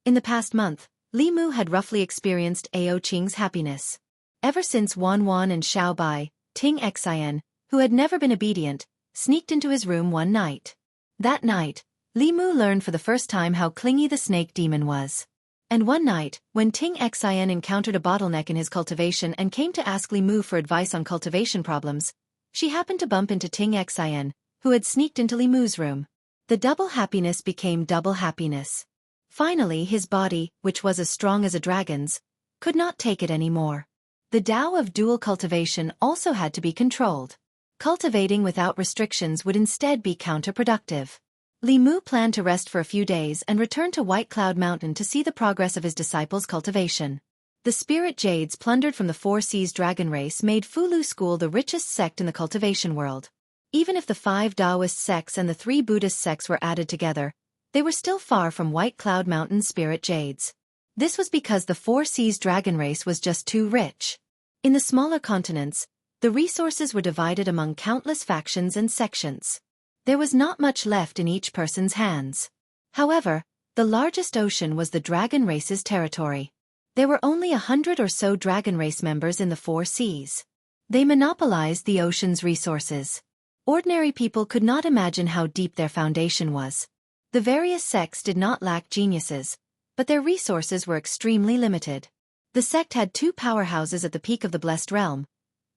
S1: In the past month, Li Mu had roughly experienced Ao Qing's happiness. Ever since Wan and Xiaobai, Ting Xian, who had never been obedient, sneaked into his room one night. That night, Li Mu learned for the first time how clingy the snake demon was. And one night, when Ting Xian encountered a bottleneck in his cultivation and came to ask Li Mu for advice on cultivation problems, she happened to bump into Ting Xian, who had sneaked into Li Mu's room. The double happiness became double happiness. Finally his body, which was as strong as a dragon's, could not take it anymore. The Tao of dual cultivation also had to be controlled. Cultivating without restrictions would instead be counterproductive. Li Mu planned to rest for a few days and return to White Cloud Mountain to see the progress of his disciples' cultivation. The spirit jades plundered from the Four Seas dragon race made Fulu School the richest sect in the cultivation world. Even if the 5 Taoist sects and the 3 Buddhist sects were added together, they were still far from White Cloud Mountain's spirit jades. This was because the Four Seas dragon race was just too rich. In the smaller continents, the resources were divided among countless factions and sections. There was not much left in each person's hands. However, the largest ocean was the dragon race's territory. There were only 100 or so dragon race members in the Four Seas. They monopolized the ocean's resources. Ordinary people could not imagine how deep their foundation was. The various sects did not lack geniuses, but their resources were extremely limited. The sect had 2 powerhouses at the peak of the Blessed Realm,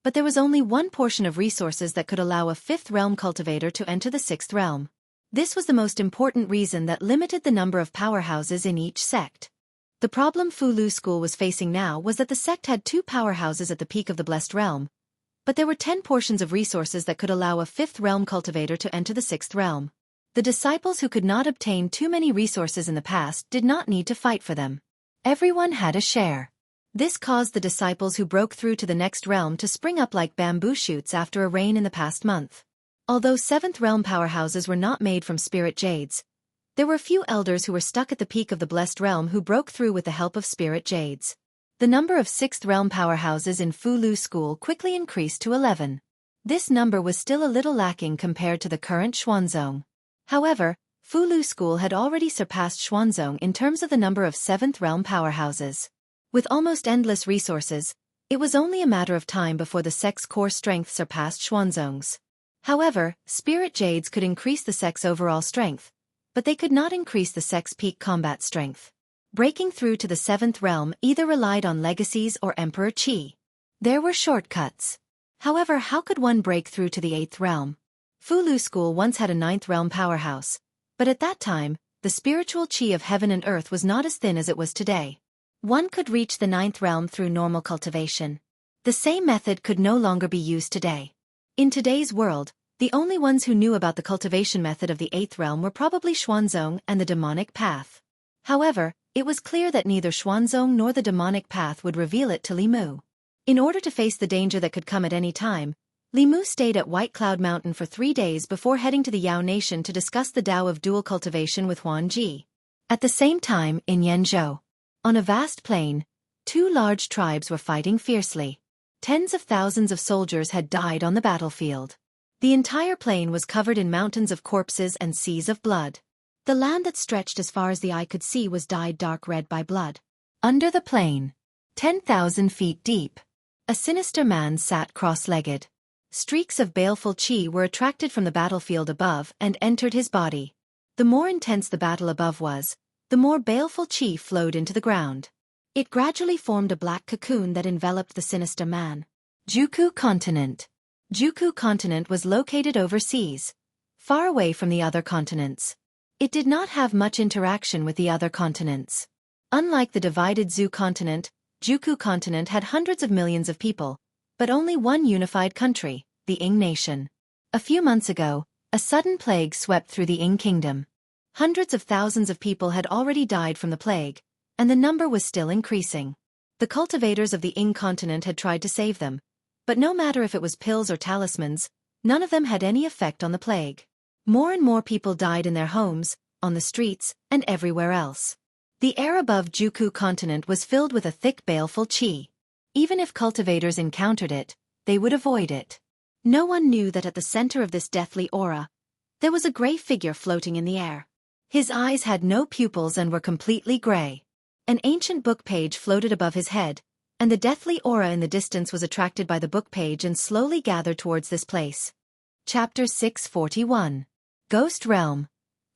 S1: but there was only one portion of resources that could allow a 5th realm cultivator to enter the 6th realm. This was the most important reason that limited the number of powerhouses in each sect. The problem Fulu School was facing now was that the sect had 2 powerhouses at the peak of the Blessed Realm, but there were 10 portions of resources that could allow a 5th realm cultivator to enter the 6th realm. The disciples who could not obtain too many resources in the past did not need to fight for them. Everyone had a share. This caused the disciples who broke through to the next realm to spring up like bamboo shoots after a rain in the past month. Although 7th realm powerhouses were not made from spirit jades, there were a few elders who were stuck at the peak of the Blessed Realm who broke through with the help of spirit jades. The number of 6th realm powerhouses in Fulu School quickly increased to 11. This number was still a little lacking compared to the current Xuanzong. However, Fulu School had already surpassed Xuanzong in terms of the number of 7th realm powerhouses. With almost endless resources, it was only a matter of time before the sect's core strength surpassed Xuanzong's. However, spirit jades could increase the sect's overall strength, but they could not increase the sect's peak combat strength. Breaking through to the 7th realm either relied on legacies or Emperor Qi. There were shortcuts. However, how could one break through to the 8th realm? Fulu School once had a 9th realm powerhouse, but at that time, the spiritual Qi of heaven and earth was not as thin as it was today. One could reach the 9th realm through normal cultivation. The same method could no longer be used today. In today's world, the only ones who knew about the cultivation method of the 8th realm were probably Xuanzong and the demonic path. However, it was clear that neither Xuanzong nor the demonic path would reveal it to Li Mu. In order to face the danger that could come at any time, Li Mu stayed at White Cloud Mountain for 3 days before heading to the Yao Nation to discuss the Tao of dual cultivation with Huan Ji. At the same time, in Yanzhou, on a vast plain, 2 large tribes were fighting fiercely. Tens of thousands of soldiers had died on the battlefield. The entire plain was covered in mountains of corpses and seas of blood. The land that stretched as far as the eye could see was dyed dark red by blood. Under the plain, 10,000 feet deep, a sinister man sat cross-legged. Streaks of baleful chi were attracted from the battlefield above and entered his body. The more intense the battle above was, the more baleful chi flowed into the ground. It gradually formed a black cocoon that enveloped the sinister man. Juku Continent. Juku Continent was located overseas, far away from the other continents. It did not have much interaction with the other continents. Unlike the divided Zu continent, Juku Continent had hundreds of millions of people, but only one unified country, the Ing nation. A few months ago, a sudden plague swept through the Ing kingdom. Hundreds of thousands of people had already died from the plague, and the number was still increasing. The cultivators of the Ing continent had tried to save them, but no matter if it was pills or talismans, none of them had any effect on the plague. More and more people died in their homes, on the streets, and everywhere else. The air above Juku Continent was filled with a thick baleful chi. Even if cultivators encountered it, they would avoid it. No one knew that at the center of this deathly aura, there was a gray figure floating in the air. His eyes had no pupils and were completely gray. An ancient book page floated above his head, and the deathly aura in the distance was attracted by the book page and slowly gathered towards this place. Chapter 641. Ghost Realm.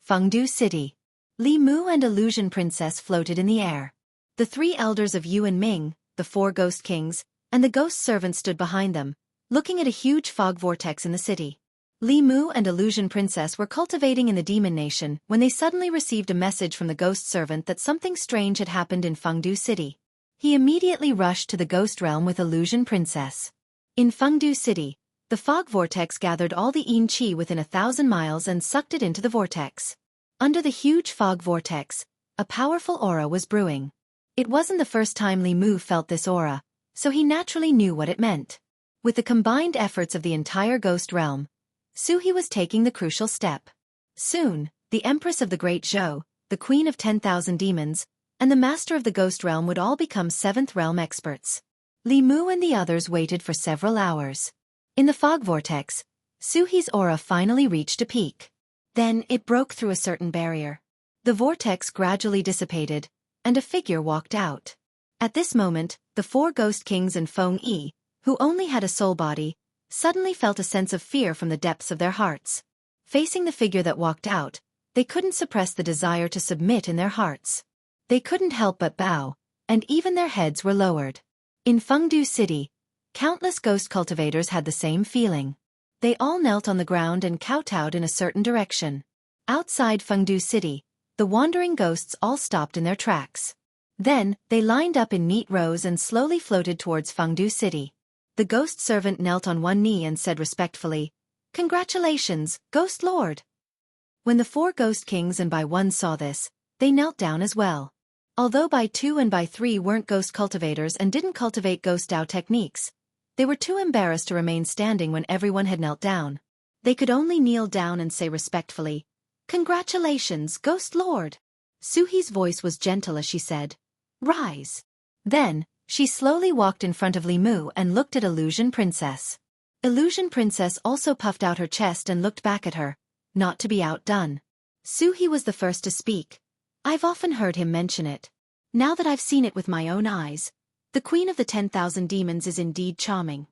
S1: Fengdu City. Li Mu and Illusion Princess floated in the air. The three elders of Yu and Ming, the four ghost kings, and the ghost servants stood behind them, looking at a huge fog vortex in the city. Li Mu and Illusion Princess were cultivating in the Demon Nation when they suddenly received a message from the ghost servant that something strange had happened in Fengdu City. He immediately rushed to the ghost realm with Illusion Princess. In Fengdu City, the fog vortex gathered all the Yin Qi within 1,000 miles and sucked it into the vortex. Under the huge fog vortex, a powerful aura was brewing. It wasn't the first time Li Mu felt this aura, so he naturally knew what it meant. With the combined efforts of the entire ghost realm, Suhi was taking the crucial step. Soon, the Empress of the Great Zhou, the Queen of 10,000 Demons, and the Master of the Ghost Realm would all become 7th Realm experts. Li Mu and the others waited for several hours. In the fog vortex, Suhi's aura finally reached a peak. Then it broke through a certain barrier. The vortex gradually dissipated, and a figure walked out. At this moment, the four ghost kings and Feng Yi, who only had a soul body, suddenly felt a sense of fear from the depths of their hearts. Facing the figure that walked out, they couldn't suppress the desire to submit in their hearts. They couldn't help but bow, and even their heads were lowered. In Fengdu City, countless ghost cultivators had the same feeling. They all knelt on the ground and kowtowed in a certain direction. Outside Fengdu City, the wandering ghosts all stopped in their tracks. Then, they lined up in neat rows and slowly floated towards Fengdu City. The ghost servant knelt on one knee and said respectfully, "Congratulations, Ghost Lord." When the four ghost kings and by one saw this, they knelt down as well. Although by two and by three weren't ghost cultivators and didn't cultivate ghost Dao techniques, they were too embarrassed to remain standing when everyone had knelt down. They could only kneel down and say respectfully, "Congratulations, Ghost Lord." Suhi's voice was gentle as she said, "Rise." Then, she slowly walked in front of Li Mu and looked at Illusion Princess. Illusion Princess also puffed out her chest and looked back at her, not to be outdone. Suhi was the first to speak. "I've often heard him mention it. Now that I've seen it with my own eyes, the Queen of the 10,000 Demons is indeed charming."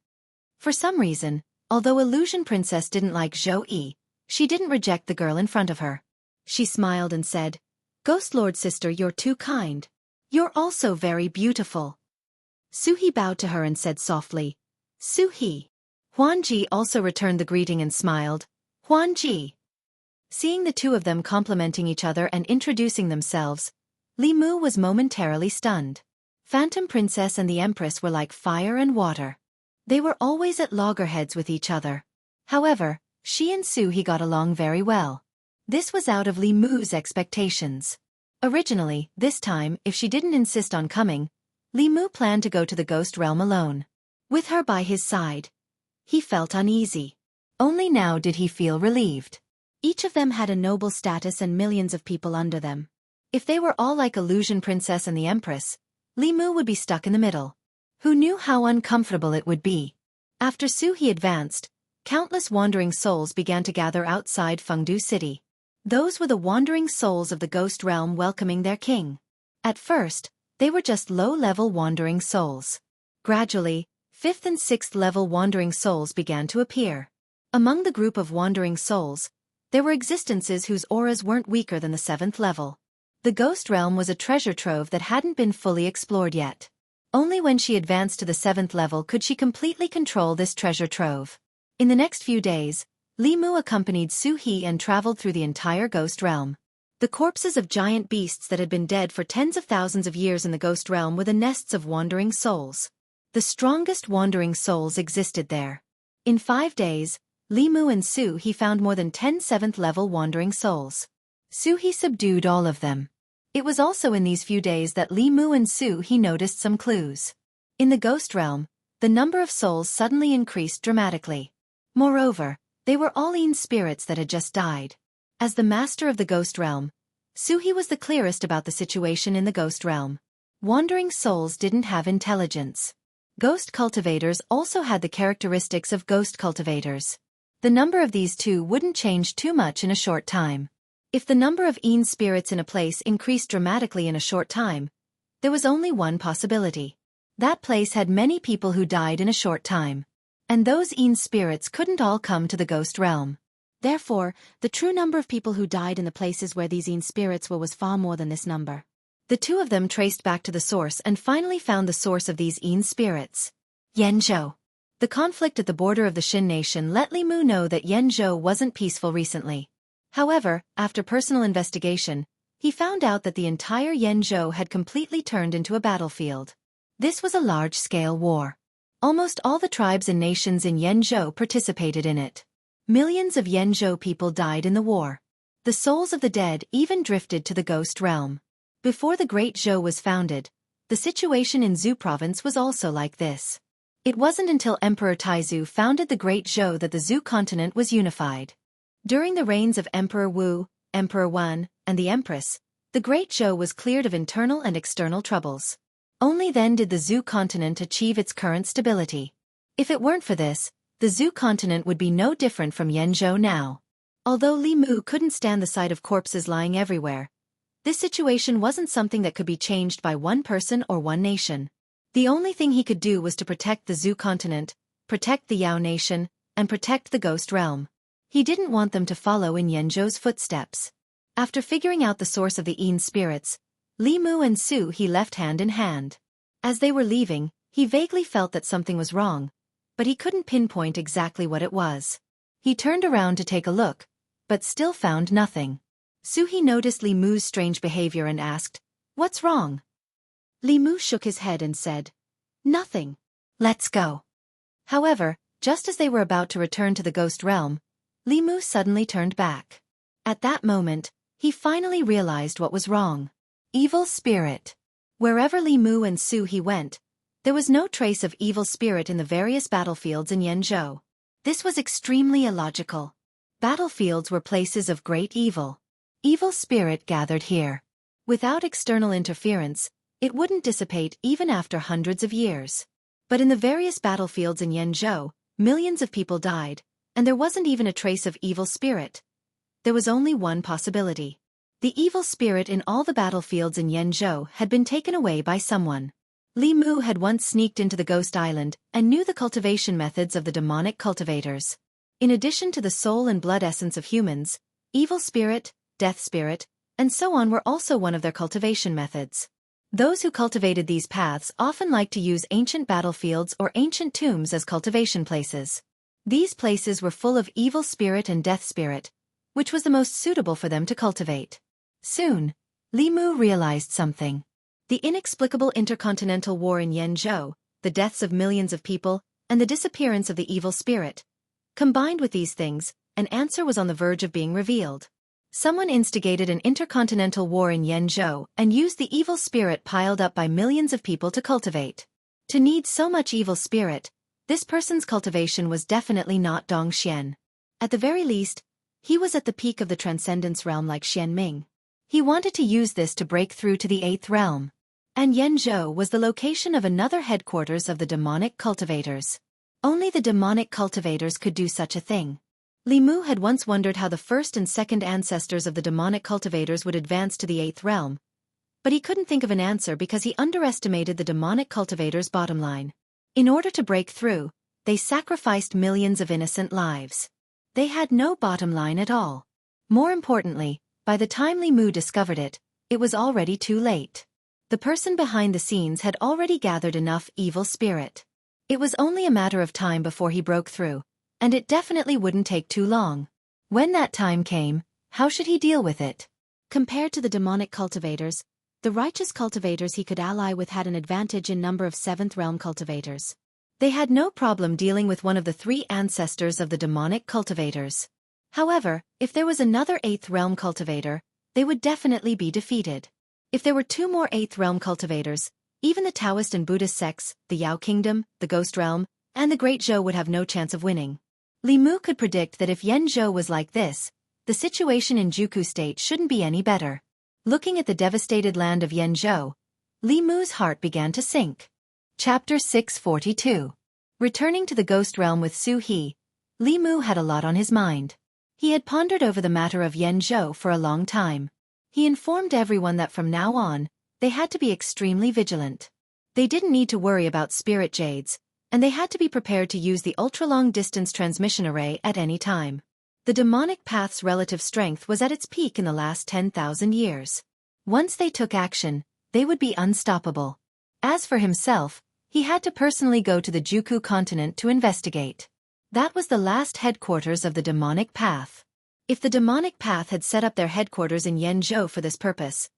S1: For some reason, although Illusion Princess didn't like Zhou Yi, she didn't reject the girl in front of her. She smiled and said, "Ghost Lord sister, you're too kind. You're also very beautiful." Suhi bowed to her and said softly, "Suhi." Huanji also returned the greeting and smiled, "Huanji." Seeing the two of them complimenting each other and introducing themselves, Li Mu was momentarily stunned. Phantom Princess and the Empress were like fire and water. They were always at loggerheads with each other. However, she and Suhi got along very well. This was out of Li Mu's expectations. Originally, this time, if she didn't insist on coming, Li Mu planned to go to the ghost realm alone. With her by his side, he felt uneasy. Only now did he feel relieved. Each of them had a noble status and millions of people under them. If they were all like Illusion Princess and the Empress, Li Mu would be stuck in the middle. Who knew how uncomfortable it would be? After Suhi advanced, countless wandering souls began to gather outside Fengdu City. Those were the wandering souls of the ghost realm welcoming their king. At first, they were just low-level wandering souls. Gradually, 5th and 6th level wandering souls began to appear. Among the group of wandering souls, there were existences whose auras weren't weaker than the 7th level. The ghost realm was a treasure trove that hadn't been fully explored yet. Only when she advanced to the 7th level could she completely control this treasure trove. In the next few days, Li Mu accompanied Su He and traveled through the entire ghost realm. The corpses of giant beasts that had been dead for tens of thousands of years in the ghost realm were the nests of wandering souls. The strongest wandering souls existed there. In 5 days, Li Mu and Su He found more than 10 7th-level wandering souls. Su He subdued all of them. It was also in these few days that Li Mu and Su He noticed some clues. In the ghost realm, the number of souls suddenly increased dramatically. Moreover, they were all Yin spirits that had just died. As the master of the ghost realm, Su He was the clearest about the situation in the ghost realm. Wandering souls didn't have intelligence. Ghost cultivators also had the characteristics of ghost cultivators. The number of these two wouldn't change too much in a short time. If the number of Yin spirits in a place increased dramatically in a short time, there was only one possibility. That place had many people who died in a short time. And those Yin spirits couldn't all come to the ghost realm. Therefore, the true number of people who died in the places where these Yin spirits were was far more than this number. The two of them traced back to the source and finally found the source of these Yin spirits. Yanzhou. The conflict at the border of the Xin nation let Li Mu know that Yanzhou wasn't peaceful recently. However, after personal investigation, he found out that the entire Yanzhou had completely turned into a battlefield. This was a large-scale war. Almost all the tribes and nations in Yanzhou participated in it. Millions of Yanzhou people died in the war. The souls of the dead even drifted to the ghost realm. Before the Great Zhou was founded, the situation in Zhou province was also like this. It wasn't until Emperor Taizu founded the Great Zhou that the Zhou continent was unified. During the reigns of Emperor Wu, Emperor Wan, and the Empress, the Great Zhou was cleared of internal and external troubles. Only then did the Zhou continent achieve its current stability. If it weren't for this, the Zhou continent would be no different from Yanzhou now. Although Li Mu couldn't stand the sight of corpses lying everywhere, this situation wasn't something that could be changed by one person or one nation. The only thing he could do was to protect the Zhou continent, protect the Yao nation, and protect the ghost realm. He didn't want them to follow in Yanzhou's footsteps. After figuring out the source of the Yin spirits, Li Mu and Su He left hand in hand. As they were leaving, he vaguely felt that something was wrong, but he couldn't pinpoint exactly what it was. He turned around to take a look, but still found nothing. Su He noticed Li Mu's strange behavior and asked, "What's wrong?" Li Mu shook his head and said, "Nothing. Let's go." However, just as they were about to return to the ghost realm, Li Mu suddenly turned back. At that moment, he finally realized what was wrong. Evil spirit. Wherever Li Mu and Su He went, there was no trace of evil spirit in the various battlefields in Yanzhou. This was extremely illogical. Battlefields were places of great evil. Evil spirit gathered here. Without external interference, it wouldn't dissipate even after hundreds of years. But in the various battlefields in Yanzhou, millions of people died, and there wasn't even a trace of evil spirit. There was only one possibility. The evil spirit in all the battlefields in Yanzhou had been taken away by someone. Li Mu had once sneaked into the ghost island and knew the cultivation methods of the demonic cultivators. In addition to the soul and blood essence of humans, evil spirit, death spirit, and so on were also one of their cultivation methods. Those who cultivated these paths often liked to use ancient battlefields or ancient tombs as cultivation places. These places were full of evil spirit and death spirit, which was the most suitable for them to cultivate. Soon, Li Mu realized something. The inexplicable intercontinental war in Yanzhou, the deaths of millions of people, and the disappearance of the evil spirit. Combined with these things, an answer was on the verge of being revealed. Someone instigated an intercontinental war in Yanzhou and used the evil spirit piled up by millions of people to cultivate. To need so much evil spirit, this person's cultivation was definitely not Dongxian. At the very least, he was at the peak of the transcendence realm like Xianming. He wanted to use this to break through to the 8th realm. And Yanzhou was the location of another headquarters of the demonic cultivators. Only the demonic cultivators could do such a thing. Li Mu had once wondered how the first and second ancestors of the demonic cultivators would advance to the 8th realm, but he couldn't think of an answer because he underestimated the demonic cultivators' bottom line. In order to break through, they sacrificed millions of innocent lives. They had no bottom line at all. More importantly, by the time Li Mu discovered it, it was already too late. The person behind the scenes had already gathered enough evil spirit. It was only a matter of time before he broke through, and it definitely wouldn't take too long. When that time came, how should he deal with it? Compared to the demonic cultivators, the righteous cultivators he could ally with had an advantage in number of 7th realm cultivators. They had no problem dealing with one of the 3 ancestors of the demonic cultivators. However, if there was another 8th realm cultivator, they would definitely be defeated. If there were 2 more 8th realm cultivators, even the Taoist and Buddhist sects, the Yao Kingdom, the Ghost Realm, and the Great Zhou would have no chance of winning. Li Mu could predict that if Yen Zhou was like this, the situation in Juku State shouldn't be any better. Looking at the devastated land of Yen Zhou, Li Mu's heart began to sink. Chapter 642. Returning to the Ghost Realm with Su He, Li Mu had a lot on his mind. He had pondered over the matter of Yen Zhou for a long time. He informed everyone that from now on, they had to be extremely vigilant. They didn't need to worry about spirit jades, and they had to be prepared to use the ultra-long-distance transmission array at any time. The demonic path's relative strength was at its peak in the last 10,000 years. Once they took action, they would be unstoppable. As for himself, he had to personally go to the Juku continent to investigate. That was the last headquarters of the demonic path. If the demonic path had set up their headquarters in Yenzhou for this purpose,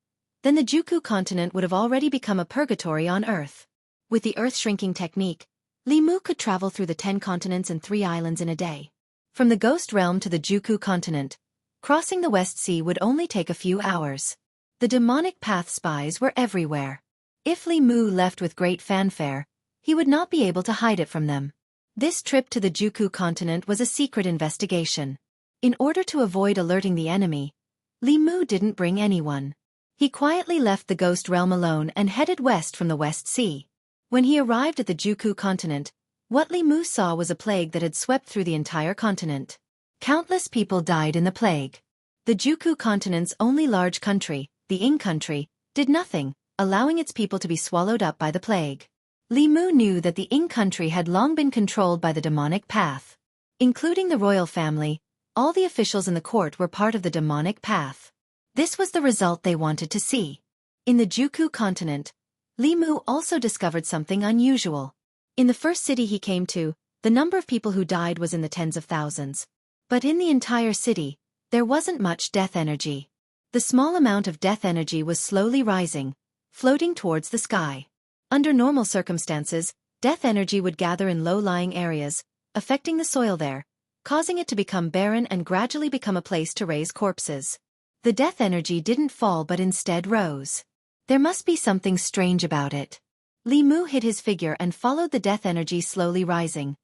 S1: then the Juku continent would have already become a purgatory on Earth. With the Earth-shrinking technique, Li Mu could travel through the 10 continents and 3 islands in a day. From the Ghost Realm to the Juku continent, crossing the West Sea would only take a few hours. The demonic path spies were everywhere. If Li Mu left with great fanfare, he would not be able to hide it from them. This trip to the Juku continent was a secret investigation. In order to avoid alerting the enemy, Li Mu didn't bring anyone. He quietly left the Ghost Realm alone and headed west from the West Sea. When he arrived at the Juku continent, what Li Mu saw was a plague that had swept through the entire continent. Countless people died in the plague. The Juku continent's only large country, the Ying country, did nothing, allowing its people to be swallowed up by the plague. Li Mu knew that the Ying country had long been controlled by the demonic path. Including the royal family, all the officials in the court were part of the demonic path. This was the result they wanted to see. In the Juku continent, Li Mu also discovered something unusual. In the first city he came to, the number of people who died was in the tens of thousands. But in the entire city, there wasn't much death energy. The small amount of death energy was slowly rising, floating towards the sky. Under normal circumstances, death energy would gather in low-lying areas, affecting the soil there, causing it to become barren and gradually become a place to raise corpses. The death energy didn't fall but instead rose. There must be something strange about it. Li Mu hid his figure and followed the death energy slowly rising,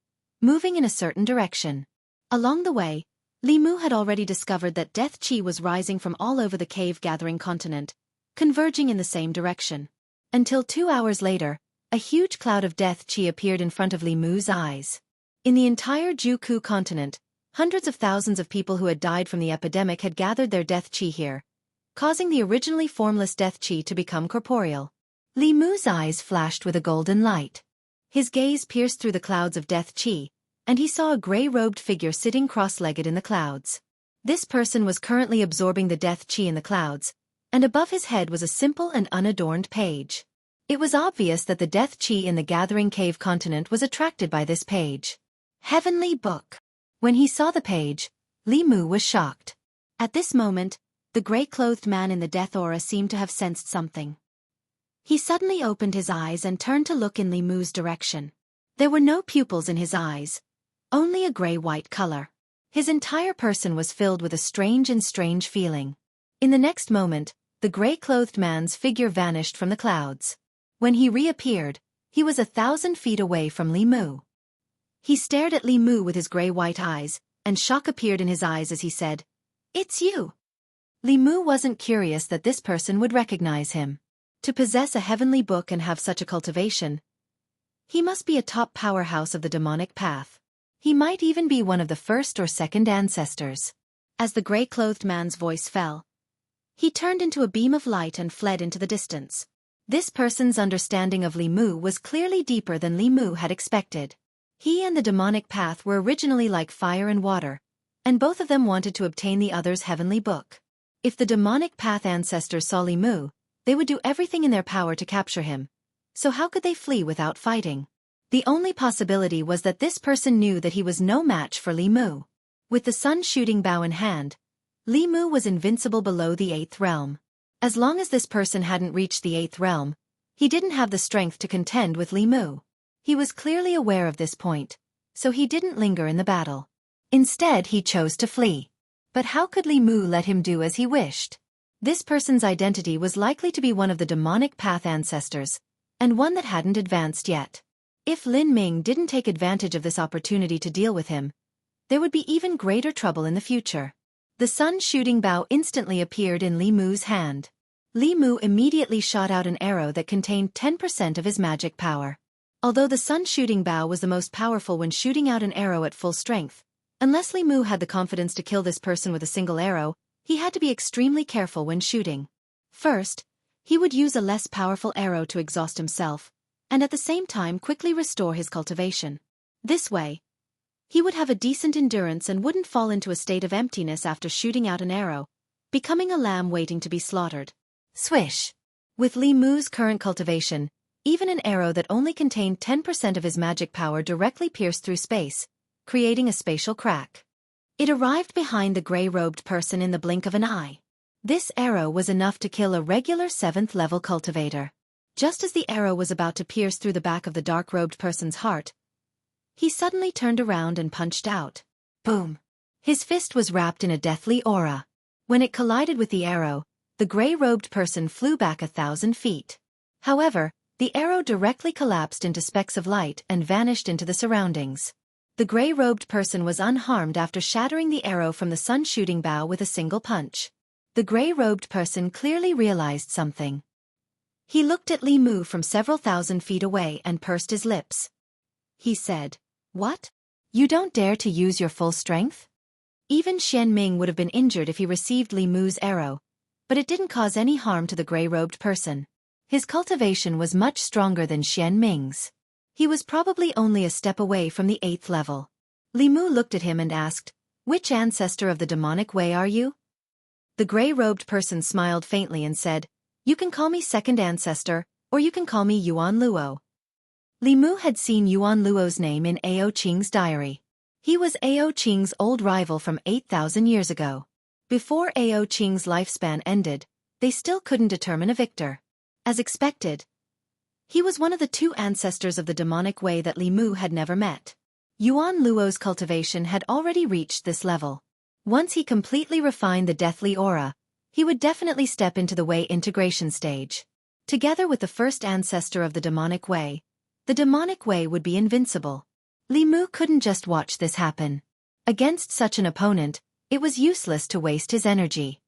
S1: moving in a certain direction. Along the way, Li Mu had already discovered that death chi was rising from all over the cave-gathering continent, converging in the same direction. Until 2 hours later, a huge cloud of death chi appeared in front of Li Mu's eyes. In the entire Juku continent, hundreds of thousands of people who had died from the epidemic had gathered their death chi here, causing the originally formless death chi to become corporeal. Li Mu's eyes flashed with a golden light. His gaze pierced through the clouds of death chi, and he saw a gray-robed figure sitting cross-legged in the clouds. This person was currently absorbing the death chi in the clouds, and above his head was a simple and unadorned page. It was obvious that the death chi in the gathering cave continent was attracted by this page. Heavenly Book. When he saw the page, Li Mu was shocked. At this moment, the gray-clothed man in the death aura seemed to have sensed something. He suddenly opened his eyes and turned to look in Li Mu's direction. There were no pupils in his eyes, only a gray-white color. His entire person was filled with a strange feeling. In the next moment, the gray-clothed man's figure vanished from the clouds. When he reappeared, he was 1,000 feet away from Li Mu. He stared at Li Mu with his gray-white eyes, and shock appeared in his eyes as he said, "It's you." Li Mu wasn't curious that this person would recognize him. To possess a heavenly book and have such a cultivation, He must be a top powerhouse of the demonic path. He might even be one of the first or second ancestors. As the gray-clothed man's voice fell, he turned into a beam of light and fled into the distance. This person's understanding of Li Mu was clearly deeper than Li Mu had expected. He and the demonic path were originally like fire and water, and both of them wanted to obtain the other's heavenly book. If the demonic path ancestors saw Li Mu, they would do everything in their power to capture him. So how could they flee without fighting? The only possibility was that this person knew that he was no match for Li Mu. With the sun-shooting bow in hand, Li Mu was invincible below the 8th realm. As long as this person hadn't reached the 8th realm, he didn't have the strength to contend with Li Mu. He was clearly aware of this point, so he didn't linger in the battle. Instead, he chose to flee. But how could Li Mu let him do as he wished? This person's identity was likely to be one of the demonic path ancestors, and one that hadn't advanced yet. If Lin Ming didn't take advantage of this opportunity to deal with him, there would be even greater trouble in the future. The sun-shooting bow instantly appeared in Li Mu's hand. Li Mu immediately shot out an arrow that contained 10% of his magic power. Although the sun-shooting bow was the most powerful when shooting out an arrow at full strength, unless Li Mu had the confidence to kill this person with a single arrow, he had to be extremely careful when shooting. First, he would use a less powerful arrow to exhaust himself, and at the same time quickly restore his cultivation. This way, he would have a decent endurance and wouldn't fall into a state of emptiness after shooting out an arrow, becoming a lamb waiting to be slaughtered. Swish! With Li Mu's current cultivation, even an arrow that only contained 10% of his magic power directly pierced through space, creating a spatial crack. It arrived behind the gray-robed person in the blink of an eye. This arrow was enough to kill a regular 7th-level cultivator. Just as the arrow was about to pierce through the back of the dark-robed person's heart, he suddenly turned around and punched out. Boom! His fist was wrapped in a deathly aura. When it collided with the arrow, the gray-robed person flew back 1,000 feet. However, the arrow directly collapsed into specks of light and vanished into the surroundings. The gray-robed person was unharmed after shattering the arrow from the sun-shooting bow with a single punch. The gray-robed person clearly realized something. He looked at Li Mu from several thousand feet away and pursed his lips. He said, "What? You don't dare to use your full strength?" Even Xian Ming would have been injured if he received Li Mu's arrow, but it didn't cause any harm to the gray-robed person. His cultivation was much stronger than Xian Ming's. He was probably only a step away from the 8th level. Li Mu looked at him and asked, "Which ancestor of the demonic way are you?" The gray-robed person smiled faintly and said, "You can call me second ancestor, or you can call me Yuan Luo." Li Mu had seen Yuan Luo's name in Ao Qing's diary. He was Ao Qing's old rival from 8,000 years ago. Before Ao Qing's lifespan ended, they still couldn't determine a victor. As expected, he was one of the 2 ancestors of the demonic way that Li Mu had never met. Yuan Luo's cultivation had already reached this level. Once he completely refined the deathly aura, he would definitely step into the way integration stage. Together with the first ancestor of the demonic way would be invincible. Li Mu couldn't just watch this happen. Against such an opponent, it was useless to waste his energy.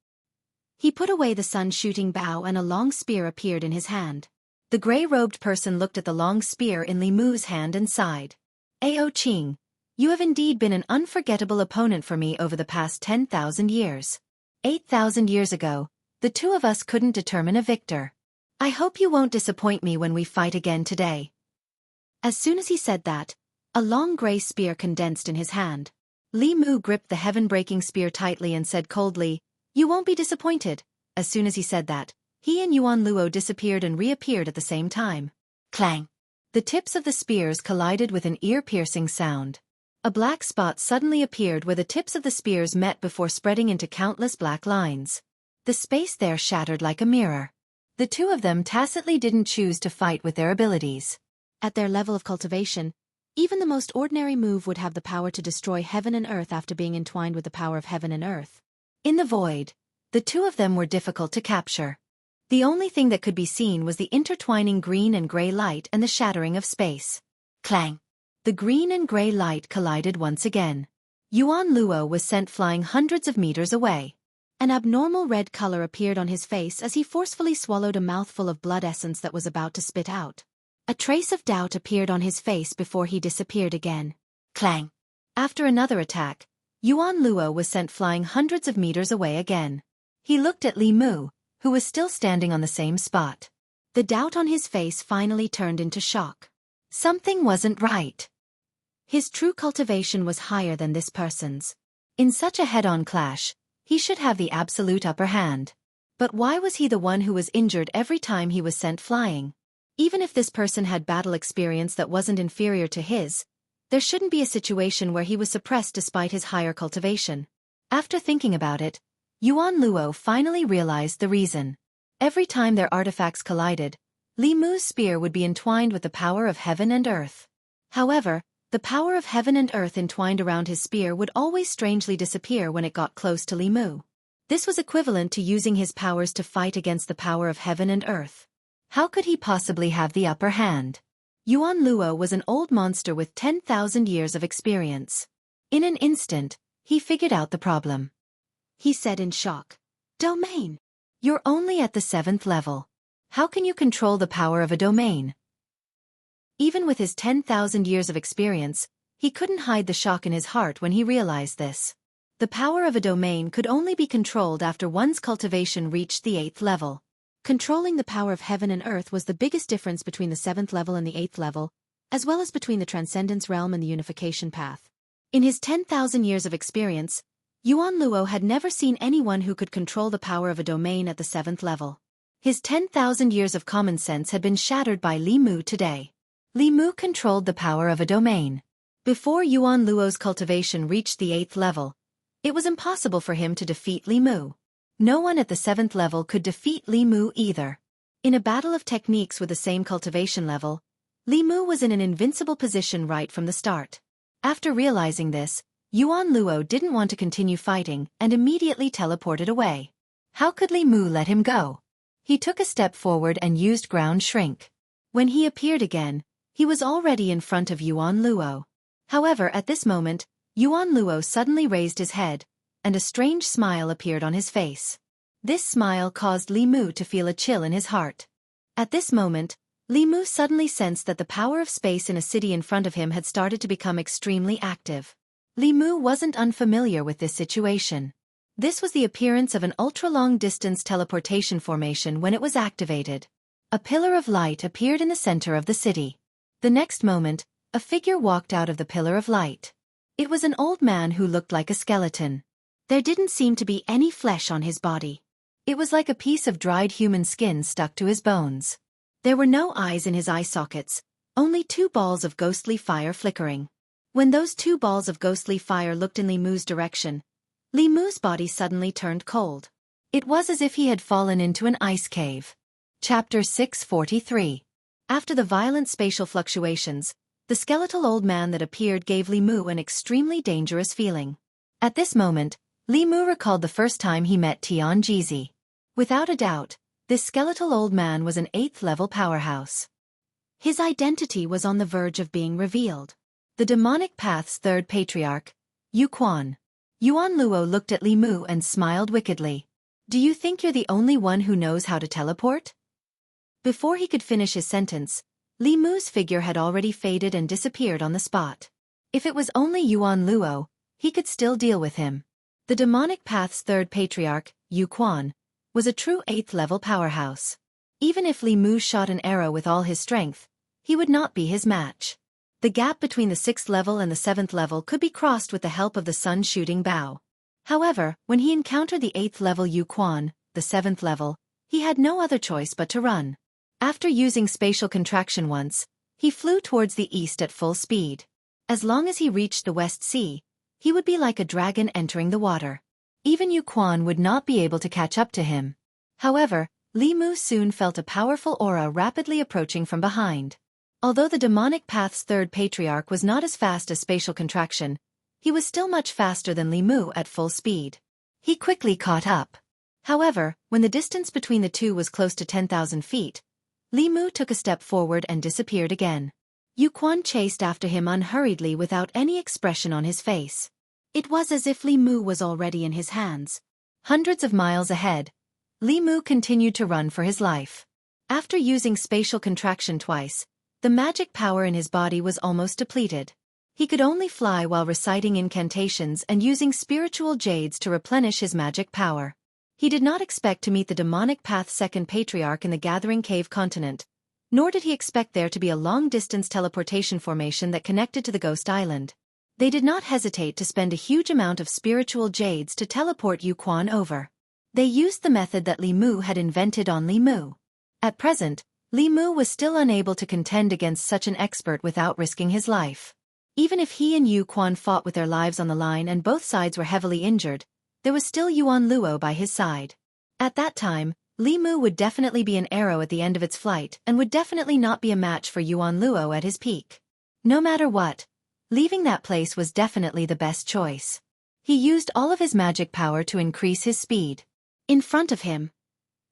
S1: He put away the sun-shooting bow and a long spear appeared in his hand. The gray-robed person looked at the long spear in Li Mu's hand and sighed. "Ao Qing, you have indeed been an unforgettable opponent for me over the past 10,000 years. 8,000 years ago, the 2 of us couldn't determine a victor. I hope you won't disappoint me when we fight again today." As soon as he said that, a long gray spear condensed in his hand. Li Mu gripped the heaven-breaking spear tightly and said coldly, "You won't be disappointed." As soon as he said that, he and Yuan Luo disappeared and reappeared at the same time. Clang! The tips of the spears collided with an ear-piercing sound. A black spot suddenly appeared where the tips of the spears met before spreading into countless black lines. The space there shattered like a mirror. The 2 of them tacitly didn't choose to fight with their abilities. At their level of cultivation, even the most ordinary move would have the power to destroy heaven and earth after being entwined with the power of heaven and earth. In the void, the 2 of them were difficult to capture. The only thing that could be seen was the intertwining green and gray light and the shattering of space. Clang! The green and gray light collided once again. Yuan Luo was sent flying hundreds of meters away. An abnormal red color appeared on his face as he forcefully swallowed a mouthful of blood essence that was about to spit out. A trace of doubt appeared on his face before he disappeared again. Clang! After another attack, Yuan Luo was sent flying hundreds of meters away again. He looked at Li Mu, who was still standing on the same spot. The doubt on his face finally turned into shock. Something wasn't right. His true cultivation was higher than this person's. In such a head-on clash, he should have the absolute upper hand. But why was he the one who was injured every time he was sent flying? Even if this person had battle experience that wasn't inferior to his, there shouldn't be a situation where he was suppressed despite his higher cultivation. After thinking about it, Yuan Luo finally realized the reason. Every time their artifacts collided, Li Mu's spear would be entwined with the power of heaven and earth. However, the power of heaven and earth entwined around his spear would always strangely disappear when it got close to Li Mu. This was equivalent to using his powers to fight against the power of heaven and earth. How could he possibly have the upper hand? Yuan Luo was an old monster with 10,000 years of experience. In an instant, he figured out the problem. He said in shock, "Domain! You're only at the 7th level. How can you control the power of a domain?" Even with his 10,000 years of experience, he couldn't hide the shock in his heart when he realized this. The power of a domain could only be controlled after one's cultivation reached the 8th level. Controlling the power of heaven and earth was the biggest difference between the 7th level and the 8th level, as well as between the transcendence realm and the unification path. In his 10,000 years of experience, Yuan Luo had never seen anyone who could control the power of a domain at the 7th level. His 10,000 years of common sense had been shattered by Li Mu today. Li Mu controlled the power of a domain. Before Yuan Luo's cultivation reached the 8th level, it was impossible for him to defeat Li Mu. No one at the 7th level could defeat Li Mu either. In a battle of techniques with the same cultivation level, Li Mu was in an invincible position right from the start. After realizing this, Yuan Luo didn't want to continue fighting and immediately teleported away. How could Li Mu let him go? He took a step forward and used ground shrink. When he appeared again, he was already in front of Yuan Luo. However, at this moment, Yuan Luo suddenly raised his head, and a strange smile appeared on his face. This smile caused Li Mu to feel a chill in his heart. At this moment, Li Mu suddenly sensed that the power of space in a city in front of him had started to become extremely active. Li Mu wasn't unfamiliar with this situation. This was the appearance of an ultra-long-distance teleportation formation when it was activated. A pillar of light appeared in the center of the city. The next moment, a figure walked out of the pillar of light. It was an old man who looked like a skeleton. There didn't seem to be any flesh on his body. It was like a piece of dried human skin stuck to his bones. There were no eyes in his eye sockets, only 2 balls of ghostly fire flickering. When those 2 balls of ghostly fire looked in Li Mu's direction, Li Mu's body suddenly turned cold. It was as if he had fallen into an ice cave. Chapter 643. After the violent spatial fluctuations, the skeletal old man that appeared gave Li Mu an extremely dangerous feeling. At this moment, Li Mu recalled the first time he met Tian Jizi. Without a doubt, this skeletal old man was an 8th-level powerhouse. His identity was on the verge of being revealed. The demonic path's 3rd patriarch, Yu Quan. Yuan Luo looked at Li Mu and smiled wickedly. "Do you think you're the only one who knows how to teleport?" Before he could finish his sentence, Li Mu's figure had already faded and disappeared on the spot. If it was only Yuan Luo, he could still deal with him. The demonic path's 3rd patriarch, Yu Quan, was a true 8th-level powerhouse. Even if Li Mu shot an arrow with all his strength, he would not be his match. The gap between the 6th level and the 7th level could be crossed with the help of the sun-shooting bow. However, when he encountered the 8th-level Yu Quan, the 7th level, he had no other choice but to run. After using spatial contraction once, he flew towards the east at full speed. As long as he reached the West Sea, he would be like a dragon entering the water. Even Yu Quan would not be able to catch up to him. However, Li Mu soon felt a powerful aura rapidly approaching from behind. Although the demonic path's 3rd patriarch was not as fast as spatial contraction, he was still much faster than Li Mu at full speed. He quickly caught up. However, when the distance between the two was close to 10,000 feet, Li Mu took a step forward and disappeared again. Yu Quan chased after him unhurriedly without any expression on his face. It was as if Li Mu was already in his hands. Hundreds of miles ahead, Li Mu continued to run for his life. After using spatial contraction twice, The magic power in his body was almost depleted. He could only fly while reciting incantations and using spiritual jades to replenish his magic power. He did not expect to meet the demonic path's second patriarch in the Gathering Cave continent, nor did he expect there to be a long-distance teleportation formation that connected to the Ghost Island. They did not hesitate to spend a huge amount of spiritual jades to teleport Yu Quan over. They used the method that Li Mu had invented on Li Mu. At present, Li Mu was still unable to contend against such an expert without risking his life. Even if he and Yu Quan fought with their lives on the line and both sides were heavily injured, there was still Yuan Luo by his side. At that time, Li Mu would definitely be an arrow at the end of its flight and would definitely not be a match for Yuan Luo at his peak. No matter what, leaving that place was definitely the best choice. He used all of his magic power to increase his speed. In front of him,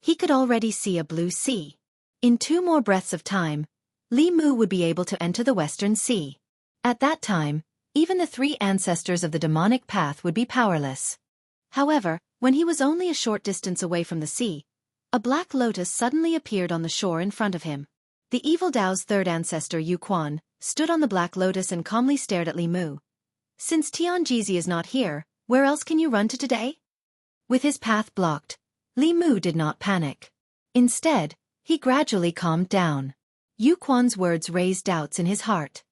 S1: he could already see a blue sea. In 2 more breaths of time, Li Mu would be able to enter the Western Sea. At that time, even the 3 ancestors of the demonic path would be powerless. However, when he was only a short distance away from the sea, a black lotus suddenly appeared on the shore in front of him. The evil Dao's 3rd ancestor Yu Quan stood on the black lotus and calmly stared at Li Mu. Since Tianjizi is not here, where else can you run to today? With his path blocked, Li Mu did not panic. Instead, he gradually calmed down. Yu Quan's words raised doubts in his heart.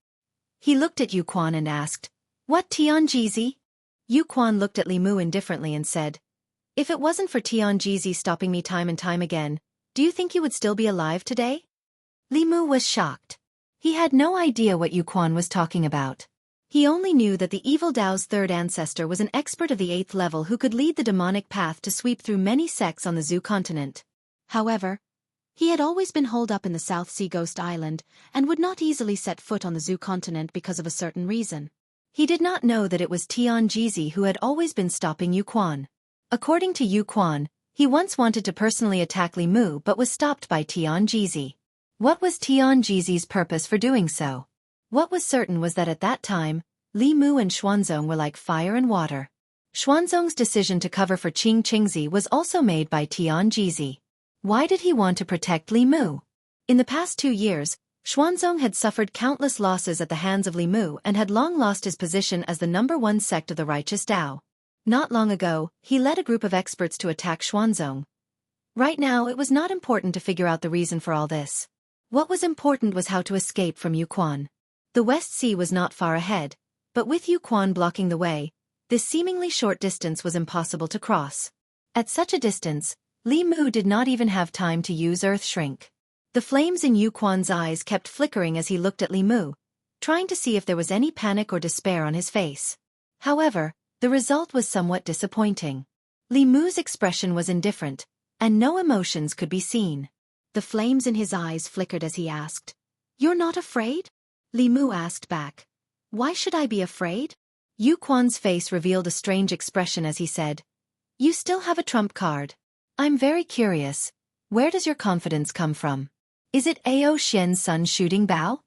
S1: He looked at Yu Quan and asked, "What Tianjizi?" Yu Quan looked at Li Mu indifferently and said, "If it wasn't for Tianjizi stopping me time and time again, do you think you would still be alive today?" Li Mu was shocked. He had no idea what Yu Quan was talking about. He only knew that the evil Dao's 3rd ancestor was an expert of the 8th level who could lead the demonic path to sweep through many sects on the Zhu continent. However, he had always been holed up in the South Sea Ghost Island and would not easily set foot on the Zhu continent because of a certain reason. He did not know that it was Tianjizi who had always been stopping Yu Quan. According to Yu Quan, he once wanted to personally attack Li Mu but was stopped by Tianjizi. What was Tianjizi's purpose for doing so? What was certain was that at that time, Li Mu and Xuanzong were like fire and water. Xuanzong's decision to cover for Qing Qingzi was also made by Tianjizi. Why did he want to protect Li Mu? In the past 2 years, Xuanzong had suffered countless losses at the hands of Li Mu and had long lost his position as the #1 sect of the righteous Dao. Not long ago, he led a group of experts to attack Xuanzong. Right now, it was not important to figure out the reason for all this. What was important was how to escape from Yu Quan. The West Sea was not far ahead, but with Yu Quan blocking the way, this seemingly short distance was impossible to cross. At such a distance, Li Mu did not even have time to use Earth Shrink. The flames in Yu Quan's eyes kept flickering as he looked at Li Mu, trying to see if there was any panic or despair on his face. However, the result was somewhat disappointing. Li Mu's expression was indifferent, and no emotions could be seen. The flames in his eyes flickered as he asked, "You're not afraid?" Li Mu asked back, "Why should I be afraid?" Yu Quan's face revealed a strange expression as he said, "You still have a trump card. I'm very curious. Where does your confidence come from? Is it Ao Xian's Sun Shooting Bow?"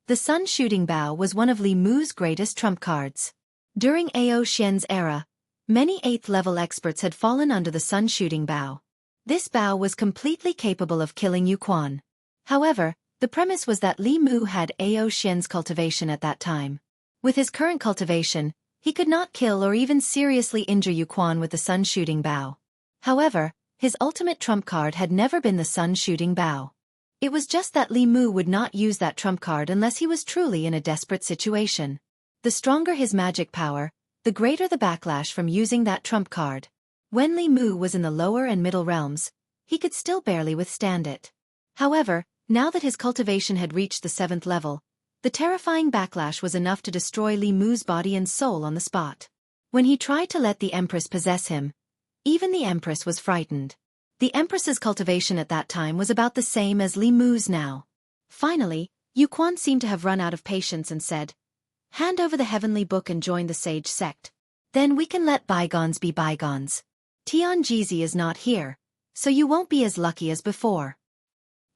S1: The Sun Shooting Bow was one of Li Mu's greatest trump cards. During Ao Xian's era, many 8th level experts had fallen under the Sun Shooting Bow. This bow was completely capable of killing Yu Quan. However, the premise was that Li Mu had Ao Xian's cultivation at that time. With his current cultivation, he could not kill or even seriously injure Yu Quan with the Sun Shooting Bow. However, his ultimate trump card had never been the Sun Shooting Bow. It was just that Li Mu would not use that trump card unless he was truly in a desperate situation. The stronger his magic power, the greater the backlash from using that trump card. When Li Mu was in the lower and middle realms, he could still barely withstand it. However, now that his cultivation had reached the 7th level, the terrifying backlash was enough to destroy Li Mu's body and soul on the spot. When he tried to let the Empress possess him, even the Empress was frightened. The Empress's cultivation at that time was about the same as Li Mu's now. Finally, Yu Quan seemed to have run out of patience and said, "Hand over the heavenly book and join the sage sect. Then we can let bygones be bygones. Tianjizi is not here, so you won't be as lucky as before."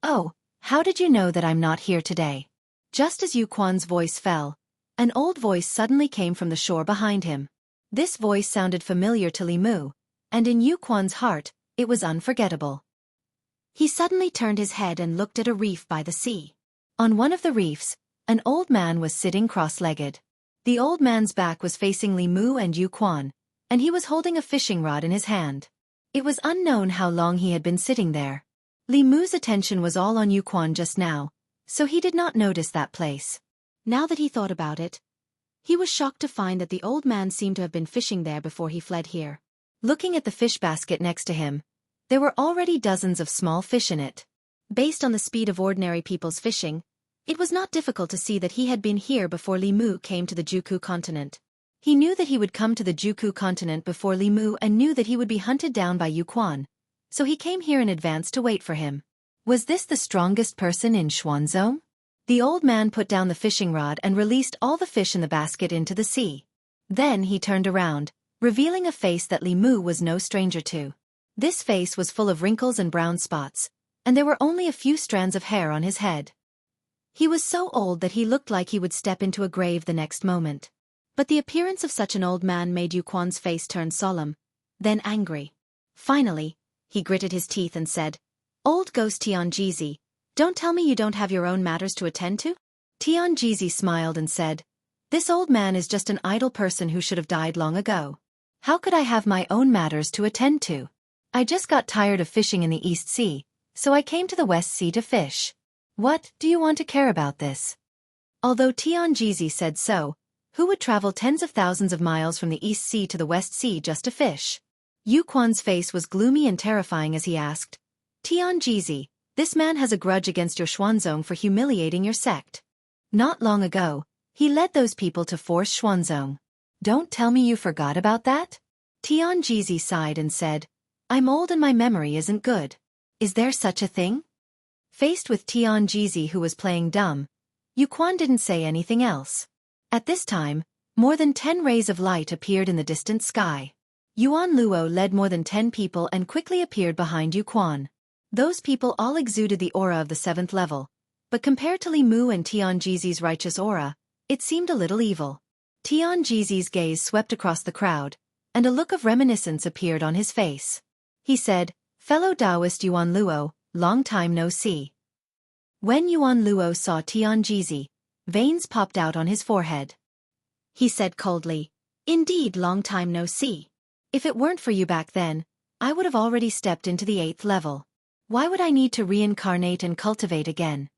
S1: "Oh, how did you know that I'm not here today?" Just as Yu Quan's voice fell, an old voice suddenly came from the shore behind him. This voice sounded familiar to Li Mu, and in Yu Quan's heart, it was unforgettable. He suddenly turned his head and looked at a reef by the sea. On one of the reefs, an old man was sitting cross-legged. The old man's back was facing Li Mu and Yu Quan, and he was holding a fishing rod in his hand. It was unknown how long he had been sitting there. Li Mu's attention was all on Yu Quan just now, so he did not notice that place. Now that he thought about it, he was shocked to find that the old man seemed to have been fishing there before he fled here. Looking at the fish basket next to him, there were already dozens of small fish in it. Based on the speed of ordinary people's fishing, it was not difficult to see that he had been here before Li Mu came to the Juku continent. He knew that he would come to the Juku continent before Li Mu and knew that he would be hunted down by Yu Quan, so he came here in advance to wait for him. Was this the strongest person in Xuanzong? The old man put down the fishing rod and released all the fish in the basket into the sea. Then he turned around, revealing a face that Li Mu was no stranger to. This face was full of wrinkles and brown spots, and there were only a few strands of hair on his head. He was so old that he looked like he would step into a grave the next moment. But the appearance of such an old man made Yu Quan's face turn solemn, then angry. Finally, he gritted his teeth and said, "Old ghost Tianjizi, don't tell me you don't have your own matters to attend to?" Tianjizi smiled and said, "This old man is just an idle person who should have died long ago. How could I have my own matters to attend to? I just got tired of fishing in the East Sea, so I came to the West Sea to fish. What do you want to care about this?" Although Tianjizi said so, who would travel tens of thousands of miles from the East Sea to the West Sea just to fish? Yu Quan's face was gloomy and terrifying as he asked, "Tianjizi, this man has a grudge against your Xuanzong for humiliating your sect. Not long ago, he led those people to force Xuanzong. Don't tell me you forgot about that?" Tianjizi sighed and said, "I'm old and my memory isn't good. Is there such a thing?" Faced with Tianjizi who was playing dumb, Yu Quan didn't say anything else. At this time, more than 10 rays of light appeared in the distant sky. Yuan Luo led more than 10 people and quickly appeared behind Yu Quan. Those people all exuded the aura of the 7th level, but compared to Li Mu and Tianjizi's righteous aura, it seemed a little evil. Tianjizi's gaze swept across the crowd, and a look of reminiscence appeared on his face. He said, "Fellow Taoist Yuan Luo, long time no see." When Yuan Luo saw Tianjizi, veins popped out on his forehead. He said coldly, "Indeed, long time no see. If it weren't for you back then, I would have already stepped into the 8th level. Why would I need to reincarnate and cultivate again?"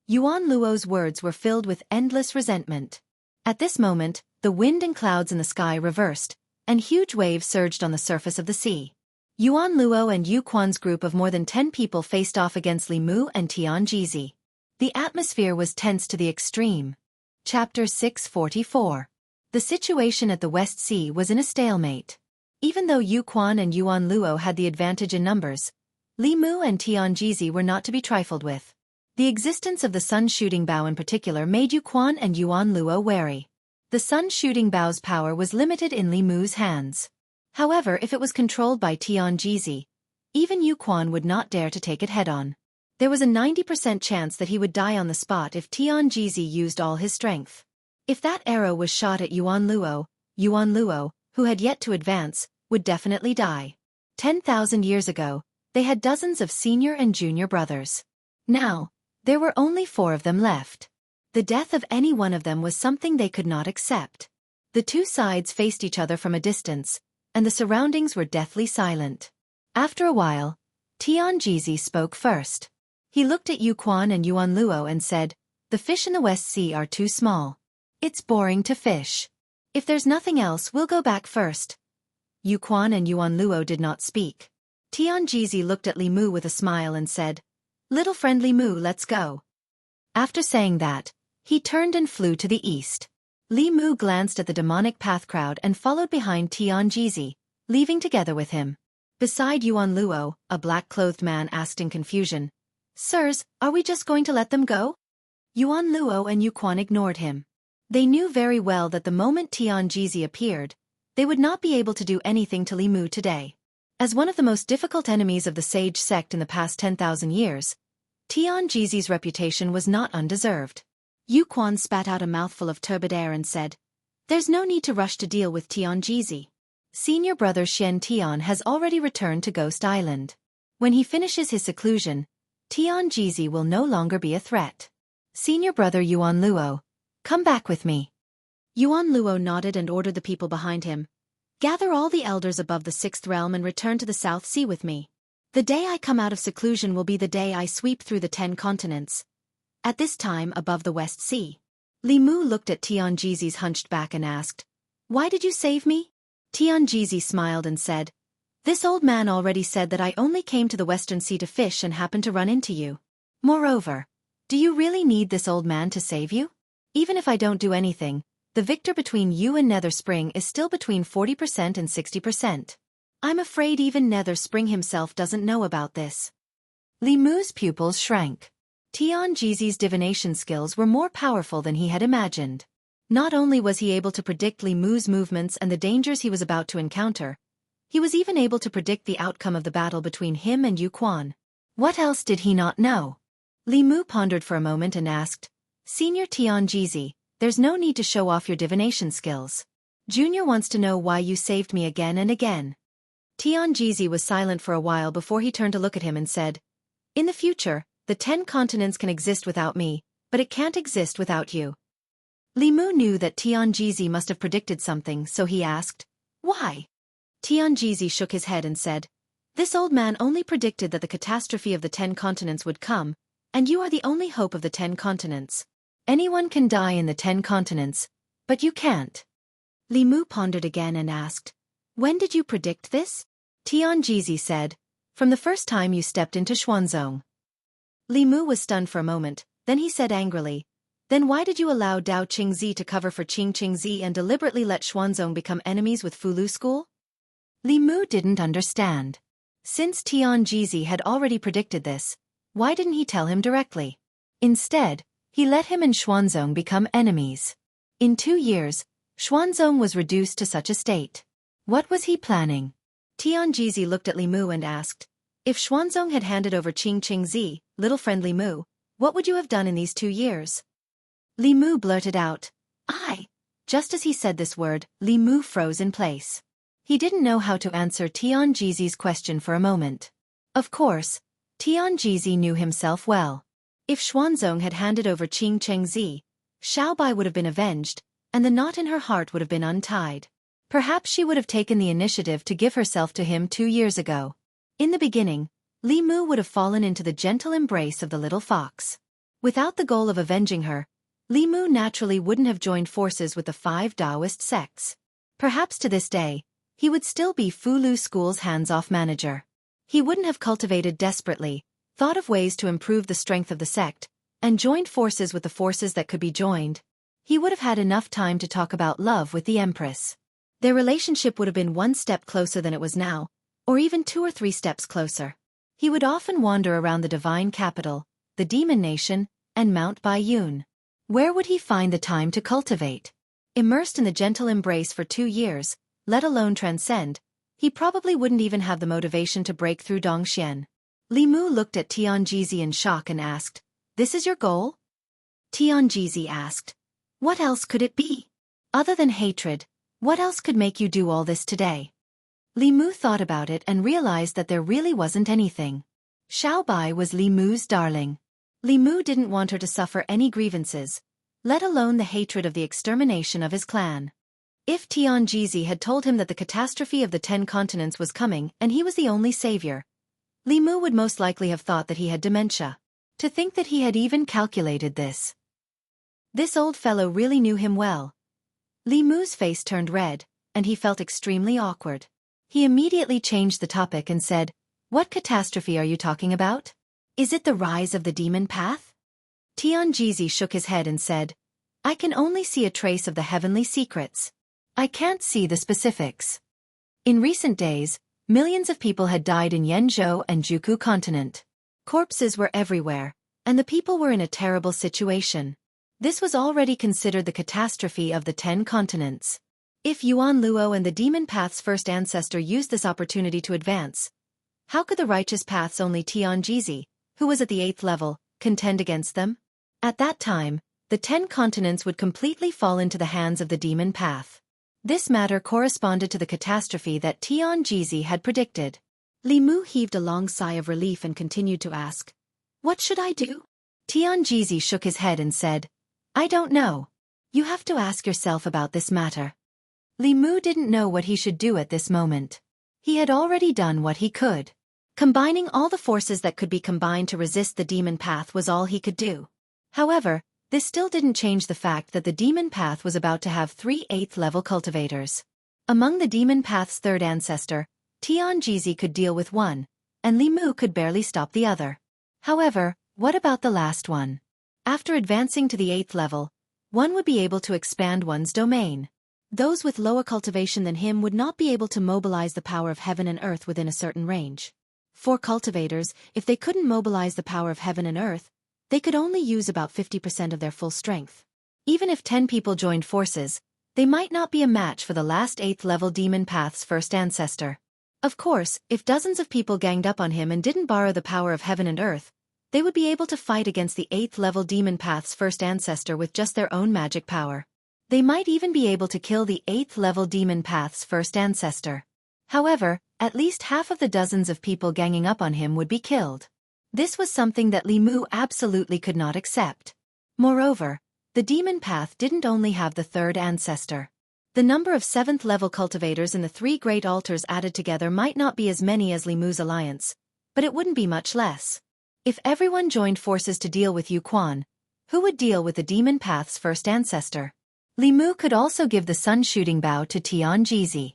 S1: Yuan Luo's words were filled with endless resentment. At this moment, the wind and clouds in the sky reversed, and huge waves surged on the surface of the sea. Yuan Luo and Yu Quan's group of more than 10 people faced off against Li Mu and Tianjizi. The atmosphere was tense to the extreme. Chapter 644. The situation at the West Sea was in a stalemate. Even though Yu Quan and Yuan Luo had the advantage in numbers, Li Mu and Tianjizi were not to be trifled with. The existence of the sun-shooting bow in particular made Yu Quan and Yuan Luo wary. The sun-shooting bow's power was limited in Li Mu's hands. However, if it was controlled by Tianjizi, even Yu Quan would not dare to take it head-on. There was a 90% chance that he would die on the spot if Tianjizi used all his strength. If that arrow was shot at Yuan Luo, who had yet to advance, would definitely die. 10,000 years ago, they had dozens of senior and junior brothers. Now, there were only 4 of them left. The death of any one of them was something they could not accept. The two sides faced each other from a distance, and the surroundings were deathly silent. After a while, Tianjizi spoke first. He looked at Yu Quan and Yuan Luo and said, "The fish in the West Sea are too small. It's boring to fish. If there's nothing else, we'll go back first." Yu Quan and Yuan Luo did not speak. Tianjizi looked at Li Mu with a smile and said, "Little friend Li Mu, let's go." After saying that, he turned and flew to the east. Li Mu glanced at the demonic path crowd and followed behind Tianjizi, leaving together with him. Beside Yuan Luo, a black-clothed man asked in confusion, "Sirs, are we just going to let them go?" Yuan Luo and Yu Quan ignored him. They knew very well that the moment Tianjizi appeared, they would not be able to do anything to Li Mu today. As one of the most difficult enemies of the sage sect in the past 10,000 years, Tianjizi's reputation was not undeserved. Yu Quan spat out a mouthful of turbid air and said, "There's no need to rush to deal with Tianjizi. Senior brother Shen Tian has already returned to Ghost Island. When he finishes his seclusion, Tianjizi will no longer be a threat." Senior brother Yuan Luo, come back with me. Yuan Luo nodded and ordered the people behind him. Gather all the elders above the 6th realm and return to the South Sea with me. The day I come out of seclusion will be the day I sweep through the 10 continents. At this time above the West Sea. Li Mu looked at Tianjizi's hunched back and asked, "Why did you save me?" Tianjizi smiled and said, "This old man already said that I only came to the Western Sea to fish and happened to run into you. Moreover, do you really need this old man to save you? Even if I don't do anything, the victor between you and Nether Spring is still between 40% and 60%. I'm afraid even Nether Spring himself doesn't know about this." Li Mu's pupils shrank. Tianjizi's divination skills were more powerful than he had imagined. Not only was he able to predict Li Mu's movements and the dangers he was about to encounter, he was even able to predict the outcome of the battle between him and Yu Quan. What else did he not know? Li Mu pondered for a moment and asked, "Senior Tianjizi, there's no need to show off your divination skills. Junior wants to know why you saved me again and again." Tianjizi was silent for a while before he turned to look at him and said, "In the future, the 10 continents can exist without me, but it can't exist without you." Li Mu knew that Tianjizi must have predicted something, so he asked, "Why?" Tianjizi shook his head and said, "This old man only predicted that the catastrophe of the 10 continents would come, and you are the only hope of the 10 continents. Anyone can die in the 10 continents, but you can't." Li Mu pondered again and asked, "When did you predict this?" Tianjizi said, "From the first time you stepped into Xuanzong." Li Mu was stunned for a moment, then he said angrily, "Then why did you allow Dao Qingzi to cover for Qing Qingzi and deliberately let Xuanzong become enemies with Fulu School?" Li Mu didn't understand. Since Tianjizi had already predicted this, why didn't he tell him directly? Instead, he let him and Xuanzong become enemies. In 2 years, Xuanzong was reduced to such a state. What was he planning? Tianjizi looked at Li Mu and asked, "If Xuanzong had handed over Qing Qingzi, little friend Li Mu, what would you have done in these 2 years?" Li Mu blurted out, "I." Just as he said this word, Li Mu froze in place. He didn't know how to answer Tianjizi's question for a moment. Of course, Tianjizi knew himself well. If Xuanzong had handed over Qing Qingzi, Xiaobai would have been avenged, and the knot in her heart would have been untied. Perhaps she would have taken the initiative to give herself to him 2 years ago. In the beginning, Li Mu would have fallen into the gentle embrace of the little fox. Without the goal of avenging her, Li Mu naturally wouldn't have joined forces with the 5 Taoist sects. Perhaps to this day, he would still be Fulu School's hands-off manager. He wouldn't have cultivated desperately, thought of ways to improve the strength of the sect, and joined forces with the forces that could be joined. He would have had enough time to talk about love with the Empress. Their relationship would have been 1 step closer than it was now, or even 2 or 3 steps closer. He would often wander around the divine capital, the demon nation, and Mount Baiyun. Where would he find the time to cultivate? Immersed in the gentle embrace for 2 years, let alone transcend, he probably wouldn't even have the motivation to break through Dongxian. Li Mu looked at Tianjizi in shock and asked, "This is your goal?" Tianjizi asked, "What else could it be? Other than hatred, what else could make you do all this today?" Li Mu thought about it and realized that there really wasn't anything. Xiaobai was Li Mu's darling. Li Mu didn't want her to suffer any grievances, let alone the hatred of the extermination of his clan. If Tianjizi had told him that the catastrophe of the 10 continents was coming and he was the only savior, Li Mu would most likely have thought that he had dementia. To think that he had even calculated this. This old fellow really knew him well. Li Mu's face turned red, and he felt extremely awkward. He immediately changed the topic and said, "What catastrophe are you talking about? Is it the rise of the demon path?" Tianjizi shook his head and said, "I can only see a trace of the heavenly secrets. I can't see the specifics." In recent days, millions of people had died in Yenzhou and Juku continent. Corpses were everywhere, and the people were in a terrible situation. This was already considered the catastrophe of the 10 continents. If Yuan Luo and the demon path's first ancestor used this opportunity to advance, how could the righteous path's only Tianjizi, who was at the 8th level, contend against them? At that time, the 10 continents would completely fall into the hands of the demon path. This matter corresponded to the catastrophe that Tianjizi had predicted. Li Mu heaved a long sigh of relief and continued to ask, "What should I do?" Tianjizi shook his head and said, I don't know. You have to ask yourself about this matter. Li Mu didn't know what he should do at this moment. He had already done what he could. Combining all the forces that could be combined to resist the demon path was all he could do. However, this still didn't change the fact that the demon path was about to have 3 8th-level cultivators. Among the demon path's third ancestor, Tianjizi could deal with one, and Li Mu could barely stop the other. However, what about the last one? After advancing to the 8th level, one would be able to expand one's domain. Those with lower cultivation than him would not be able to mobilize the power of heaven and earth within a certain range. For cultivators, if they couldn't mobilize the power of heaven and earth, they could only use about 50% of their full strength. Even if 10 people joined forces, they might not be a match for the last 8th-level demon path's first ancestor. Of course, if dozens of people ganged up on him and didn't borrow the power of heaven and earth, they would be able to fight against the 8th-level demon path's first ancestor with just their own magic power. They might even be able to kill the 8th-level demon path's first ancestor. However, at least half of the dozens of people ganging up on him would be killed. This was something that Li Mu absolutely could not accept. Moreover, the demon path didn't only have the third ancestor. The number of 7th-level cultivators in the 3 great altars added together might not be as many as Li Mu's alliance, but it wouldn't be much less. If everyone joined forces to deal with Yu Quan, who would deal with the demon path's first ancestor? Li Mu could also give the sun shooting bow to Tianjizi.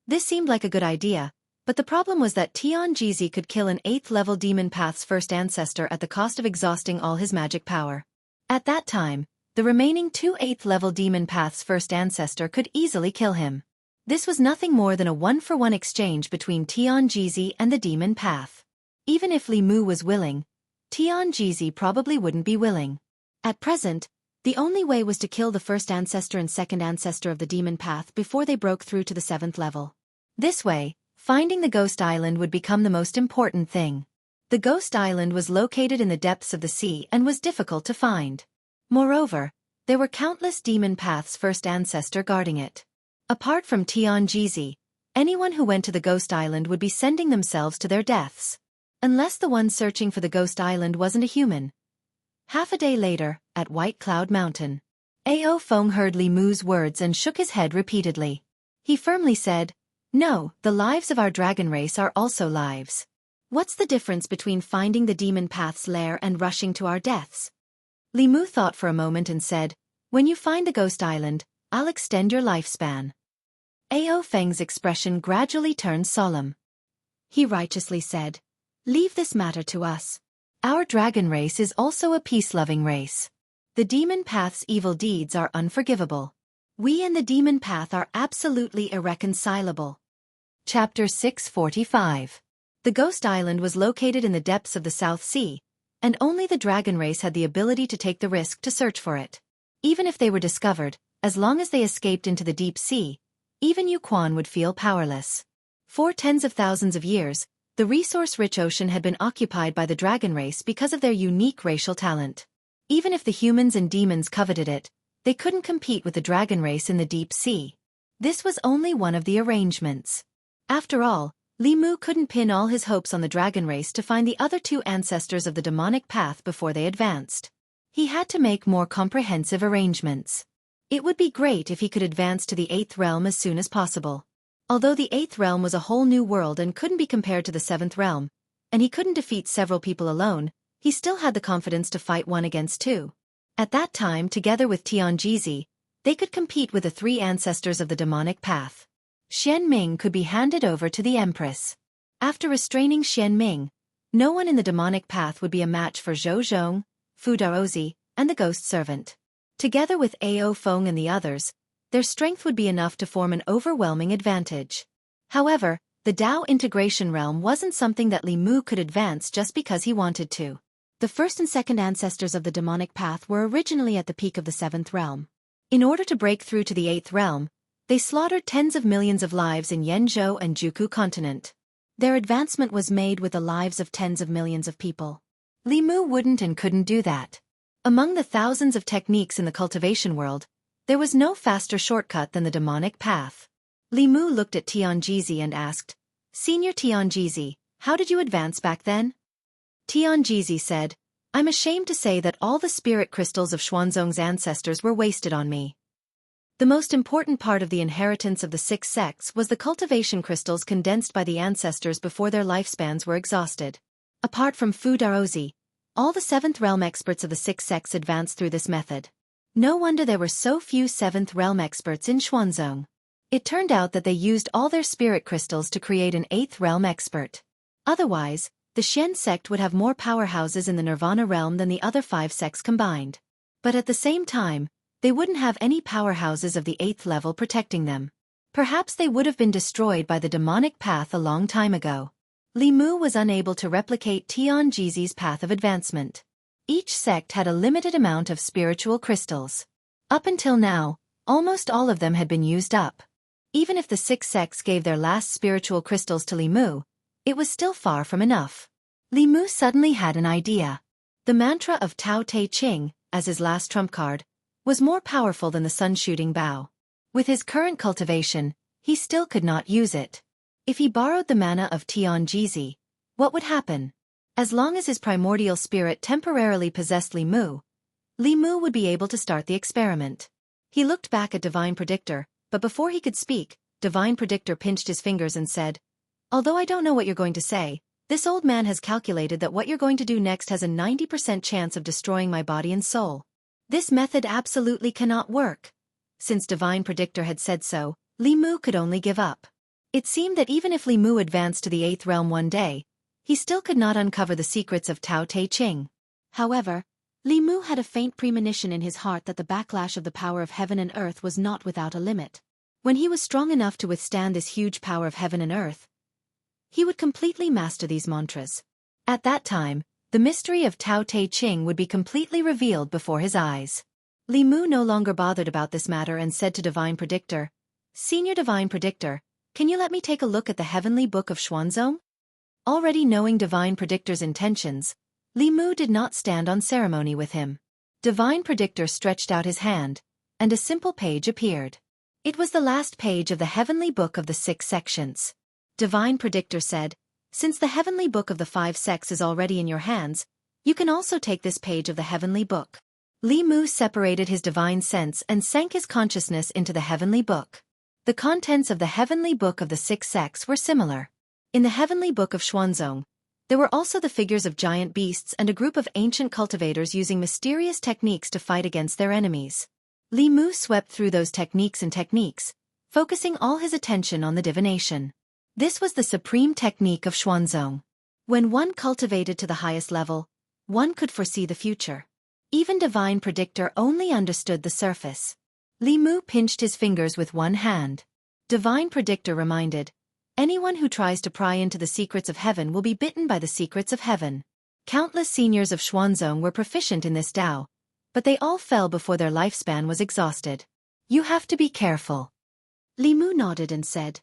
S1: This seemed like a good idea, but the problem was that Tianjizi could kill an 8th-level demon path's first ancestor at the cost of exhausting all his magic power. At that time, the remaining 2 8th-level demon path's first ancestor could easily kill him. This was nothing more than a 1-for-1 exchange between Tianjizi and the demon path. Even if Li Mu was willing, Tianjizi probably wouldn't be willing. At present, the only way was to kill the first ancestor and second ancestor of the demon path before they broke through to the 7th level. This way, finding the Ghost Island would become the most important thing. The Ghost Island was located in the depths of the sea and was difficult to find. Moreover, there were countless demon paths' first ancestor guarding it. Apart from Tianjizi, anyone who went to the Ghost Island would be sending themselves to their deaths. Unless the one searching for the Ghost Island wasn't a human. Half a day later, at White Cloud Mountain, Ao Feng heard Li Mu's words and shook his head repeatedly. He firmly said, No, the lives of our dragon race are also lives. What's the difference between finding the demon path's lair and rushing to our deaths? Li Mu thought for a moment and said, When you find the Ghost Island, I'll extend your lifespan. Ao Feng's expression gradually turned solemn. He righteously said, Leave this matter to us. Our dragon race is also a peace-loving race. The demon path's evil deeds are unforgivable. We and the demon path are absolutely irreconcilable. Chapter 645. The Ghost Island was located in the depths of the South Sea, and only the dragon race had the ability to take the risk to search for it. Even if they were discovered, as long as they escaped into the deep sea, even Yu Quan would feel powerless. For tens of thousands of years, the resource-rich ocean had been occupied by the dragon race because of their unique racial talent. Even if the humans and demons coveted it, they couldn't compete with the dragon race in the deep sea. This was only one of the arrangements. After all, Li Mu couldn't pin all his hopes on the dragon race to find the other 2 ancestors of the demonic path before they advanced. He had to make more comprehensive arrangements. It would be great if he could advance to the 8th realm as soon as possible. Although the 8th realm was a whole new world and couldn't be compared to the 7th realm, and he couldn't defeat several people alone, he still had the confidence to fight 1 against 2. At that time, together with Tianjizi, they could compete with the 3 ancestors of the demonic path. Xian Ming could be handed over to the Empress. After restraining Xian Ming, no one in the demonic path would be a match for Zhou Zhong, Fu Daozi, and the Ghost Servant. Together with Ao Feng and the others, their strength would be enough to form an overwhelming advantage. However, the Dao integration realm wasn't something that Li Mu could advance just because he wanted to. The first and second ancestors of the demonic path were originally at the peak of the 7th realm. In order to break through to the 8th realm, they slaughtered tens of millions of lives in Yenzhou and Juku continent. Their advancement was made with the lives of tens of millions of people. Li Mu wouldn't and couldn't do that. Among the thousands of techniques in the cultivation world, there was no faster shortcut than the demonic path. Li Mu looked at Tianjizi and asked, Senior Tianjizi, how did you advance back then? Tianjizi said, I'm ashamed to say that all the spirit crystals of Xuanzong's ancestors were wasted on me. The most important part of the inheritance of the 6 sects was the cultivation crystals condensed by the ancestors before their lifespans were exhausted. Apart from Fu Daozi, all the 7th realm experts of the 6 sects advanced through this method. No wonder there were so few 7th realm experts in Xuanzong. It turned out that they used all their spirit crystals to create an 8th realm expert. Otherwise, the Xian sect would have more powerhouses in the Nirvana realm than the other 5 sects combined. But at the same time, they wouldn't have any powerhouses of the 8th level protecting them. Perhaps they would have been destroyed by the demonic path a long time ago. Li Mu was unable to replicate Tian Jizi's path of advancement. Each sect had a limited amount of spiritual crystals. Up until now, almost all of them had been used up. Even if the 6 sects gave their last spiritual crystals to Li Mu, it was still far from enough. Li Mu suddenly had an idea. The mantra of Tao Te Ching, as his last trump card, was more powerful than the sun-shooting bow. With his current cultivation, he still could not use it. If he borrowed the mana of Tian Jizi, what would happen? As long as his primordial spirit temporarily possessed Li Mu would be able to start the experiment. He looked back at Divine Predictor, but before he could speak, Divine Predictor pinched his fingers and said, "Although I don't know what you're going to say, this old man has calculated that what you're going to do next has a 90% chance of destroying my body and soul. This method absolutely cannot work." Since Divine Predictor had said so, Li Mu could only give up. It seemed that even if Li Mu advanced to the 8th realm one day, he still could not uncover the secrets of Tao Te Ching. However, Li Mu had a faint premonition in his heart that the backlash of the power of heaven and earth was not without a limit. When he was strong enough to withstand this huge power of heaven and earth, he would completely master these mantras. At that time, the mystery of Tao Te Ching would be completely revealed before his eyes. Li Mu no longer bothered about this matter and said to Divine Predictor, "Senior Divine Predictor, can you let me take a look at the Heavenly Book of Xuanzong?" Already knowing Divine Predictor's intentions, Li Mu did not stand on ceremony with him. Divine Predictor stretched out his hand, and a simple page appeared. It was the last page of the Heavenly Book of the 6 sections. Divine Predictor said, "Since the Heavenly Book of the 5 sects is already in your hands, you can also take this page of the Heavenly Book." Li Mu separated his divine sense and sank his consciousness into the Heavenly Book. The contents of the Heavenly Book of the 6 sects were similar. In the Heavenly Book of Xuanzong, there were also the figures of giant beasts and a group of ancient cultivators using mysterious techniques to fight against their enemies. Li Mu swept through those techniques, focusing all his attention on the divination. This was the supreme technique of Xuanzong. When one cultivated to the highest level, one could foresee the future. Even Divine Predictor only understood the surface. Li Mu pinched his fingers with one hand. Divine Predictor reminded, "Anyone who tries to pry into the secrets of heaven will be bitten by the secrets of heaven." Countless seniors of Xuanzong were proficient in this Tao, but they all fell before their lifespan was exhausted. "You have to be careful." Li Mu nodded and said,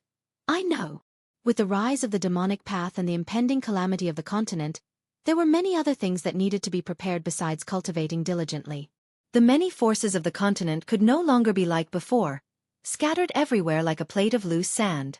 S1: "I know." With the rise of the demonic path and the impending calamity of the continent, there were many other things that needed to be prepared besides cultivating diligently. The many forces of the continent could no longer be like before, scattered everywhere like a plate of loose sand.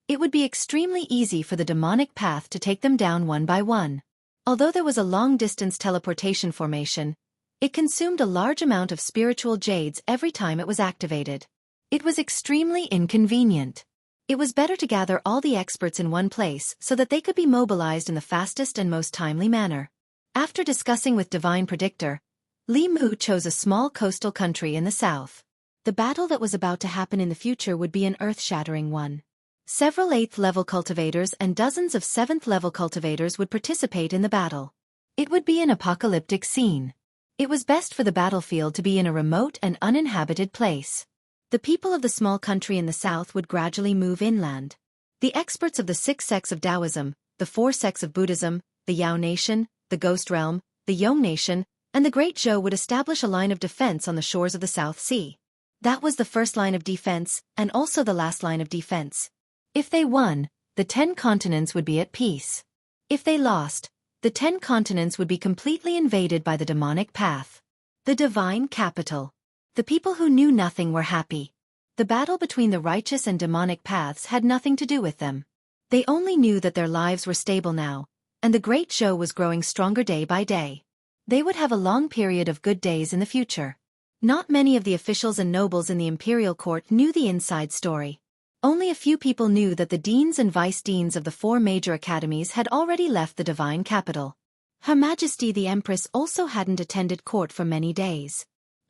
S1: It would be extremely easy for the demonic path to take them down one by one. Although there was a long-distance teleportation formation, it consumed a large amount of spiritual jades every time it was activated. It was extremely inconvenient. It was better to gather all the experts in one place so that they could be mobilized in the fastest and most timely manner. After discussing with Divine Predictor, Li Mu chose a small coastal country in the south. The battle that was about to happen in the future would be an earth-shattering one. Several 8th-level cultivators and dozens of 7th-level cultivators would participate in the battle. It would be an apocalyptic scene. It was best for the battlefield to be in a remote and uninhabited place. The people of the small country in the south would gradually move inland. The experts of the 6 sects of Taoism, the 4 sects of Buddhism, the Yao Nation, the Ghost Realm, the Yong Nation, and the Great Zhou would establish a line of defense on the shores of the South Sea. That was the first line of defense, and also the last line of defense. If they won, the 10 continents would be at peace. If they lost, the 10 continents would be completely invaded by the demonic path. The divine capital. The people who knew nothing were happy. The battle between the righteous and demonic paths had nothing to do with them. They only knew that their lives were stable now, and the Great Zhou was growing stronger day by day. They would have a long period of good days in the future. Not many of the officials and nobles in the imperial court knew the inside story. Only a few people knew that the deans and vice-deans of the 4 major academies had already left the divine capital. Her Majesty the Empress also hadn't attended court for many days.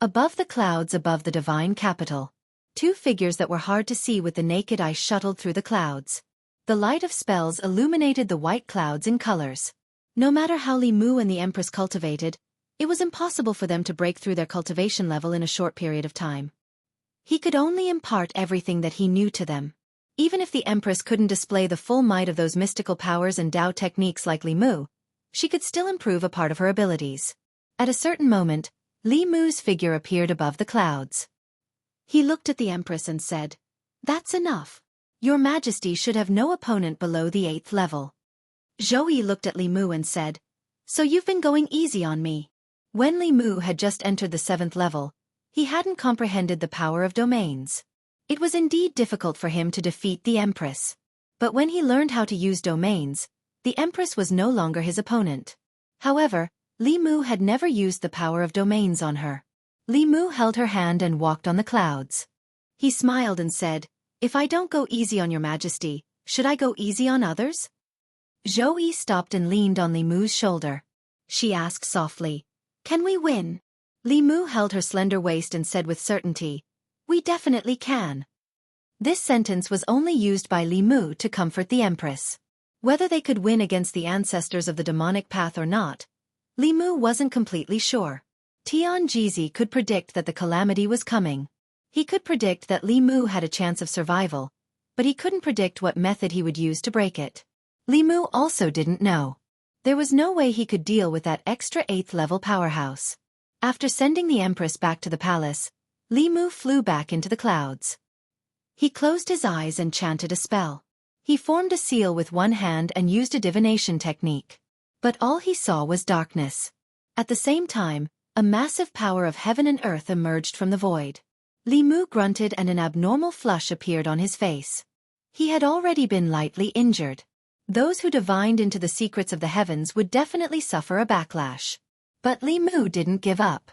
S1: Above the clouds above the divine capital, 2 figures that were hard to see with the naked eye shuttled through the clouds. The light of spells illuminated the white clouds in colors. No matter how Li Mu and the Empress cultivated, it was impossible for them to break through their cultivation level in a short period of time. He could only impart everything that he knew to them. Even if the Empress couldn't display the full might of those mystical powers and Tao techniques like Li Mu, she could still improve a part of her abilities. At a certain moment, Li Mu's figure appeared above the clouds. He looked at the Empress and said, "That's enough. Your Majesty should have no opponent below the 8th level." Zhou Yi looked at Li Mu and said, "So you've been going easy on me." When Li Mu had just entered the 7th level, he hadn't comprehended the power of domains. It was indeed difficult for him to defeat the Empress. But when he learned how to use domains, the Empress was no longer his opponent. However, Li Mu had never used the power of domains on her. Li Mu held her hand and walked on the clouds. He smiled and said, "If I don't go easy on your Majesty, should I go easy on others?" Zhou Yi stopped and leaned on Li Mu's shoulder. She asked softly, "Can we win?" Li Mu held her slender waist and said with certainty, "We definitely can." This sentence was only used by Li Mu to comfort the Empress. Whether they could win against the ancestors of the demonic path or not, Li Mu wasn't completely sure. Tian Jizi could predict that the calamity was coming. He could predict that Li Mu had a chance of survival, but he couldn't predict what method he would use to break it. Li Mu also didn't know. There was no way he could deal with that extra 8th level powerhouse. After sending the Empress back to the palace, Li Mu flew back into the clouds. He closed his eyes and chanted a spell. He formed a seal with one hand and used a divination technique. But all he saw was darkness. At the same time, a massive power of heaven and earth emerged from the void. Li Mu grunted and an abnormal flush appeared on his face. He had already been lightly injured. Those who divined into the secrets of the heavens would definitely suffer a backlash. But Li Mu didn't give up.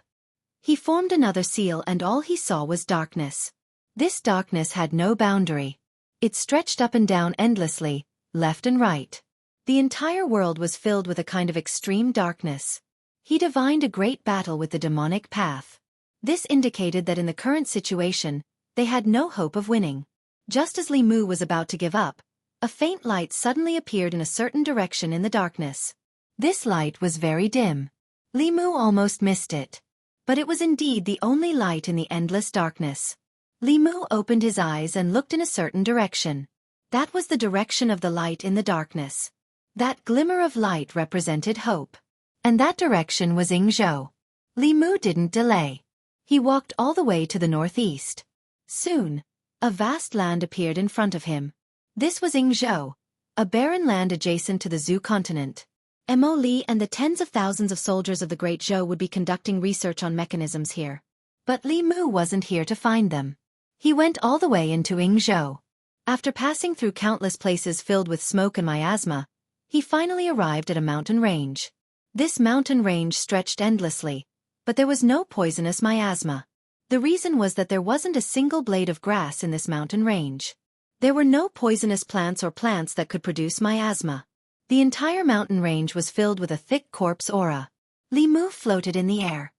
S1: He formed another seal and all he saw was darkness. This darkness had no boundary. It stretched up and down endlessly, left and right. The entire world was filled with a kind of extreme darkness. He divined a great battle with the demonic path. This indicated that in the current situation, they had no hope of winning. Just as Li Mu was about to give up, a faint light suddenly appeared in a certain direction in the darkness. This light was very dim. Li Mu almost missed it. But it was indeed the only light in the endless darkness. Li Mu opened his eyes and looked in a certain direction. That was the direction of the light in the darkness. That glimmer of light represented hope. And that direction was Yingzhou. Li Mu didn't delay. He walked all the way to the northeast. Soon, a vast land appeared in front of him. This was Yingzhou, a barren land adjacent to the Zhou continent. Mo Li and the tens of thousands of soldiers of the Great Zhou would be conducting research on mechanisms here. But Li Mu wasn't here to find them. He went all the way into Yingzhou. After passing through countless places filled with smoke and miasma, he finally arrived at a mountain range. This mountain range stretched endlessly, but there was no poisonous miasma. The reason was that there wasn't a single blade of grass in this mountain range. There were no poisonous plants or plants that could produce miasma. The entire mountain range was filled with a thick corpse aura. Li Mu floated in the air.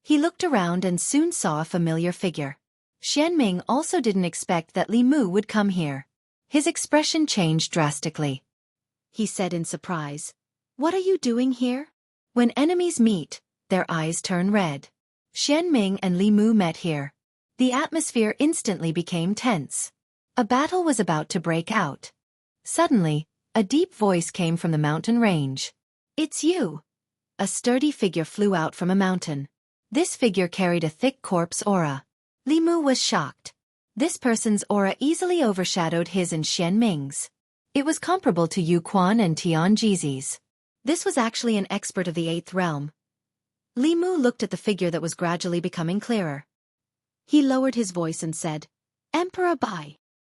S1: He looked around and soon saw a familiar figure. Xianming also didn't expect that Li Mu would come here. His expression changed drastically. He said in surprise, "What are you doing here?" When enemies meet, their eyes turn red. Xianming and Li Mu met here. The atmosphere instantly became tense. A battle was about to break out. Suddenly, a deep voice came from the mountain range. "It's you." A sturdy figure flew out from a mountain. This figure carried a thick corpse aura. Li Mu was shocked. This person's aura easily overshadowed his and Xianming's. It was comparable to Yu Quan and Tian Jizi's. This was actually an expert of the 8th realm. Li Mu looked at the figure that was gradually becoming clearer. He lowered his voice and said, "Emperor Bai,